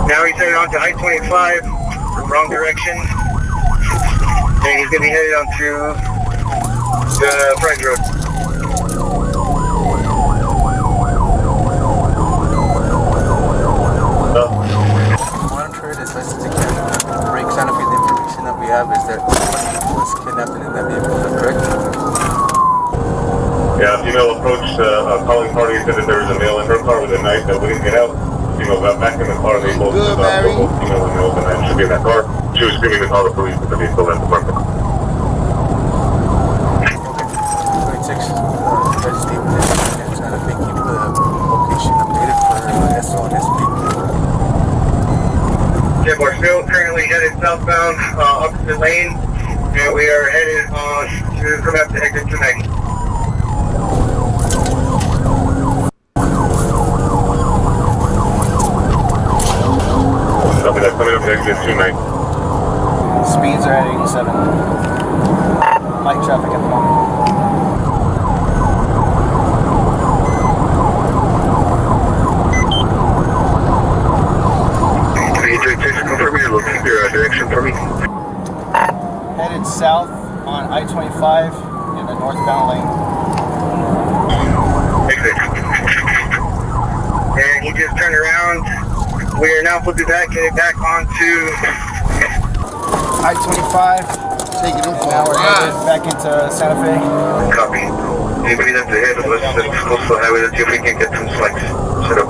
Now he's headed on to I-25, wrong direction. And he's going to be headed on to the French Road. Monitor it as best as you can. Breaks down the information that we have is that someone was kidnapped in that vehicle, is that correct? Yeah, female approached calling Cardi and said that there was a male in her car with a knife that wouldn't get out. Female got back in the car. They both female and male and should be in that car. She was screaming to call the police, but the vehicle left the market. Yeah, we're still currently headed southbound, opposite lane, and we are headed to come up to exit 290. Copy that, coming up to exit 290. Speeds are at 87. Light traffic at the moment. Looking your direction for me. Headed south on I-25 in the northbound lane. Exit. And he just turned around. We are now flipping back, headed back onto I-25. Taking them for now we're headed back into Santa Fe. Copy. Anybody that's ahead of us that's close to the highway, let's see if we can get some flights set up.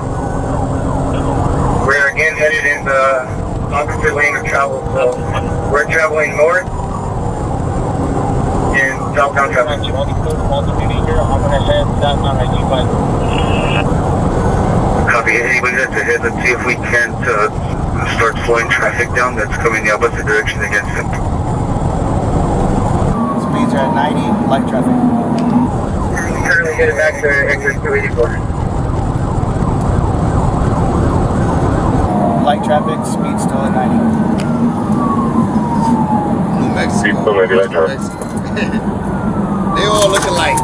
We're again headed in the opposite lane of travel, so we're traveling north in southbound traffic. I'm going to head southbound I-25. Copy. Anybody that's ahead, let's see if we can't start slowing traffic down that's coming the opposite direction against him. Speeds are at 90, light traffic. Currently headed back to exit 284. Light traffic, speed still at 90. New Mexico. They all look alike.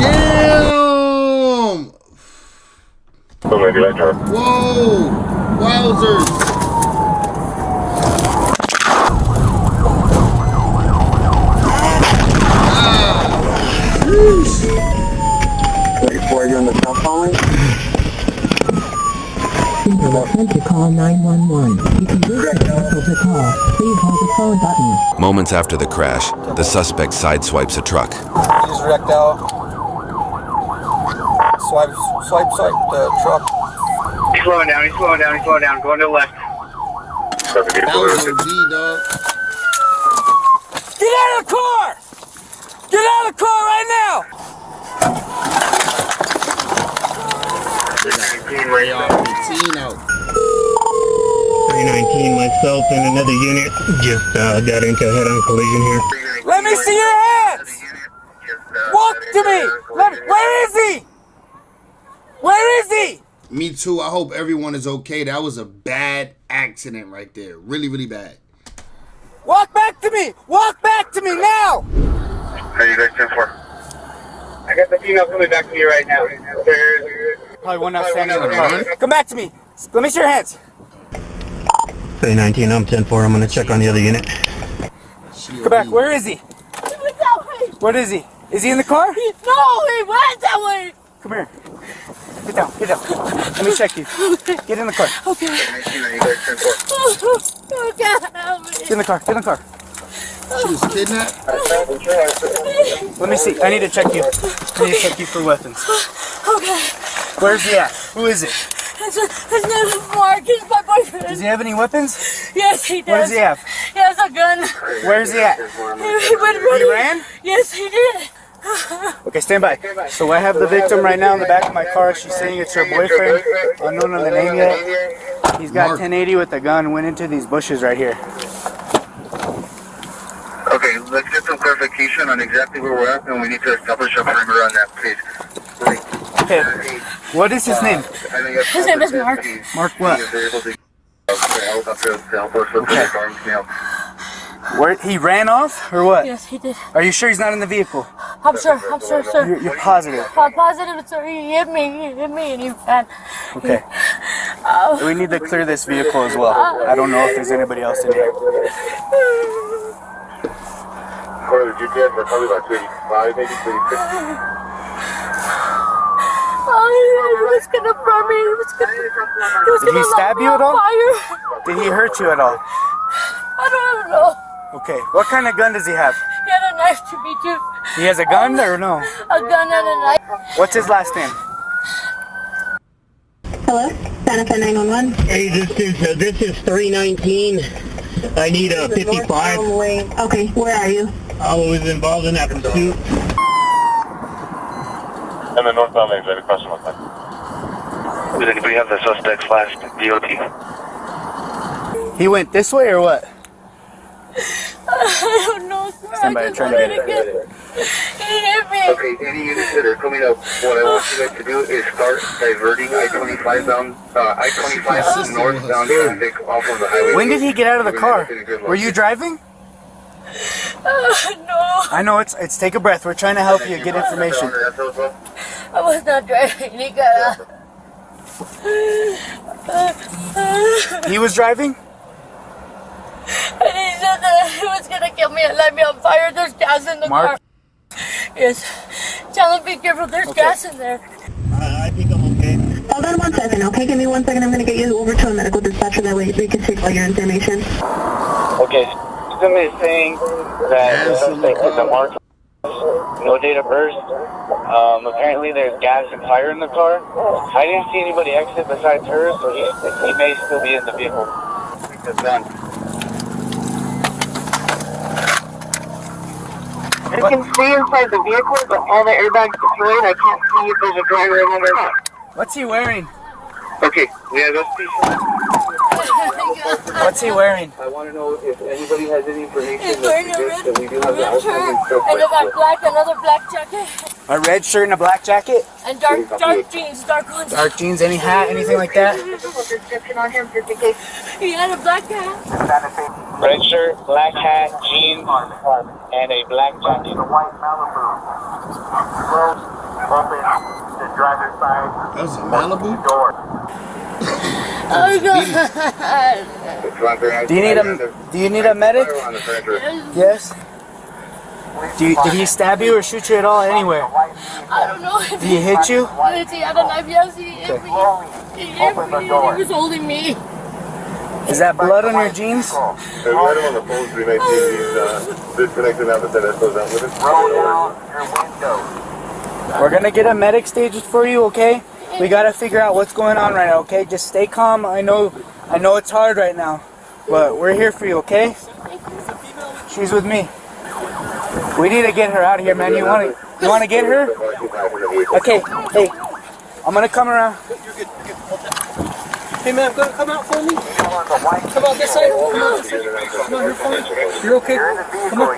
Damn! Whoa! Wowzers! Before you're on the cell phone. People attempt to call 911. If you wish to cancel the call, please hold the phone button. Moments after the crash, the suspect sideswipes a truck. He just wrecked out. Swipe the truck. He's slowing down, going to the left. That was OG, dog. Get out of the car! Get out of the car right now! 15 out. 319, myself and another unit just got into a head-on collision here. Let me see your hands! Walk to me! Where is he? Where is he? Me too. I hope everyone is okay. That was a bad accident right there. Really, really bad. Walk back to me! Walk back to me now! How are you guys doing for? I got the female coming back to you right now. Probably one not standing in the car. Come back to me. Let me see your hands. 319, I'm 10-4. I'm going to check on the other unit. Come back. Where is he? What is he? Is he in the car? No, he went that way. Come here. Get down. Get down. Let me check you. Get in the car. Okay. Get in the car. Get in the car. She was kidnapped? Let me see. I need to check you. I need to check you for weapons. Okay. Where's he at? Who is it? His name is Mark. He's my boyfriend. Does he have any weapons? Yes, he does. What does he have? He has a gun. Where's he at? He went running. He ran? Yes, he did. Okay, stand by. So I have the victim right now in the back of my car. She's saying it's her boyfriend, unknown on the name yet. He's got 1080 with a gun, went into these bushes right here. Okay, let's get some clarification on exactly where we're at, and we need to establish a perimeter on that, please. Okay, what is his name? His name is Mark. Mark what? Okay. Where, he ran off, or what? Yes, he did. Are you sure he's not in the vehicle? I'm sure, sir. You're positive? I'm positive, sir. He hit me, and he ran. Okay. We need to clear this vehicle as well. I don't know if there's anybody else in here. According to the GPS, we're probably about 285, maybe 250. Oh, he was gonna burn me. He was Did he stab you at all? Fire. Did he hurt you at all? I don't know. Okay. What kind of gun does he have? He had a knife to me too. He has a gun or no? A gun and a knife. What's his last name? Hello, Santa Fe 911. Hey, this is 319. I need a 55. Okay, where are you? I was involved in that pursuit. And the northbound lane's right across from us. Does anybody have the suspect's last DOT? He went this way or what? I don't know, sir. Stand by, trying to get it. He hit me. Okay, any units that are coming up, what I want you guys to do is start diverting I-25 bound, I-25 northbound traffic off of the highway. When did he get out of the car? Were you driving? No. I know it's take a breath. We're trying to help you get information. I was not driving. He got out. He was driving? And he said that he was gonna kill me and light me on fire. There's gas in the car. Yes. Tell him be careful. There's gas in there. I think I'm okay. Hold on 1 second, okay? Give me 1 second. I'm going to get you over to a medical dispatcher. That way we can take all your information. Okay, somebody is saying that the suspect is a Mark. No date of birth. Apparently there's gas and fire in the car. I didn't see anybody exit besides her, so he may still be in the vehicle. It's done. You can stay inside the vehicle, but all the airbags deployed. I can't see if there's a driver in there or not. What's he wearing? Okay, we have those pieces. What's he wearing? I want to know if anybody has any information He's wearing a red that we do have the shirt outcome and stuff and like a black, another black jacket. A red shirt and a black jacket? And dark jeans, dark ones. Dark jeans, any hat, anything like that? Description on him just in case. He had a black hat. Red shirt, black hat, jeans, and a black jacket. The white Malibu. Open the driver's side. That was a Malibu? Door. Oh God. Do you need a medic? Yes. Did he stab you or shoot you at all anywhere? I don't know. Did he hit you? Yes, he had a knife. Yes, he hit me. He hit me. He was holding me. Is that blood on your jeans? There's right on the phone 319. He's disconnected now, but then that goes out with it. Roll down your window. We're gonna get a medic staged for you, okay? We gotta figure out what's going on right now, okay? Just stay calm. I know it's hard right now, but we're here for you, okay? She's with me. We need to get her out of here, man. You wanna get her? Okay, hey, I'm gonna come around. Hey man, come out for me. Come out this side. Come out this side. Come out here for me. You're okay? Come on.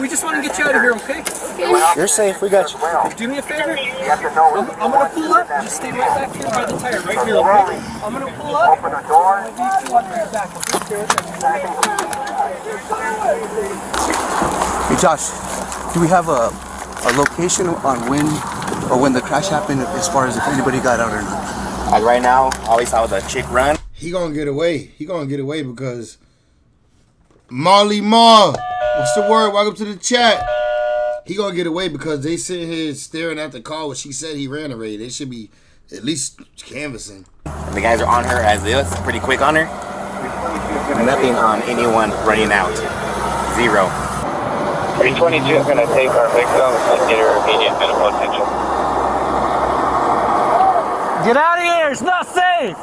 We just want to get you out of here, okay? You're safe. We got you. Do me a favor. I'm gonna pull up. Just stay right back here by the tire, right here, okay? I'm gonna pull up. Open the door. Hey Josh, do we have a location on when the crash happened, as far as if anybody got out or not? Like right now, all we saw was a chick run. He gonna get away. He gonna get away because Marley Ma, what's the word? Welcome to the chat. He gonna get away because they sitting here staring at the car where she said he ran already. They should be at least canvassing. The guys are on her as is, pretty quick on her. Nothing on anyone running out. Zero. 322 is gonna take our victim and get her immediate medical attention. Get out of here! It's not safe!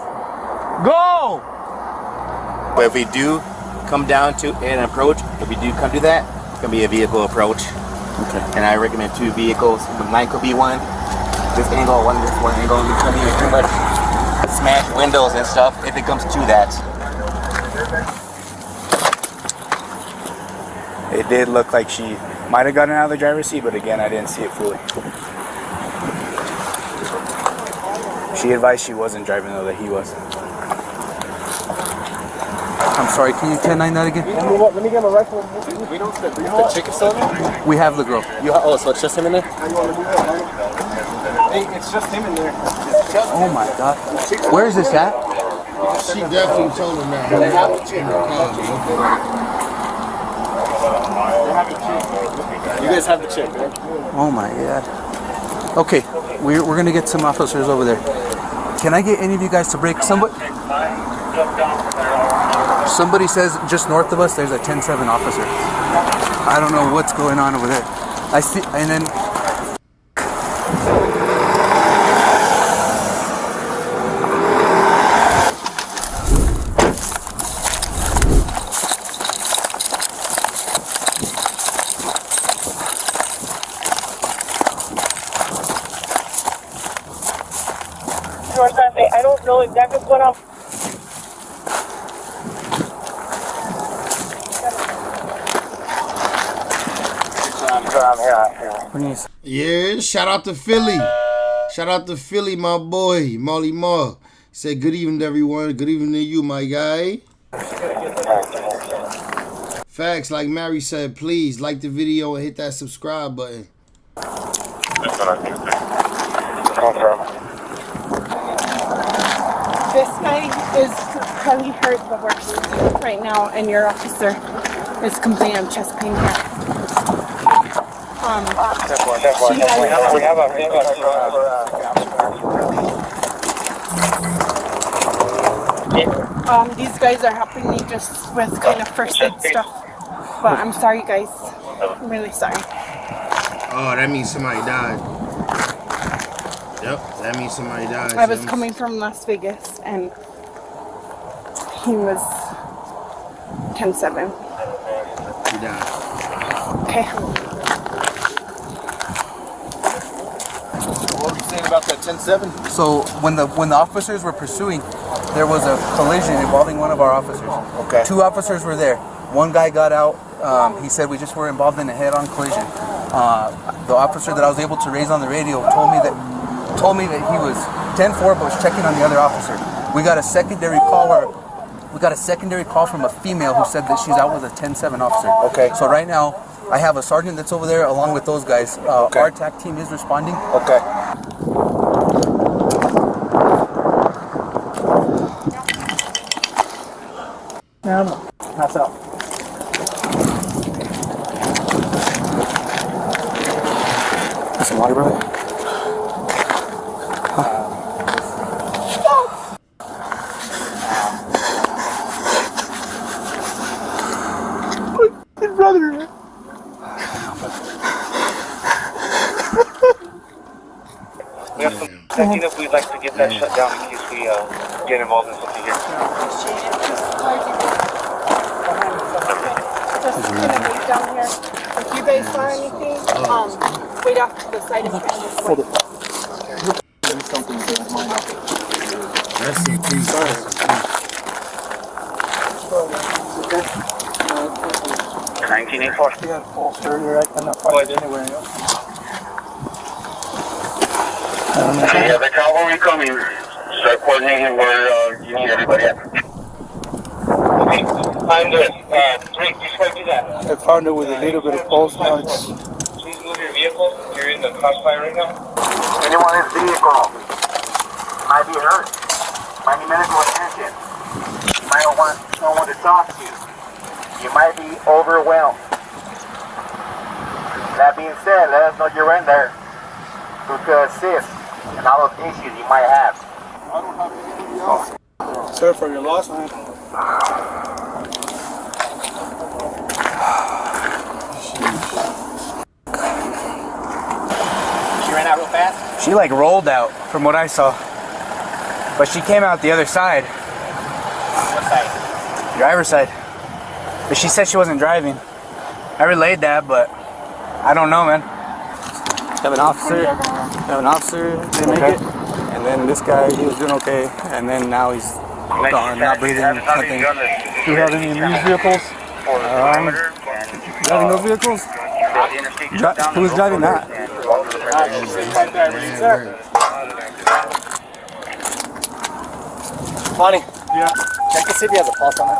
Go! But if we do come down to an approach, if we do come to that, it's gonna be a vehicle approach. Okay. and I recommend 2 vehicles. The mine could be one. This angle, one this one angle. It's gonna be pretty much smash windows and stuff if it comes to that. It did look like she might have gotten out of the driver's seat, but again, I didn't see it fully. She advised she wasn't driving though, that he was. I'm sorry, can you 10-9 that again? Let me get my rifle. We don't the chicken still in there? We have the girl. Oh, so it's just him in there? Hey, it's just him in there. Oh my god. Where is this at? She definitely told him that. You guys have the chick, right? Oh my god. Okay, we're gonna get some officers over there. Can I get any of you guys to break? Somebody says just north of us there's a 10-7 officer. I don't know what's going on over there. I see, and then I don't know exactly what I'm. Yeah, shout out to Philly. Shout out to Philly, my boy, Molly Ma. He said, good evening to everyone. Good evening to you, my guy. Facts, like Mary said, please like the video and hit that subscribe button. This guy is probably hurt the worst right now, and your officer is complaining of chest pain here. These guys are helping me just with kind of first aid stuff, but I'm sorry, guys. I'm really sorry. Oh, that means somebody died. Yep, that means somebody died. I was coming from Las Vegas, and he was 10-7. He died. Okay. What were you saying about that 10-7? so when the officers were pursuing, there was a collision involving one of our officers. Okay. 2 officers were there. One guy got out. He said we just were involved in a head-on collision. The officer that I was able to raise on the radio told me that he was 10-4, but was checking on the other officer. We got a secondary call from a female who said that she's out with a 10-7 officer. Okay. So right now, I have a sergeant that's over there along with those guys. Okay. Our TAC team is responding. Okay. Pass out. Some water, bro. Brother. We have some technique if we'd like to get that shut down in case we get involved in something here. Just gonna wait down here. If you guys saw anything, wait off to the side of the way. That's it, please. 1984. Yeah, the cavalry coming. Start coordinating where you need everybody at. Okay, I'm good. Drake, you should do that. I found it with a little bit of pulse now. Please move your vehicle. You're in the crossfire right now. Anyone in this vehicle might be hurt. Might need medical attention. You might want someone to talk to. You might be overwhelmed. That being said, let us know you're in there to assist in all those issues you might have. I don't have anything else. Sorry for your loss, man. She ran out real fast? She like rolled out from what I saw. But she came out the other side. What side? Driver's side. But she said she wasn't driving. I relayed that, but I don't know, man. have an officer, didn't make it. And then this guy, he was doing okay. And then now he's gone, not breathing, nothing. Do you have any of these vehicles? Driving those vehicles? Who's driving that? Bonnie, check to see if he has a pulse on that.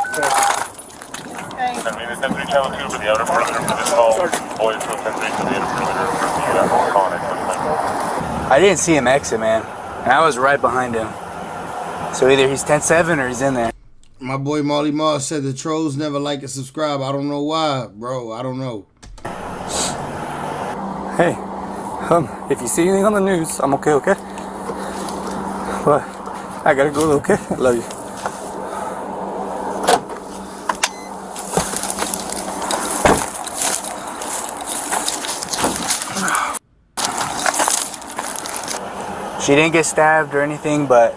I mean, it's 10-3 channel 2 for the outer perimeter for this call. Boys from 10-3 for the outer perimeter for the call next one. I didn't see him exit, man. And I was right behind him. So either he's 10-7 or he's in there. My boy Molly Mars said the trolls never like and subscribe. I don't know why, bro. I don't know. Hey, if you see anything on the news, I'm okay, okay? But I gotta go, okay? I love you. She didn't get stabbed or anything, but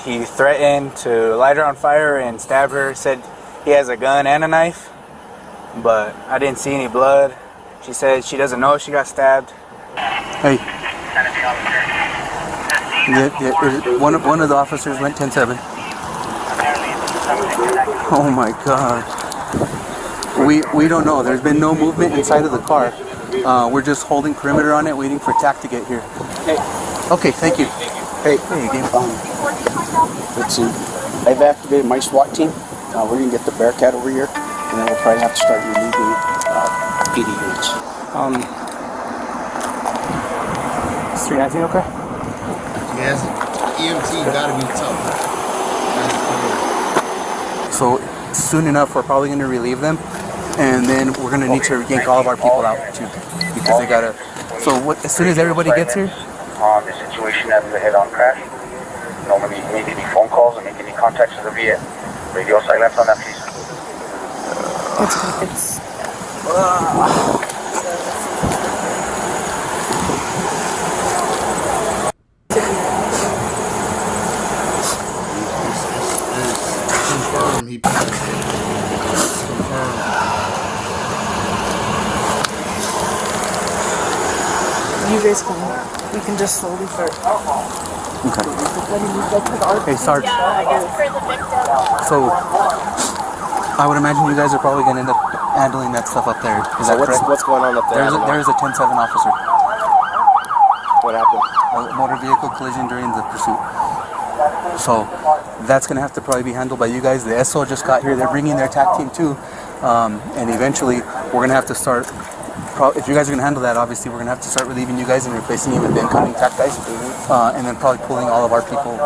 he threatened to light her on fire and stab her. Said he has a gun and a knife, but I didn't see any blood. She said she doesn't know if she got stabbed. Hey. One of the officers went 10-7. Oh my God. We don't know. There's been no movement inside of the car. We're just holding perimeter on it, waiting for TAC to get here. Hey. Okay, thank you. Hey, let's see. I've activated my SWAT team. We're going to get the Bearcat over here, and then we'll probably have to start relieving PD units. 319, okay? Yes, EMT gotta be tough. So soon enough, we're probably going to relieve them, and then we're going to need to yank all of our people out too, because they gotta. So as soon as everybody gets here. On the situation as a head-on crash. Nobody make any phone calls or make any contacts to the VA. Radio silence on that, please. It's confirmed. He confirmed. you guys can. We can just slowly start. Okay. Hey, Sarge. So, I would imagine you guys are probably going to end up handling that stuff up there. Is that correct? What's going on up there? There's a 10-7 officer. What happened? A motor vehicle collision during the pursuit. So, that's going to have to probably be handled by you guys. The SO just got here. They're bringing their TAC team too. And eventually, we're going to have to start. If you guys are going to handle that, obviously we're going to have to start relieving you guys and replacing you with the incoming TAC guys, and then probably pulling all of our people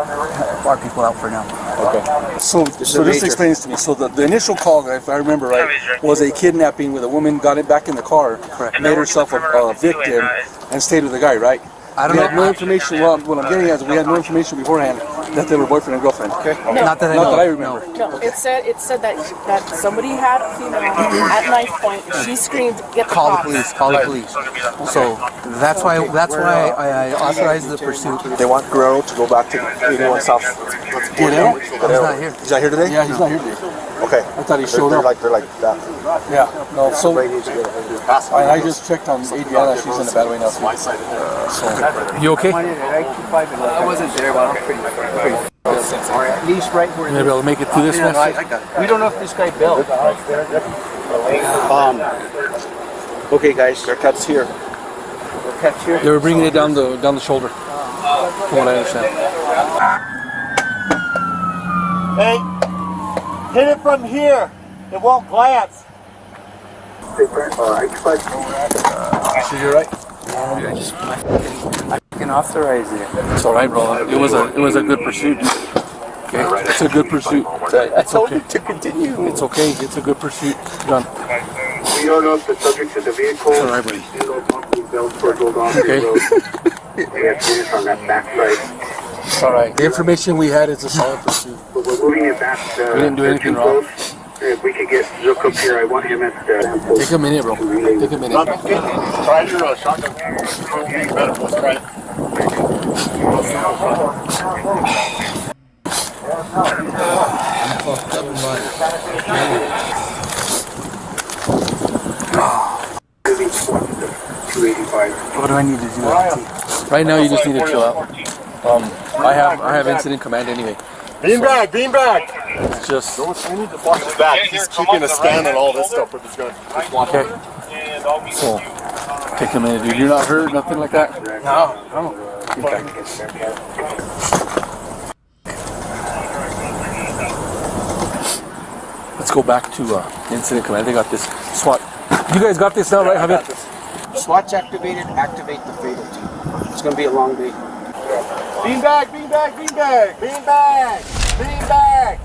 out for now. Okay. So this explains to me. So the initial call, if I remember right, was a kidnapping where the woman got it back in the car, made herself a victim, and stayed with the guy, right? I don't know. know. Had no information. What I'm getting at is we had no information beforehand that they were boyfriend and girlfriend. Okay. No. Not that I remember. No, it said that somebody had a female at knife point. She screamed, "Get the Call the cops." police! Call the police! So that's why I authorized the pursuit. They want Guerrero to go back to 81 South. Get him? He's not here. He's not here today? Yeah, he's not here today. Okay. I thought he showed up. They're like that. Yeah. No. So I just checked on Adriana. She's in a bad way now. So you okay? I wasn't there, but I'm pretty. Or at least right where. You gonna be able to make it through this one? We don't know if this guy built. Okay, guys, their cat's here. They were bringing it down the shoulder, from what I understand. Hey, hit it from here. It won't glance. So you're right. I can authorize it. It's all right, bro. It was a good pursuit. Okay, it's a good pursuit. It's okay to continue. It's okay. It's a good pursuit. Done. We don't know if the subject of the vehicle. It's all right, buddy. Okay. We have units on that back side. It's all right. The information we had is a solid pursuit. But we're moving it back. We didn't do anything wrong. If we could get Zook up here, I want him at the... Take a minute, bro. Take a minute. Try your shotgun. Better. Let's try it. I'm fucked up about it. 285. What do I need to do? Right now, you just need to chill out. I have incident command anyway. Beanbag, beanbag. It's just. I need to watch his back. He's keeping a scan on all this stuff with his gun. Okay. So, take a minute, dude. You're not hurt, nothing like that? No. Okay. Let's go back to incident command. They got this SWAT. You guys got this now, right? Have it? SWAT's activated. Activate the fatal team. It's going to be a long day. Beanbag, beanbag, beanbag, beanbag, beanbag.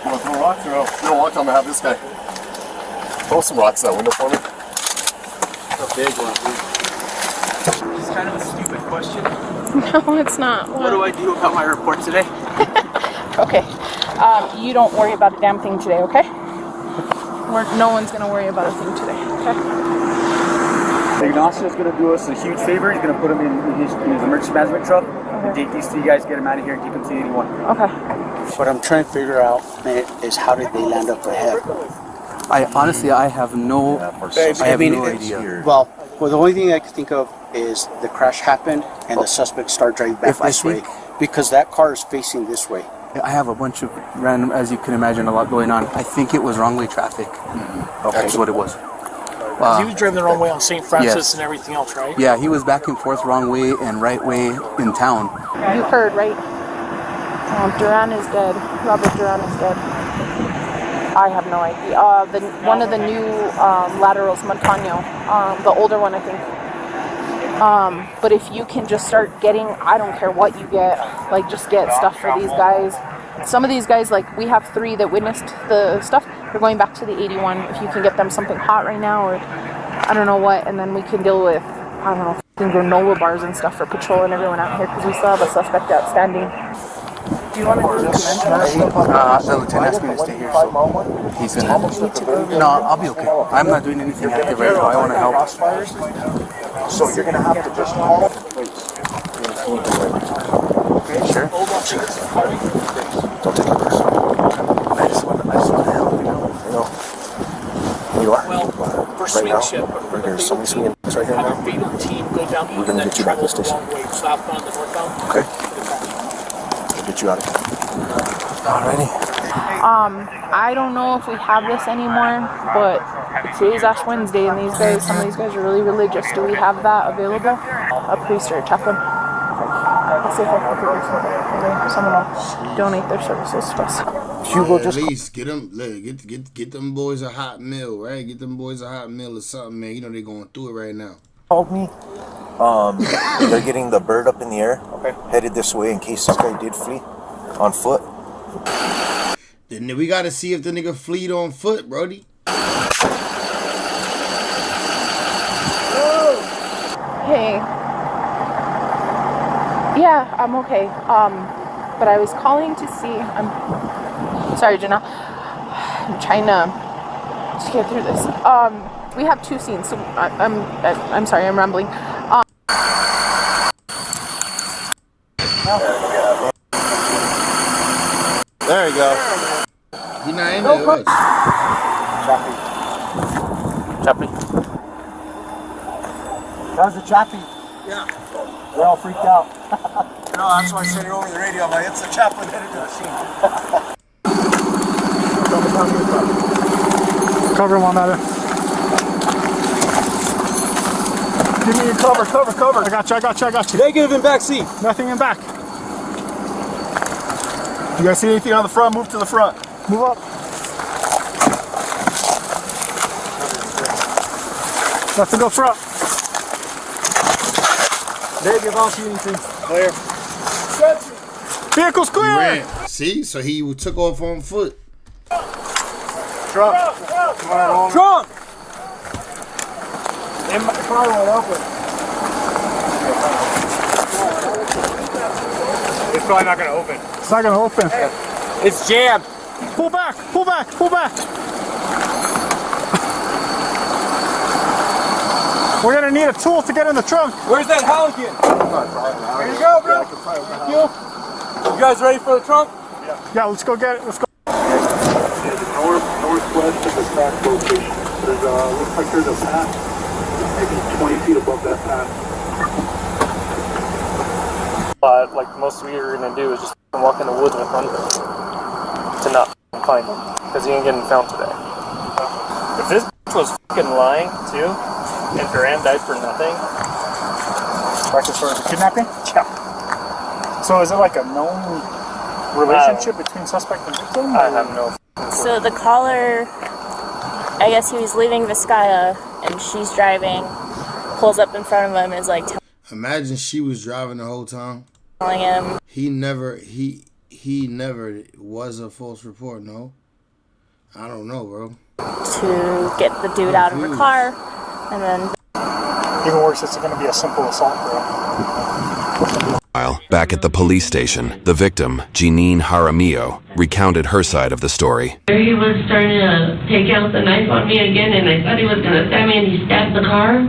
You want some rocks or no? You don't want to, I'm going to have this guy. Throw some rocks out window for me. A big one, dude. It's kind of a stupid question. No, it's not. What do I do about my report today? Okay. You don't worry about a damn thing today, okay? No one's going to worry about a thing today, okay? Ignacio's going to do us a huge favor. He's going to put him in his emergency management truck and take these three guys, get him out of here, and keep him to 81. Okay. What I'm trying to figure out, man, is how did they land up ahead? I honestly have no idea. Well, the only thing I can think of is the crash happened and the suspects start driving back this way because that car is facing this way. I have a bunch of random, as you can imagine, a lot going on. I think it was wrong-way traffic. That's what it was. He was driving the wrong way on St. Francis and everything else, right? Yeah, he was back and forth wrong way and right way in town. You heard, right? Duran is dead. Robert Duran is dead. I have no idea. One of the new laterals, Montano, the older one, I think. But if you can just start getting, I don't care what you get, like just get stuff for these guys. Some of these guys, like we have 3 that witnessed the stuff. They're going back to the 81. If you can get them something hot right now, or I don't know what, and then we can deal with, I don't know, granola bars and stuff for patrol and everyone out here because we still have a suspect outstanding. Do you want to do the command? The lieutenant asked me to stay here, so he's gonna. No, I'll be okay. I'm not doing anything active right now. I want to help. So you're going to have to just call. Okay, sure. Don't take it personal. I just want to help you know. You are. Well, first right now, ship. there's so many swinging right here now. We're going to get you back to the station. Okay. We'll get you out of here. Alrighty. I don't know if we have this anymore, but today's Ash Wednesday, and some of these guys are really religious. Do we have that available? A priest or a chaplain? Let's see if I can figure something. Someone will donate their services to us. At least get them, get them boys a hot meal, right? Get them boys a hot meal or something, man. You know they're going through it right now. Called me. They're getting the bird up in the air, headed this way in case this guy did flee on foot. Then we gotta see if the nigga fleed on foot, brody. Hey. Yeah, I'm okay. But I was calling to see. I'm sorry, Jenna. I'm trying to just get through this. We have 2 scenes, so I'm sorry, I'm rambling. There you go. He's not in there. Chappie. That was a chappie. Yeah. They're all freaked out. No, that's why I said it over the radio. I'm like, it's a chaplain headed to the scene. Cover him on that. Give me your cover. I got you. Negative in back seat. Nothing in back. You guys see anything on the front? Move to the front. Move up. Nothing up front. Negative, I don't see anything. Clear. Vehicle's clear. See? So he took off on foot. Trunk. Trunk. The car won't open. It's probably not going to open. It's not going to open. It's jammed. Pull back. We're going to need a tool to get in the trunk. Where's that Halligan? Here you go, bro. Thank you. guys ready for the trunk? Yeah, let's go get it. Let's go. Northwest of the crash location. There's looks like there's a path, maybe 20 feet above that path. Like most of you are gonna do is just walk in the woods with him to not find him, because he ain't getting found today. If this was fucking lying too, and Duran died for nothing. Like as far as the kidnapping? Yeah. So is it like a known relationship between suspect and victim? I have no. So the caller, I guess he was leaving Vizcaya and she's driving, pulls up in front of him and is like imagine she was driving the whole time. Telling him he never was a false report, no? I don't know, bro. To get the dude out of her car and then even worse, it's going to be a simple assault, bro. Back at the police station, the victim, Jeanine Jaramillo, recounted her side of the story. He was starting to take out the knife on me again, and I thought he was going to stab me, and he stabbed the car.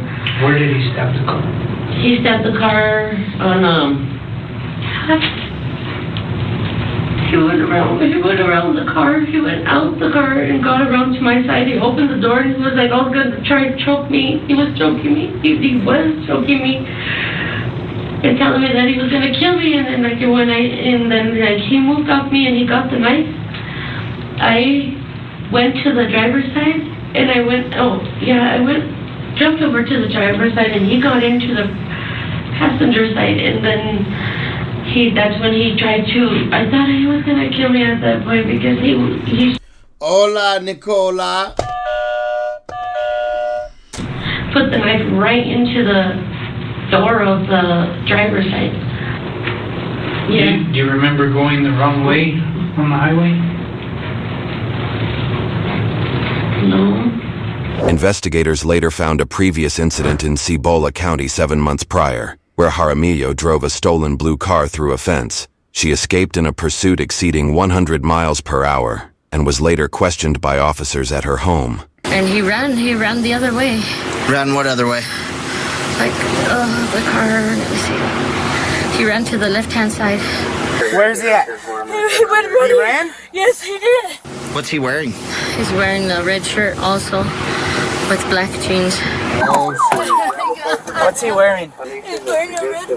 Where did he stab the car? He stabbed the car on, he went around the car, he went out the car and got around to my side. He opened the door and he was like, oh, going to try to choke me. He was choking me. He was choking me. And telling me that he was gonna kill me, and then he moved off me and he got the knife. I went to the driver's side and jumped over to the driver's side and he got into the passenger side, and then that's when he tried to. I thought he was gonna kill me at that point because he Hola, Nicola. Put the knife right into the door of the driver's side. Yeah. Do you remember going the wrong way on the highway? No. Investigators later found a previous incident in Cibola County 7 months prior, where Jaramillo drove a stolen blue car through a fence. She escaped in a pursuit exceeding 100 miles per hour and was later questioned by officers at her home. And he ran the other way. Ran what other way? Like, the car, let me see. He ran to the left-hand side. Where is he at? He went running. He ran? Yes, he did. What's he wearing? He's wearing a red shirt also, with black jeans. What's he wearing? He's wearing a red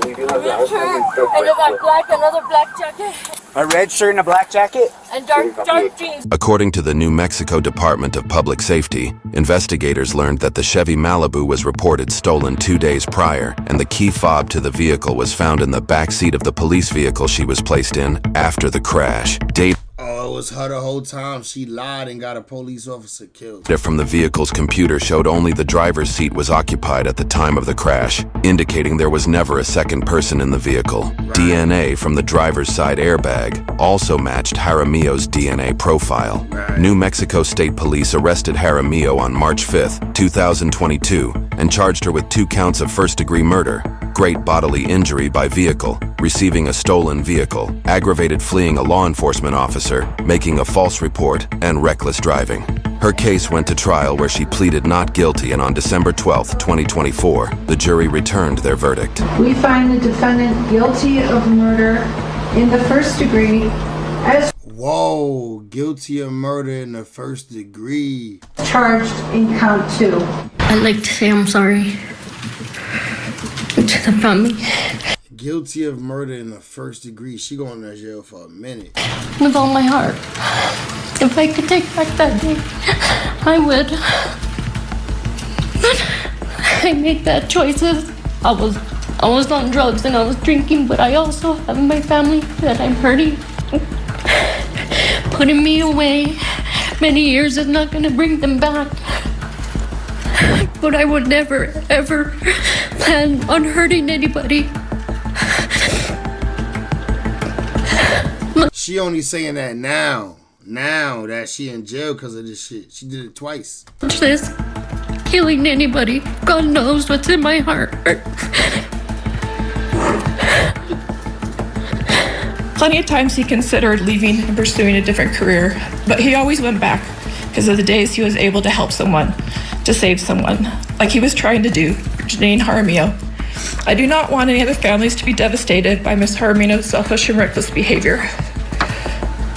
shirt and another black jacket. A red shirt and a black jacket? And dark jeans. According to the New Mexico Department of Public Safety, investigators learned that the Chevy Malibu was reported stolen 2 days prior, and the key fob to the vehicle was found in the back seat of the police vehicle she was placed in after the crash. Oh, it was her the whole time. She lied and got a police officer killed. Data from the vehicle's computer showed only the driver's seat was occupied at the time of the crash, indicating there was never a second person in the vehicle. Right. DNA from the driver's side airbag also matched Jaramillo's DNA profile. Right. New Mexico State Police arrested Jaramillo on March 5th, 2022, and charged her with 2 counts of first-degree murder, great bodily injury by vehicle, receiving a stolen vehicle, aggravated fleeing a law enforcement officer, making a false report, and reckless driving. Her case went to trial where she pleaded not guilty, and on December 12, 2024, the jury returned their verdict. We find the defendant guilty of murder in the first degree as Whoa, guilty of murder in the first degree. Charged in count 2. I'd like to say I'm sorry to the family. Guilty of murder in the first degree. She going to jail for a minute. With all my heart. If I could take back that day, I would. I made bad choices. I was on drugs and I was drinking, but I also have my family that I'm hurting. Putting me away many years is not going to bring them back. But I would never, ever plan on hurting anybody. She only saying that now that she in jail because of this shit. She did it twice. This, killing anybody, God knows what's in my heart. Plenty of times he considered leaving and pursuing a different career, but he always went back because of the days he was able to help someone, to save someone, like he was trying to do for Jeanine Jaramillo. I do not want any other families to be devastated by Ms. Jaramillo's selfish and reckless behavior.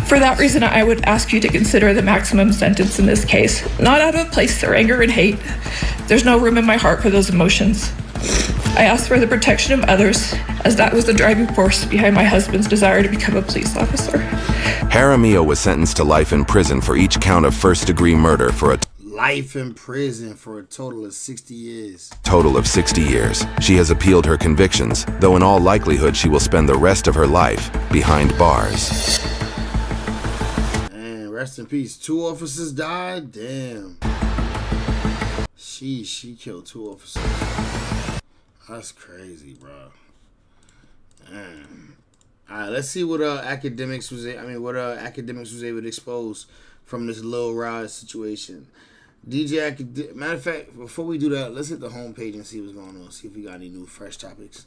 For that reason, I would ask you to consider the maximum sentence in this case, not out of place or anger and hate. There's no room in my heart for those emotions. I ask for the protection of others, as that was the driving force behind my husband's desire to become a police officer. Jaramillo was sentenced to life in prison for each count of first-degree murder for a life in prison for a total of 60 years. Total of 60 years. She has appealed her convictions, though in all likelihood she will spend the rest of her life behind bars. Man, rest in peace. 2 officers died? Damn. She killed 2 officers. That's crazy, bro. Man. All right, let's see what academics was able to expose from this Lil Rod situation. Matter of fact, before we do that, let's hit the homepage and see what's going on. See if we got any new fresh topics.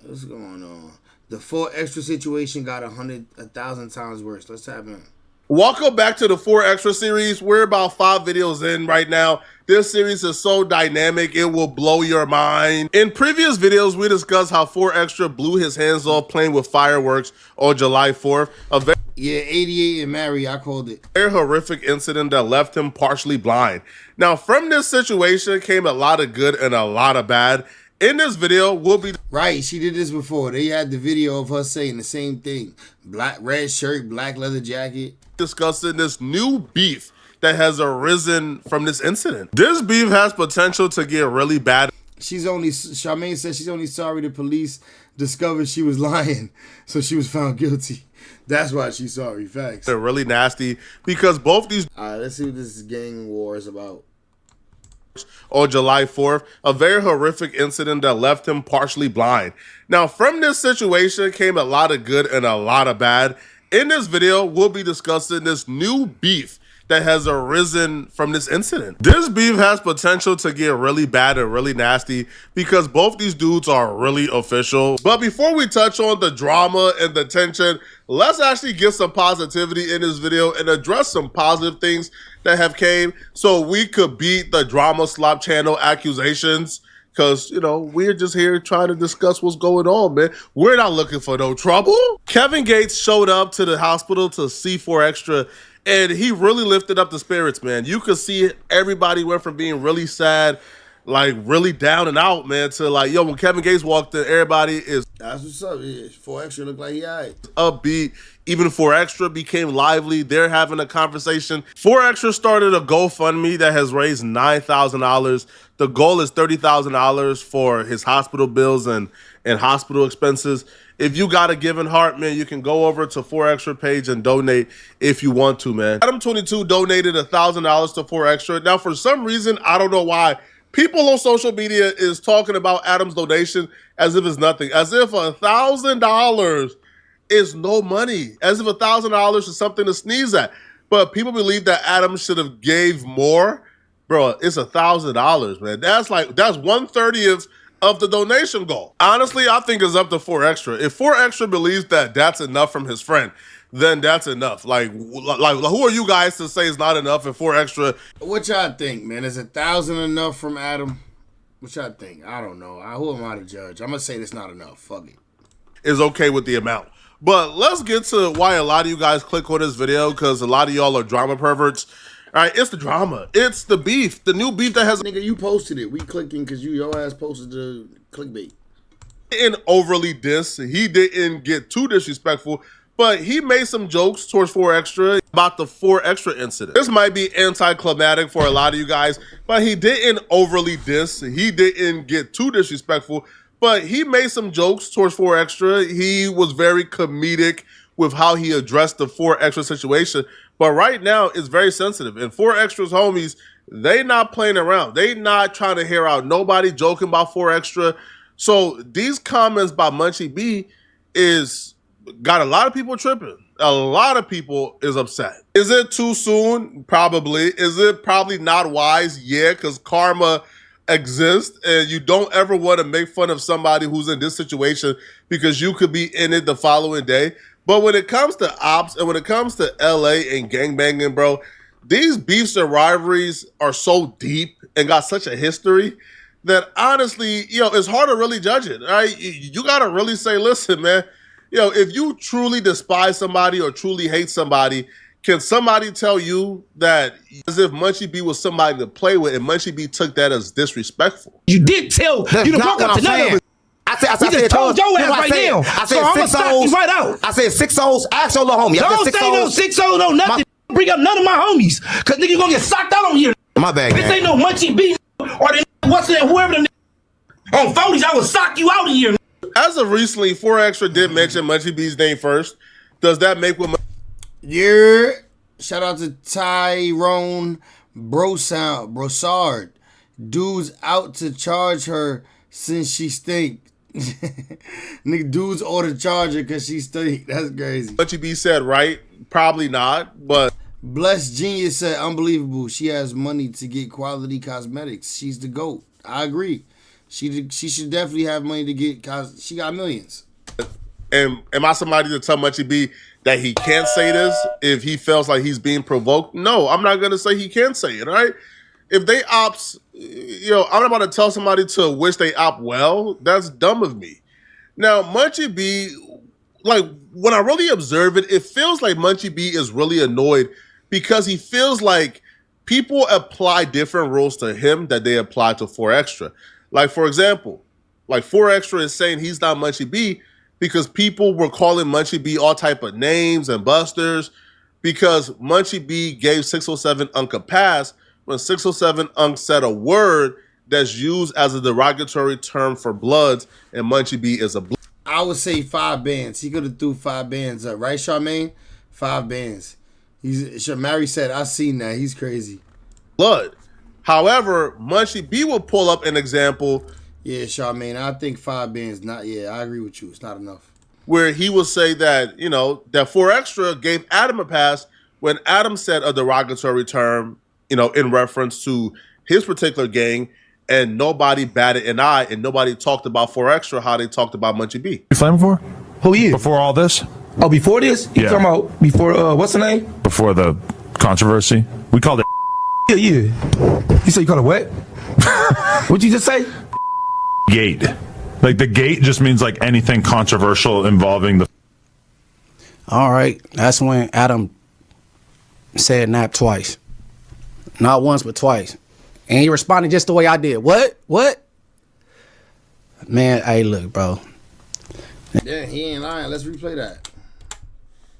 What's going on? The 4 Extra situation got 1,000 times worse. Let's tap in. Welcome back to the 4 Extra series. We're about 5 videos in right now. This series is so dynamic, it will blow your mind. In previous videos, we discussed how 4 Extra blew his hands off playing with fireworks on July 4th. Yeah, 88 and Mary, I called it. Very horrific incident that left him partially blind. Now, from this situation came a lot of good and a lot of bad. In this video, we'll be... Right, she did this before. They had the video of her saying the same thing. Red shirt, black leather jacket. Discussing this new beef that has arisen from this incident. This beef has potential to get really bad. Charmaine said she's only sorry the police discovered she was lying, so she was found guilty. That's why she's sorry. Facts. They're really nasty because both these... All right, let's see what this gang war is about. On July 4th, a very horrific incident that left him partially blind. Now, from this situation came a lot of good and a lot of bad. In this video, we'll be discussing this new beef that has arisen from this incident. This beef has potential to get really bad and really nasty because both these dudes are really official. But before we touch on the drama and the tension, let's actually get some positivity in this video and address some positive things that have came so we could beat the Drama Slop channel accusations. Because, you know, we're just here trying to discuss what's going on, man. We're not looking for no trouble. Kevin Gates showed up to the hospital to see 4 Extra, and he really lifted up the spirits, man. You could see everybody went from being really sad, like really down and out, man, to like, yo, when Kevin Gates walked in, everybody is... That's what's up. Yeah, 4 Extra look like he alright. Upbeat. Even 4 Extra became lively. They're having a conversation. 4 Extra started a GoFundMe that has raised $9,000. The goal is $30,000 for his hospital bills and hospital expenses. If you got a giving heart, man, you can go over to 4 Extra page and donate if you want to, man. Adam22 donated $1,000 to 4 Extra. Now, for some reason, I don't know why, people on social media is talking about Adam's donation as if it's nothing, as if $1,000 is no money, as if $1,000 is something to sneeze at. But people believe that Adam should have gave more. Bro, it's $1,000, man. That's 1/30 of the donation goal. Honestly, I think it's up to 4 Extra. If 4 Extra believes that that's enough from his friend, then that's enough. Like who are you guys to say it's not enough and 4 Extra? What y'all think, man? Is 1,000 enough from Adam? What y'all think? I don't know. Who am I to judge? I'm gonna say it's not enough. Fuck it. Is okay with the amount. But let's get to why a lot of you guys click on this video, because a lot of y'all are drama perverts. All right, it's the drama. It's the beef. The new beef that has... Nigga, you posted it. We clicking because your ass posted the clickbait. He didn't overly diss. He didn't get too disrespectful, but he made some jokes towards 4 Extra about the 4 Extra incident. This might be anticlimactic for a lot of you guys, but he didn't overly diss. He didn't get too disrespectful, but he made some jokes towards 4 Extra. He was very comedic with how he addressed the 4 Extra situation. But right now, it's very sensitive. And 4 Extra's homies, they not playing around. They not trying to hear out nobody joking about 4 Extra. So these comments by Munchie B got a lot of people tripping. A lot of people is upset. Is it too soon? Probably. Is it probably not wise? Yeah, because karma exists, and you don't ever want to make fun of somebody who's in this situation because you could be in it the following day. But when it comes to ops and when it comes to LA and gangbanging, bro, these beefs and rivalries are so deep and got such a history that honestly, it's hard to really judge it, right? You got to really say, listen, man, if you truly despise somebody or truly hate somebody, can somebody tell you that as if Munchie B was somebody to play with and Munchie B took that as disrespectful? You did tell. You done broke up to none of it. I said, told your ass right now. I said, so I'm going to stop you right out. I said 6 O's. Ask your little homie. Don't say no 6 O's, no nothing. Bring up none of my homies. Because nigga, you going to get socked out on here. My bad, This ain't no Munchie B or the what's that, whoever the on 40s, I will sock you out of here. As of recently, 4Extra did mention Munchie B's name first. Does that make what? Yeah. Shout out to Tyrone Brossard. Dude's out to charge her since she stink. Nigga, dudes ought to charge her because she stink. That's crazy. Munchie B said, right? Probably not, but. Blessed Genius said, unbelievable. She has money to get quality cosmetics. She's the GOAT. I agree. She should definitely have money to get, she got millions. And am I somebody to tell Munchie B that he can't say this if he feels like he's being provoked? No, I'm not going to say he can't say it, all right? If they opt, I'm not about to tell somebody to wish they opt well. That's dumb of me. Now, Munchie B, like, when I really observe it, it feels like Munchie B is really annoyed because he feels like people apply different rules to him that they apply to 4Extra. Like, for example, like 4Extra is saying he's not Munchie B because people were calling Munchie B all type of names and busters because Munchie B gave 607 Unc a pass when 607 Unc said a word that's used as a derogatory term for Bloods, and Munchie B is a blood. I would say 5 bands. He could have threw 5 bands up, right, Charmaine? 5 bands. Mary said, I seen that. He's crazy. Blood. However, Munchie B will pull up an example. Yeah, Charmaine, I think 5 bands. I agree with you. It's not enough. Where he will say that, that 4Extra gave Adam a pass when Adam said a derogatory term, in reference to his particular gang, and nobody batted an eye, and nobody talked about 4Extra how they talked about Munchie B. You flamed before? Who you? Before all this? Oh, before this? You talking about before, what's the name? Before the controversy. We called it Yeah. You say you called it what? What'd you just say? Gate. Like, the gate just means, like, anything controversial involving the... All right. That's when Adam said nap twice. Not once, but twice. And he responded just the way I did. What? Man, hey, look, bro. Yeah, he ain't lying. Let's replay that.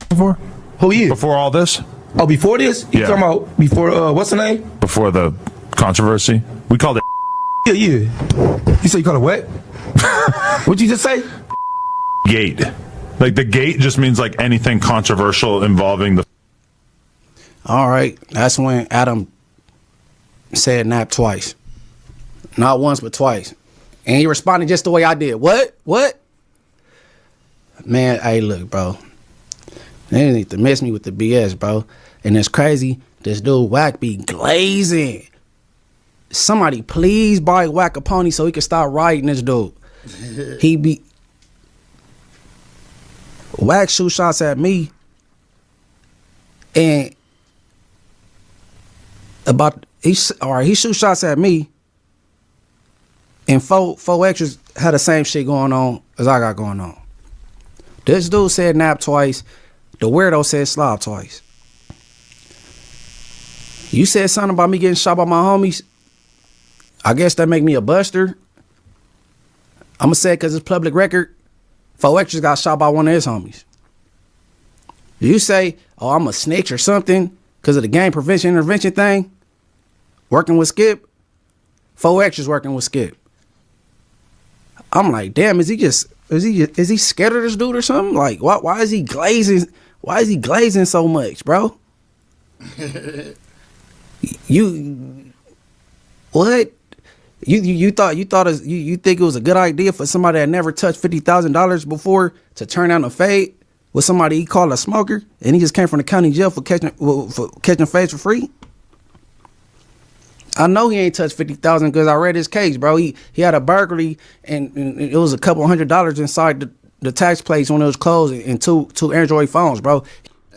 Before? Who you? Before all this? Oh, before this? You talking about before, what's the name? Before the controversy. We called it Yeah. You say you called it what? What'd you just say? Gate. Like, the gate just means, like, anything controversial involving the... All right. That's when Adam said nap twice. Not once, but twice. And he responded just the way I did. What? Man, hey, look, bro. They need to mess me with the BS, bro. And it's crazy. This dude Wack be glazing. Somebody please buy Wack a pony so he can stop riding this dude. He be... Wack shoot shots at me. And... he shoot shots at me, and 4Extras had the same shit going on as I got going on. This dude said nap twice. The weirdo said slob twice. You said something about me getting shot by my homies. I guess that make me a buster. I'ma say it because it's public record. 4Extras got shot by one of his homies. You say, oh, I'm a snitch or something because of the gang prevention intervention thing? Working with Skip? 4Extras working with Skip. I'm like, damn, is he scared of this dude or something? Like, why is he glazing? Why is he glazing so much, bro? What? You think it was a good idea for somebody that never touched $50,000 before to turn down a fade with somebody he called a smoker, and he just came from the county jail for catching fades for free? I know he ain't touched 50,000 because I read his case, bro. He had a burglary and it was a couple $100 inside the tax place when it was closed and two Android phones, bro.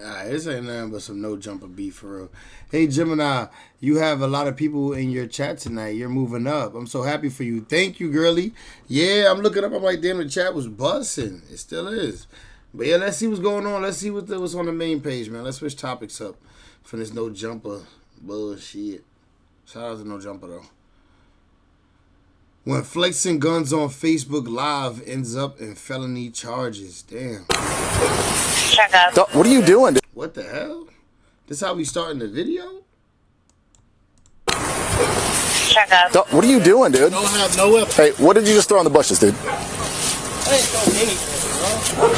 Alright, this ain't nothing but some no jumper beef for real. Hey Gemini, you have a lot of people in your chat tonight. You're moving up. I'm so happy for you. Thank you, girly. Yeah, I'm looking up. I'm like, damn, the chat was buzzing. It still is. But yeah, let's see what's going on. Let's see what's on the main page, man. Let's switch topics up for this no jumper bullshit. Shout out to no jumper though. When flexing guns on Facebook Live ends up in felony charges. Damn. Check up. What are you doing? What the hell? This how we starting the video? Check up. What are you doing, dude? Don't have no weapon. Hey, what did you just throw in the bushes, dude? I ain't throwing anything, bro.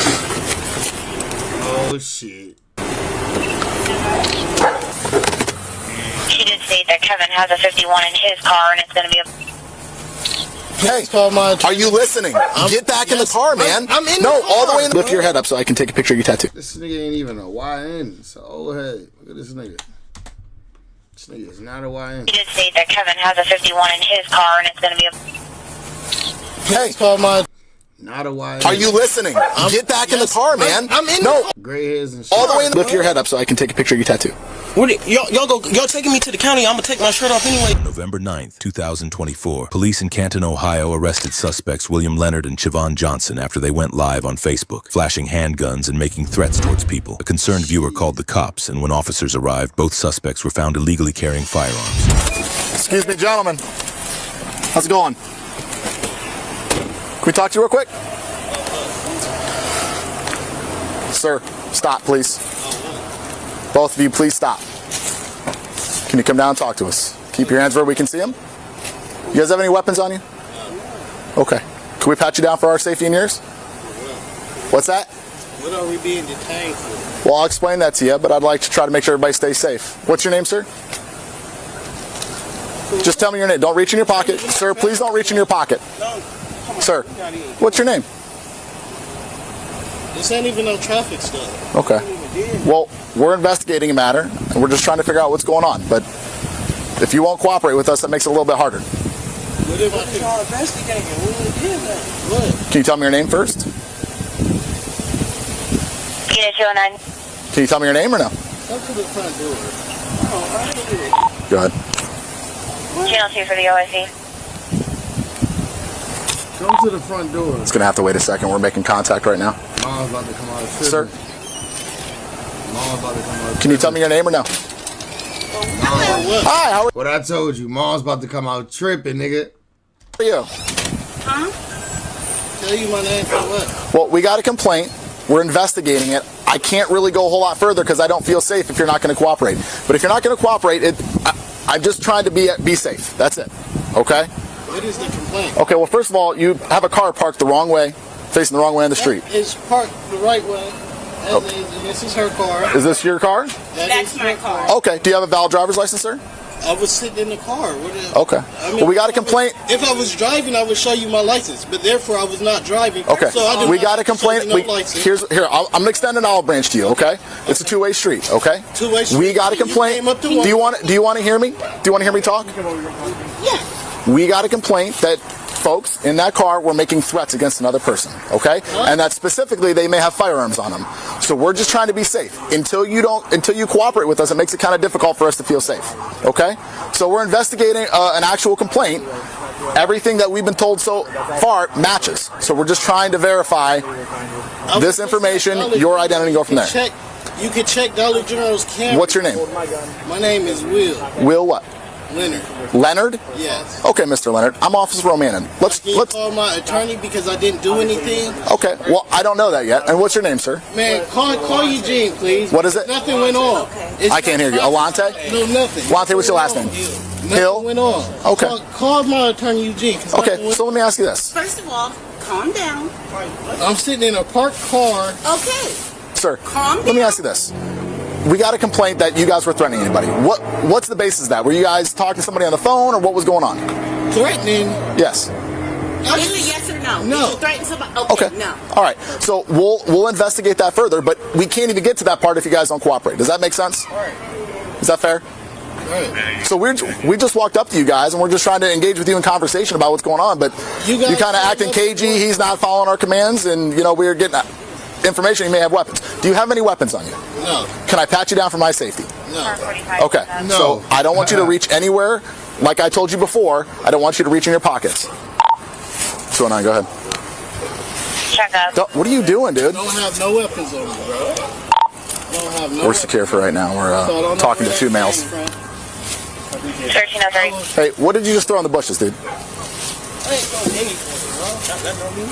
Oh, shit. She did state that Kevin has a 51 in his car, and it's going to be a... Hey, are you listening? Get back in the car, man. I'm in no, the car. all the way in the... Lift your head up so I can take a picture of your tattoo. This nigga ain't even a YN. It's an old head. Look at this nigga. This nigga is not a YN. She did state that Kevin has a 51 in his car, and it's going to be a... Hey, not a YN. Are you listening? Get back in the car, man. I'm in no. the car. Gray hairs and shit. All the way in the... Lift your head up so I can take a picture of your tattoo. Y'all taking me to the county. I'm going to take my shirt off anyway. November 9th, 2024. Police in Canton, Ohio arrested suspects William Leonard and Siobhan Johnson after they went live on Facebook, flashing handguns and making threats towards people. A concerned viewer called the cops, and when officers arrived, both suspects were found illegally carrying firearms. Excuse me, gentlemen. How's it going? Can we talk to you real quick? Sir, stop, please. Both of you, please stop. Can you come down and talk to us? Keep your hands where we can see them. You guys have any weapons on you? Okay. Can we pat you down for our safety and yours? What's that? What are we being detained for? Well, I'll explain that to you, but I'd like to try to make sure everybody stays safe. What's your name, sir? Just tell me your name. Don't reach in your pocket. Sir, please don't reach in your pocket. Sir, what's your name? This ain't even no traffic stuff. Okay. Well, we're investigating a matter, and we're just trying to figure out what's going on. But if you won't cooperate with us, that makes it a little bit harder. What if I can investigate it? What? Can you tell me your name first? Can you tell me your name or no? Come to the front door. Go ahead. Channel 2 for the OIC. Come to the front door. It's going to have to wait a second. We're making contact right now. Mom's about to come out of prison. Sir? Mom's about to come out of Can you tell me your name or no? Hi, how are you? What I told you, Mom's about to come out tripping, nigga. How are you? Huh? Tell you my name for what? Well, we got a complaint. We're investigating it. I can't really go a whole lot further because I don't feel safe if you're not going to cooperate. But if you're not going to cooperate, I'm just trying to be safe. That's it. Okay? What is the complaint? Okay, well, first of all, you have a car parked the wrong way, facing the wrong way on the street. It's parked the right way. This is her car. Is this your car? That's my car. Okay. Do you have a valid driver's license, sir? I was sitting in the car. Okay. Well, we got a complaint. If I was driving, I would show you my license, but therefore I was not driving. Okay. So we got a complaint. No license. Here. I'm gonna extend an olive branch to you. Okay. It's a two-way street. Okay. Two-way street. We got a complaint. Do you want to hear me? Do you want to hear me talk? Yeah. We got a complaint that folks in that car were making threats against another person, okay? And that specifically they may have firearms on them. So we're just trying to be safe. Until you cooperate with us, it makes it kind of difficult for us to feel safe, okay? So we're investigating an actual complaint. Everything that we've been told so far matches. So we're just trying to verify this information, your identity, and go from there. You can check Dollar General's camera. What's your name? My name is Will. Will what? Leonard. Leonard? Yes. Okay, Mr. Leonard. I'm Officer Romanen. Let's call my attorney because I didn't do anything. Okay. Well, I don't know that yet. And what's your name, sir? Man, call Eugene, please. What is it? Nothing went on. I can't hear you. Alante? No, nothing. Alante, what's your last name? Hill? Went on. Okay. Call my attorney Eugene. Okay. So let me ask you this. First of all, calm down. I'm sitting in a parked car. Okay. Sir, calm down. Let me ask you this. We got a complaint that you guys were threatening anybody. What's the basis of that? Were you guys talking to somebody on the phone, or what was going on? Threatening? Yes. Is it yes or no? No. Did you threaten somebody? Okay. No. All right. So we'll investigate that further, but we can't even get to that part if you guys don't cooperate. Does that make sense? All right. Is that fair? Right. So we just walked up to you guys, and we're just trying to engage with you in conversation about what's going on, but you kind of acting cagey. He's not following our commands, and we're getting. information you may have weapons. Do you have any weapons on you? No. Can I pat you down for my safety? No. Okay. No. So I don't want you to reach anywhere. Like I told you before, I don't want you to reach in your pockets. What's going on? Go ahead. What are you doing, dude? Don't have no weapons on me, bro. Don't have no We're secure for right now. We're talking to 2 males. Hey, what did you just throw in the bushes, dude? I ain't throwing anything, bro.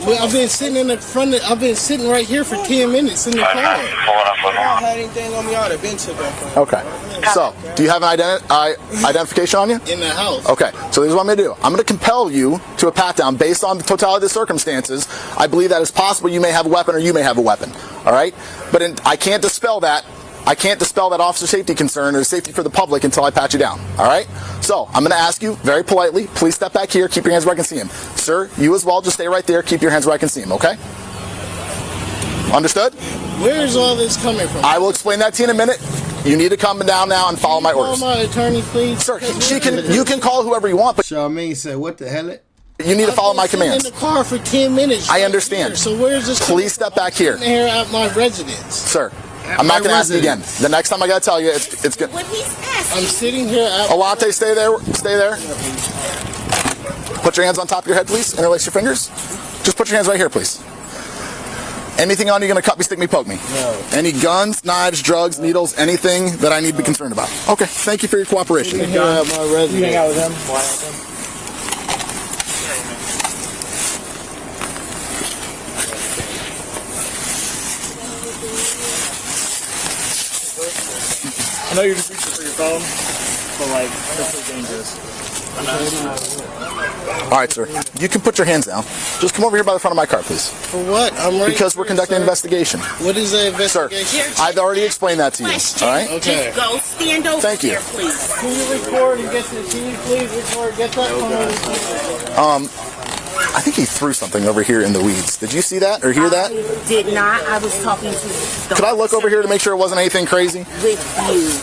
Well, I've been sitting in the front. I've been sitting right here for 10 minutes in the car. I don't have anything on me. I'd have been to that. Okay. So, do you have an identification on you? In the house. Okay. So this is what I'm going to do. I'm going to compel you to a pat down based on the totality of the circumstances. I believe that it's possible you may have a weapon or you may have a weapon. All right. But I can't dispel that. I can't dispel that officer safety concern or safety for the public until I pat you down. All right? So, I'm going to ask you very politely, please step back here, keep your hands where I can see him. Sir, you as well, just stay right there, keep your hands where I can see him, okay? Understood? Where is all this coming from? I will explain that to you in a minute. You need to come down now and follow my orders. Call my attorney, please. Sir, you can call whoever you want, but Charmaine said, what the hell? You need to follow my commands. In the car for 10 minutes. I understand. Here. So where's this? Please step back here. Here at my residence. Sir. I'm not going to ask you again. The next time I got to tell you, it's good. What he's asking. I'm sitting here at... Alante, stay there. Stay there. Put your hands on top of your head, please. Interlace your fingers. Just put your hands right here, please. Anything on you going to cut me, stick me, poke me? No. Any guns, knives, drugs, needles, anything that I need to be concerned about? Okay. Thank you for your cooperation. Here at my residence. You hang out with him? I know you're just reaching for your phone, but like, that's so dangerous. All right, sir. You can put your hands down. Just come over here by the front of my car, please. For what? I'm right Because we're conducting an investigation. What is the investigation? Sir, I've already explained that to you. All right? Okay. Just go stand over Thank you. there, please. Can you record and get this? Can you please record? Get that phone. I think he threw something over here in the weeds. Did you see that or hear that? I did not. I was talking to the Could I look over here to make sure it wasn't anything crazy? with you.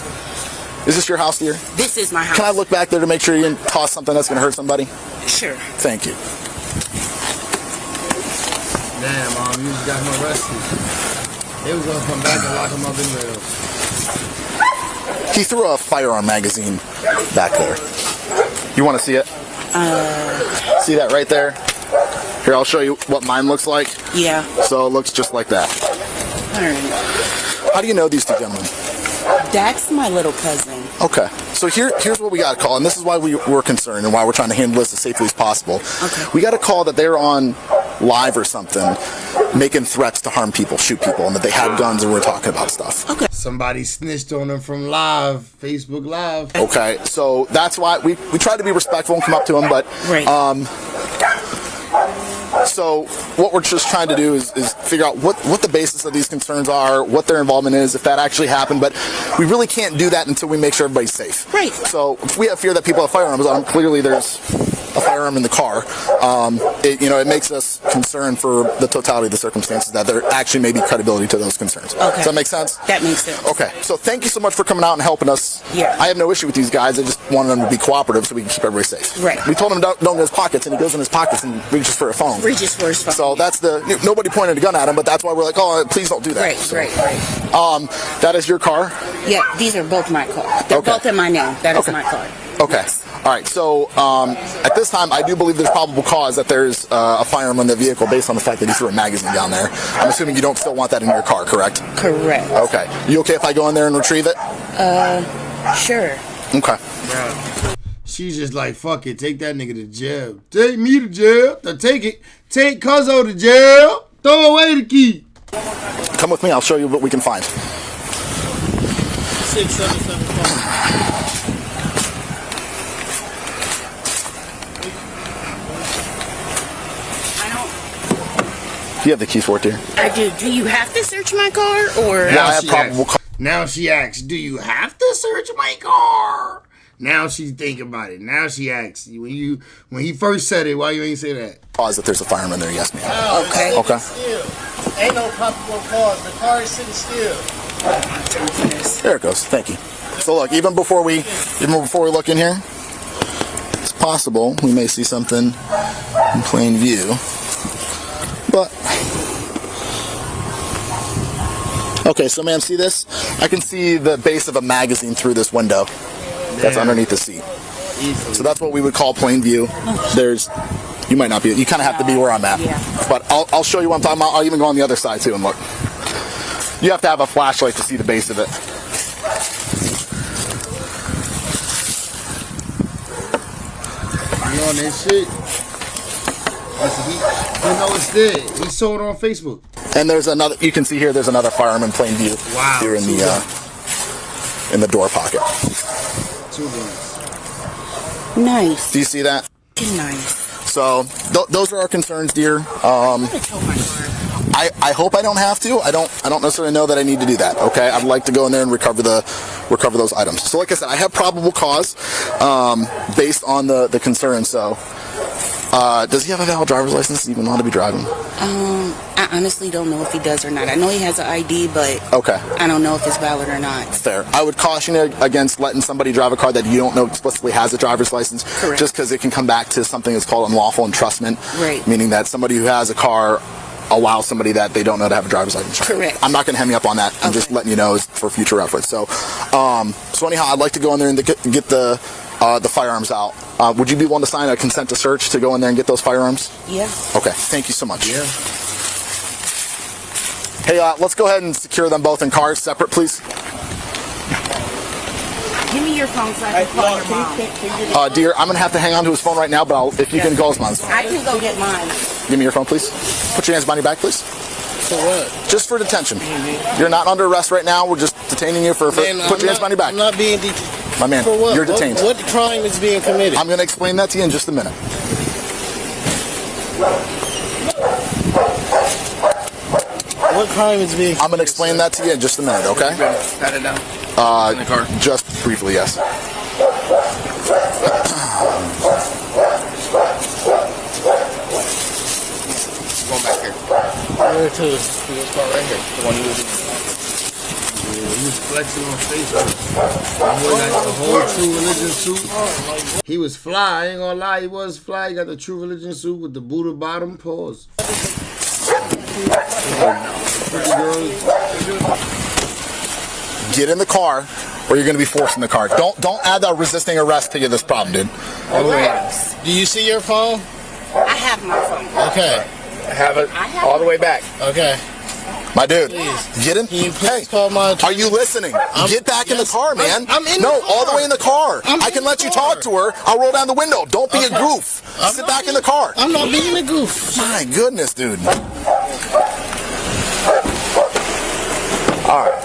Is this your house, dear? This is my house. Can I look back there to make sure you didn't toss something that's going to hurt somebody? Sure. Thank you. Damn, Mom, you just got him arrested. They was going to come back and lock him up in there. He threw a firearm magazine back there. You want to see it? See that right there? Here, I'll show you what mine looks like. Yeah. So it looks just like that. All right. How do you know these two gentlemen? That's my little cousin. Okay. So here's what we got a call, and this is why we're concerned and why we're trying to handle this as safely as possible. Okay. We got a call that they're on live or something, making threats to harm people, shoot people, and that they had guns and we're talking about stuff. Okay. Somebody snitched on them from live, Facebook Live. Okay. So that's why we try to be respectful and come up to them, but Right. So what we're just trying to do is figure out what the basis of these concerns are, what their involvement is, if that actually happened. But we really can't do that until we make sure everybody's safe. Right. So if we have fear that people have firearms on them, clearly there's a firearm in the car. It makes us concerned for the totality of the circumstances that there actually may be credibility to those concerns. Okay. Does that make sense? That makes sense. Okay. So thank you so much for coming out and helping us. Yeah. I have no issue with these guys. I just wanted them to be cooperative so we can keep everybody safe. Right. We told him don't go in his pockets, and he goes in his pockets and reaches for a phone. Reaches for his phone. So that's nobody pointed a gun at him, but that's why we're like, oh, please don't do that. Right, So, right. that is your car? Yeah, these are both my cars. They're both in my name. That is my car. Okay. All right. So at this time, I do believe there's probable cause that there's a firearm in the vehicle based on the fact that he threw a magazine down there. I'm assuming you don't still want that in your car, correct? Correct. Okay. You okay if I go in there and retrieve it? Sure. Okay. She's just like, fuck it, take that nigga to jail. Take me to jail. Take Cuzzo to jail. Throw away the key. Come with me. I'll show you what we can find. 677. Do you have the keys for it, dear? I do. Do you have to search my car or? Yeah, I have probable cause. Now she asks, do you have to search my car? Now she's thinking about it. Now she asks, when he first said it, why you ain't say that? Cause that there's a firearm in there, yes, ma'am. No, okay. Okay. Still. Ain't no probable cause. The car is sitting still. There it goes. Thank you. So look, even before we look in here, it's possible we may see something in plain view. But Okay, so ma'am, see this? I can see the base of a magazine through this window. That's underneath the seat. So that's what we would call plain view. You might not be, you kind of have to be where I'm at. But I'll show you what I'm talking about. I'll even go on the other side too and look. You have to have a flashlight to see the base of it. You on that shit? You know it's there. He saw it on Facebook. And there's another, you can see here, there's another firearm in plain view. Wow. Here in the door pocket. 2 guns. Nice. Do you see that? Nice. So those are our concerns, dear. I hope I don't have to. I don't necessarily know that I need to do that. Okay, I'd like to go in there and recover those items. So like I said, I have probable cause based on the concern. So does he have a valid driver's license? Even know how to be driving? I honestly don't know if he does or not. I know he has an ID, but I don't know if it's valid or not. Fair. I would caution you against letting somebody drive a car that you don't know explicitly has a driver's license. Correct. Just because it can come back to something that's called unlawful entrustment. Right. Meaning that somebody who has a car allows somebody that they don't know to have a driver's license. Correct. I'm not going to hem you up on that. I'm just letting you know for future reference. So anyhow, I'd like to go in there and get the firearms out. Would you be willing to sign a consent to search to go in there and get those firearms? Yeah. Okay. Thank you so much. Yeah. Hey, let's go ahead and secure them both in cars separate, please. Give me your phone so I can call your mom. Dear, I'm going to have to hang on to his phone right now, but if you can go as mine. I can go get mine. Give me your phone, please. Put your hands behind your back, please. For what? Just for detention. You're not under arrest right now. We're just detaining you for put your hands behind your back. I'm not being detained. My man, For what? you're detained. What crime is being committed? I'm going to explain that to you in just a minute. What crime is being committed? I'm going to explain that to you in just a minute, okay? Pat it down. In the car. Just briefly, yes. Going back here. Where to? This car right here. The one you was in. He was flexing on Facebook. He got the whole True Religion suit. He was fly. I ain't gonna lie, he was fly. He got the True Religion suit with the Buddha bottom. Pause. Get in the car, or you're going to be forced in the car. Don't add that resisting arrest to this problem, dude. Do you see your phone? I have my phone. Okay. Have it all the way back. Okay. My dude, Please. get in. Please call my are you listening? Get back in the car, man. I'm in no, the car. all the way in the car. I can let you talk to her. I'll roll down the window. Don't be a goof. Sit back in the car. I'm not being a goof. My goodness, dude. All right.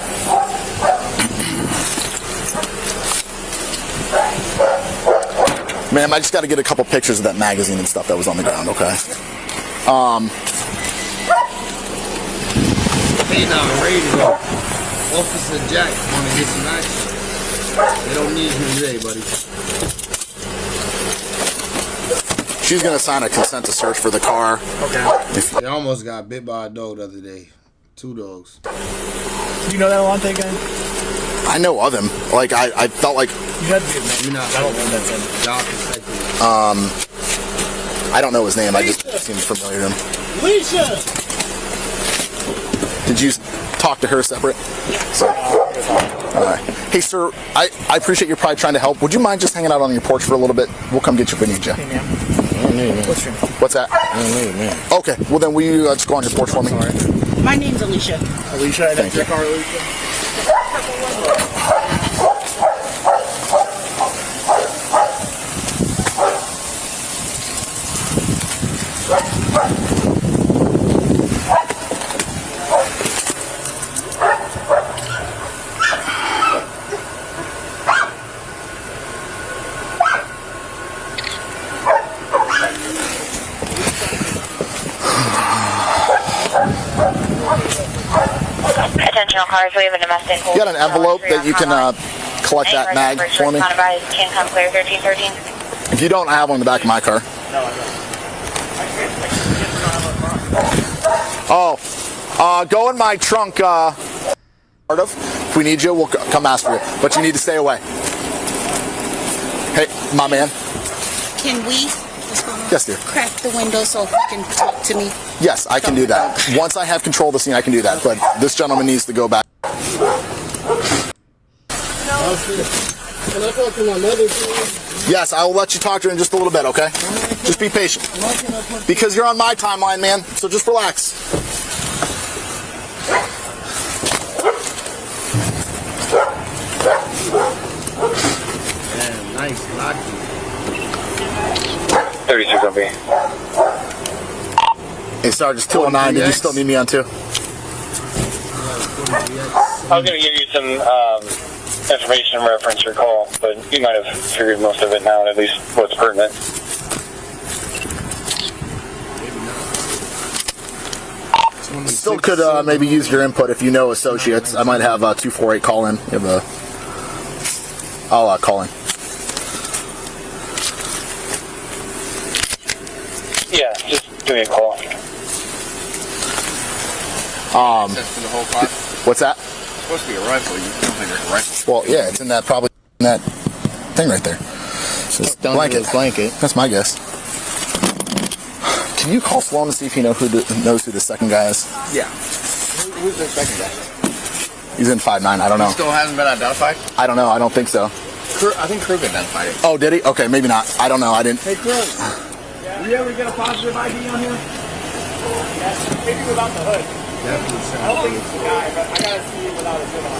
Ma'am, I just got to get a couple pictures of that magazine and stuff that was on the ground, okay? Hey now, ready to go. Officer Jack wanna get some action. They don't need him today, buddy. She's gonna sign a consent to search for the car. Okay. They almost got bit by a dog the other day. 2 dogs. You know that Alante guy? I know of him. Like I felt like You had to be a man. You're not I don't know that guy. job perspective. I don't know his name. I just seemed familiar to him. Lisa! Did you talk to her separate? So, all right. Hey, sir, I appreciate you're probably trying to help. Would you mind just hanging out on your porch for a little bit? We'll come get you if we need you. Hey, man. I don't need it, man. What's your name? What's that? I don't need it, man. Okay, well then will you just go on your porch for me? My name's Alicia. Alicia, Thank that's your you. car, Alicia? Attention all cars, we have a domestic. You got an envelope that you can collect that mag for me? Can come clear 1313. If you don't, I have one in the back of my car. Oh, go in my trunk, part of. If we need you, we'll come ask for you. But you need to stay away. Hey, my man. Can we Yes, dear. crack the window so he can talk to me? Yes, I can do that. Once I have control of the scene, I can do that. But this gentleman needs to go back. Can I talk to my mother, please? Yes, I will let you talk to her in just a little bit, okay? Just be patient. Because you're on my timeline, man, so just relax. Damn, nice lucky. 36 on me. Hey, Sergeant, 209, did you still need me on 2? I was going to give you some information in reference to your call, but you might have figured most of it now, at least what's pertinent. Still could maybe use your input if you know associates. I might have 248 call in. You have I'll call in. Yeah, just give me a call. What's that? It's supposed to be a rifle. You don't think it's a rifle? Well, yeah, it's in that thing right there. It's blanket. That's my guess. Can you call Sloan to see if he knows who the second guy is? Yeah. Who's the second guy? He's in 5'9". I don't know. He still hasn't been identified? I don't know. I don't think so. I think Krug identified it. Oh, did he? Okay, maybe not. I don't know. I didn't. Hey, Krug. Did you ever get a positive ID on here? Yes. Maybe without the hood. Definitely so. I don't think it's the guy, but I gotta see it without a hood on.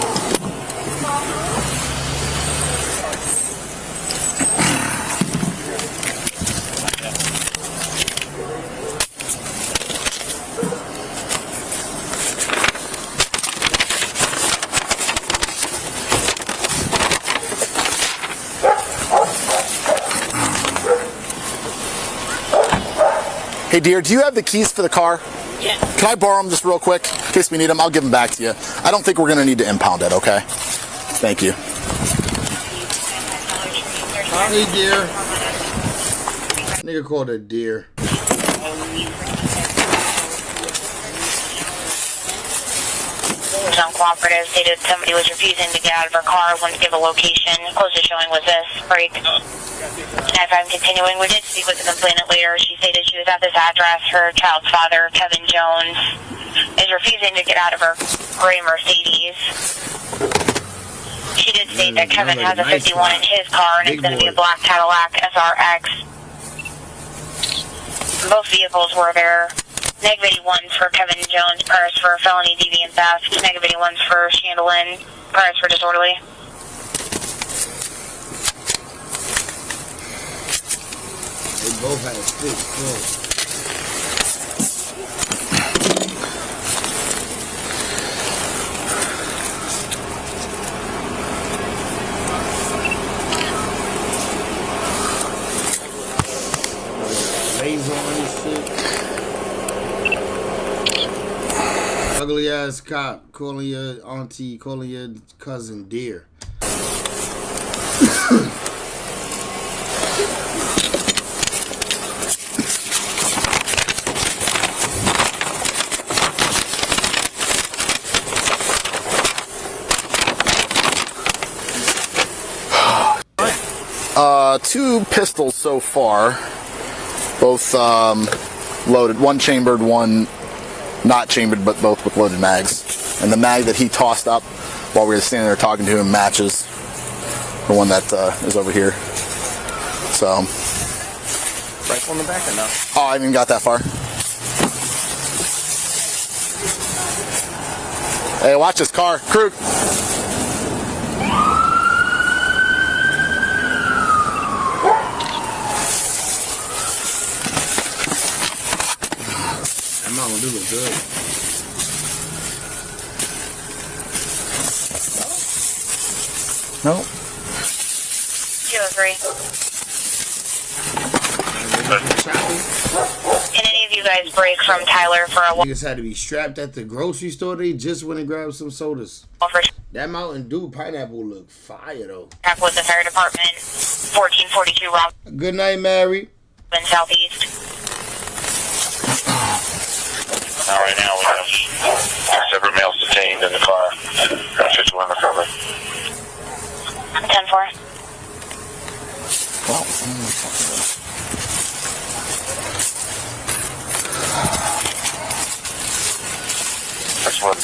Hey, dear, do you have the keys for the car? Yeah. Can I borrow them just real quick in case we need them? I'll give them back to you. I don't think we're going to need to impound it, okay? Thank you. Hey, dear. Nigga called her dear. Uncooperative, stated somebody was refusing to get out of her car, wouldn't give a location. Closest showing was this, break. If I'm continuing, we did speak with the complainant later. She stated she was at this address. Her child's father, Kevin Jones, is refusing to get out of her gray Mercedes. She did state that Kevin has a 51 in his car and it's going to be a black Cadillac SRX. Both vehicles were there. -81 for Kevin Jones, priors for felony deviant theft. -81 for Chandlin, priors for disorderly. They both had a stick, laser on this shit. Ugly ass cop calling your auntie, calling your cousin dear. Two pistols so far, both loaded, one chambered, one not chambered, but both with loaded mags. And the mag that he tossed up while we were standing there talking to him matches the one that is over here. So, Rifle in the back or no? oh, I haven't even got that far. Hey, watch this car, Krug. I'm gonna do it good. No. 203. Can any of you guys break from Tyler for a walk? Niggas had to be strapped at the grocery store. They just went and grabbed some sodas. That Mountain Dew pineapple look fire though. With the fire department, 1442 Rob. Good night, Mary. In Southeast. Right now we have separate males detained in the car. Got 51 undercover. 10-4. That's what.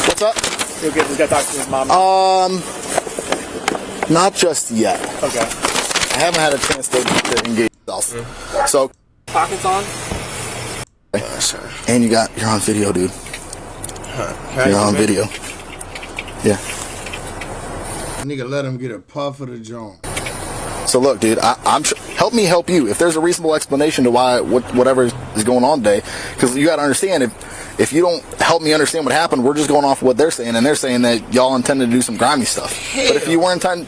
What's up? We got to talk to his mom. Not just yet. Okay. I haven't had a chance to engage myself. So. Pockets on? And you're on video, dude. You're on video. Yeah. Nigga, let him get a puff of the joint. So look, dude, help me help you. If there's a reasonable explanation to why whatever is going on today, because you got to understand, if you don't help me understand what happened, we're just going off what they're saying, and they're saying that y'all intended to do some grimy stuff. But if you weren't intending,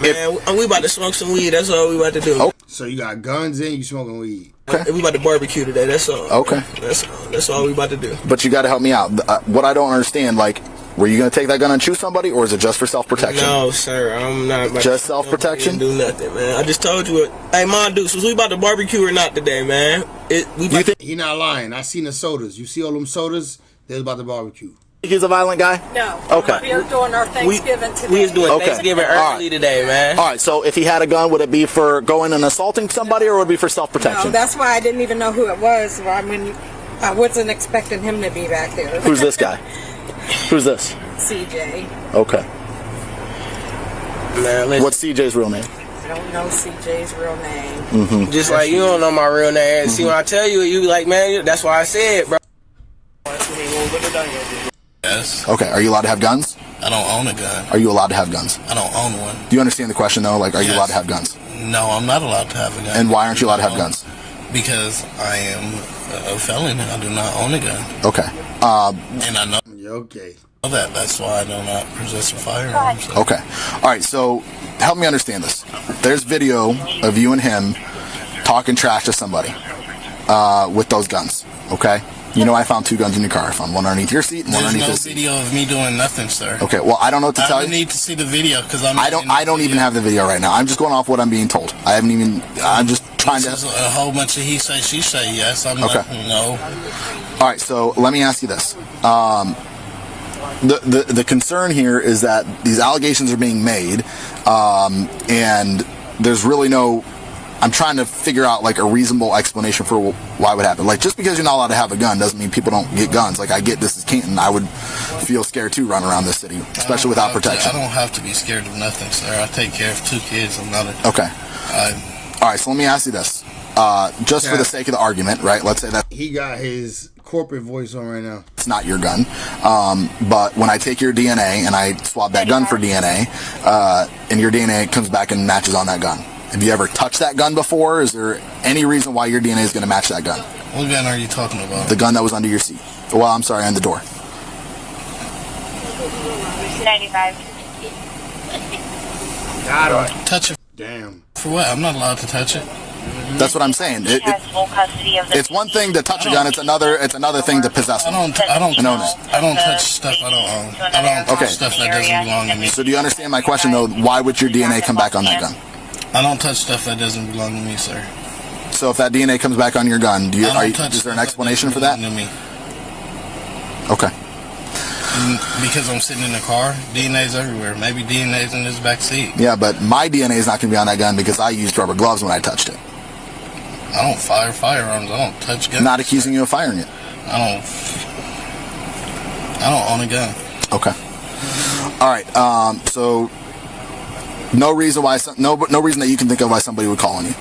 man, we about to smoke some weed. That's all we about to do. Oh. So you got guns and you smoking weed. Okay. We about to barbecue today. That's all. Okay. That's all we about to do. But you got to help me out. What I don't understand, like, were you going to take that gun and shoot somebody, or is it just for self-protection? No, sir. I'm not about just self-protection. Do nothing, man. I just told you. Hey, Mon Deuce, was we about to barbecue or not today, man? He not lying. I seen the sodas. You see all them sodas? They was about to barbecue. He's a violent guy? No. Okay. We are doing our Thanksgiving today. We was doing Thanksgiving early today, man. All right, so if he had a gun, would it be for going and assaulting somebody, or would it be for self-protection? No, that's why I didn't even know who it was. I mean, I wasn't expecting him to be back there. Who's this guy? Who's this? CJ. Okay. Man, what's CJ's real name? I don't know CJ's real name. Just like you don't know my real name. See, when I tell you, you be like, man, that's why I said, bro. Yes. Okay, are you allowed to have guns? I don't own a gun. Are you allowed to have guns? I don't own one. Do you understand the question, though? Like, are you allowed to have guns? No, I'm not allowed to have a gun. And why aren't you allowed to have guns? Because I am a felon and I do not own a gun. Okay. And I know. Okay. That's why I do not possess a firearm. So. Okay. All right, so help me understand this. There's video of you and him talking trash to somebody with those guns, okay? You know I found 2 guns in your car. I found one underneath your seat and one underneath his seat. There's no video of me doing nothing, sir. Okay, well, I don't know what to tell you. I need to see the video because I don't even have the video right now. I'm just going off what I'm being told. I'm just trying to... This is a whole bunch of he say, she say, yes. I'm okay. Like, no. All right, so let me ask you this. The concern here is that these allegations are being made, and there's really no... I'm trying to figure out like a reasonable explanation for why it would happen. Like, just because you're not allowed to have a gun doesn't mean people don't get guns. Like, I get this is Canton. I would feel scared too running around this city, especially without protection. I don't have to be scared of nothing, sir. I take care of 2 kids. I'm not a... Okay. All right, so let me ask you this. Just for the sake of the argument, right? Let's say that... He got his corporate voice on right now. It's not your gun. But when I take your DNA and I swab that gun for DNA, and your DNA comes back and matches on that gun. Have you ever touched that gun before? Is there any reason why your DNA is going to match that gun? What gun are you talking about? The gun that was under your seat. Well, I'm sorry, on the door. 95. Got it. Touch it. Damn. For what? I'm not allowed to touch it. That's what I'm saying. It's one thing to touch a gun. It's another thing to possess one. I don't touch stuff I don't own. I don't touch stuff that doesn't belong to me. So do you understand my question though? Why would your DNA come back on that gun? I don't touch stuff that doesn't belong to me, sir. So if that DNA comes back on your gun, is there an explanation for that? To me. Okay. Because I'm sitting in the car, DNA's everywhere. Maybe DNA's in this back seat. Yeah, but my DNA is not going to be on that gun because I used rubber gloves when I touched it. I don't fire firearms. I don't touch guns. Not accusing you of firing it. I don't own a gun. Okay. All right. So no reason why no reason that you can think of why somebody would call on you.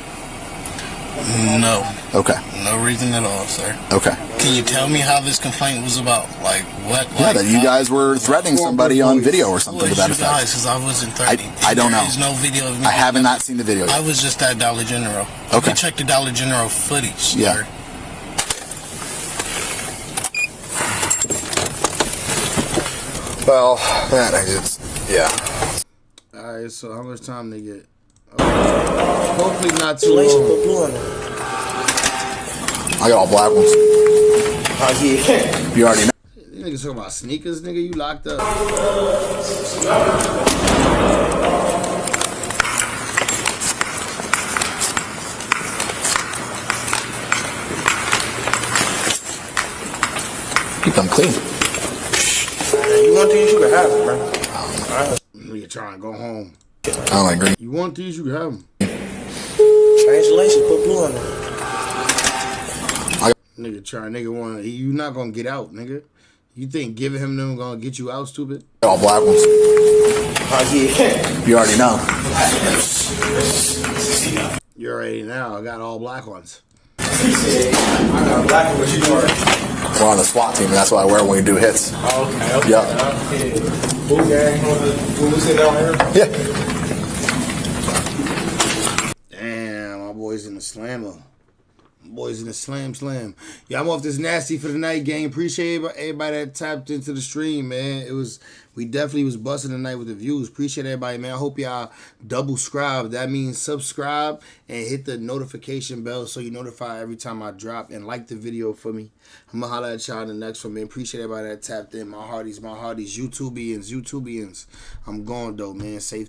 No. Okay. No reason at all, sir. Okay. Can you tell me how this complaint was about? Like what? Yeah, that you guys were threatening somebody on video or something to that effect. Guys, because I wasn't threatening. I don't know. There's no video of me. I have not seen the video yet. I was just at Dollar General. Okay. You can check the Dollar General footage. Yeah. Sir. Well, that is, yeah. All right, so how much time they get? Hopefully not too long. I got all black ones. Oh, yeah. You already know. You niggas talking about sneakers, nigga? You locked up. Keep them clean. You want these, you can have them, bro. Nigga trying to go home. I don't like green. You want these, you can have them. Change the laces, put blue on them. Nigga want, you not gonna get out, nigga. You think giving him them gonna get you out, stupid? All black ones. You already know. You already know. I got all black ones. I got black one. What you doing? We're on the SWAT team, and that's what I wear when we do hits. Okay. Yep. Bull gang. When we sit down here. Yeah. Damn, my boy's in the slammer. Boys in the slam. Yeah, I'm off this nasty for the night, gang. Appreciate everybody that tapped into the stream, man. We definitely was busting the night with the views. Appreciate everybody, man. I hope y'all double subscribe. That means subscribe and hit the notification bell so you notify every time I drop, and like the video for me. I'm gonna holler at y'all in the next one, man. Appreciate everybody that tapped in. My hearties, YouTubians. I'm going though, man. Safe.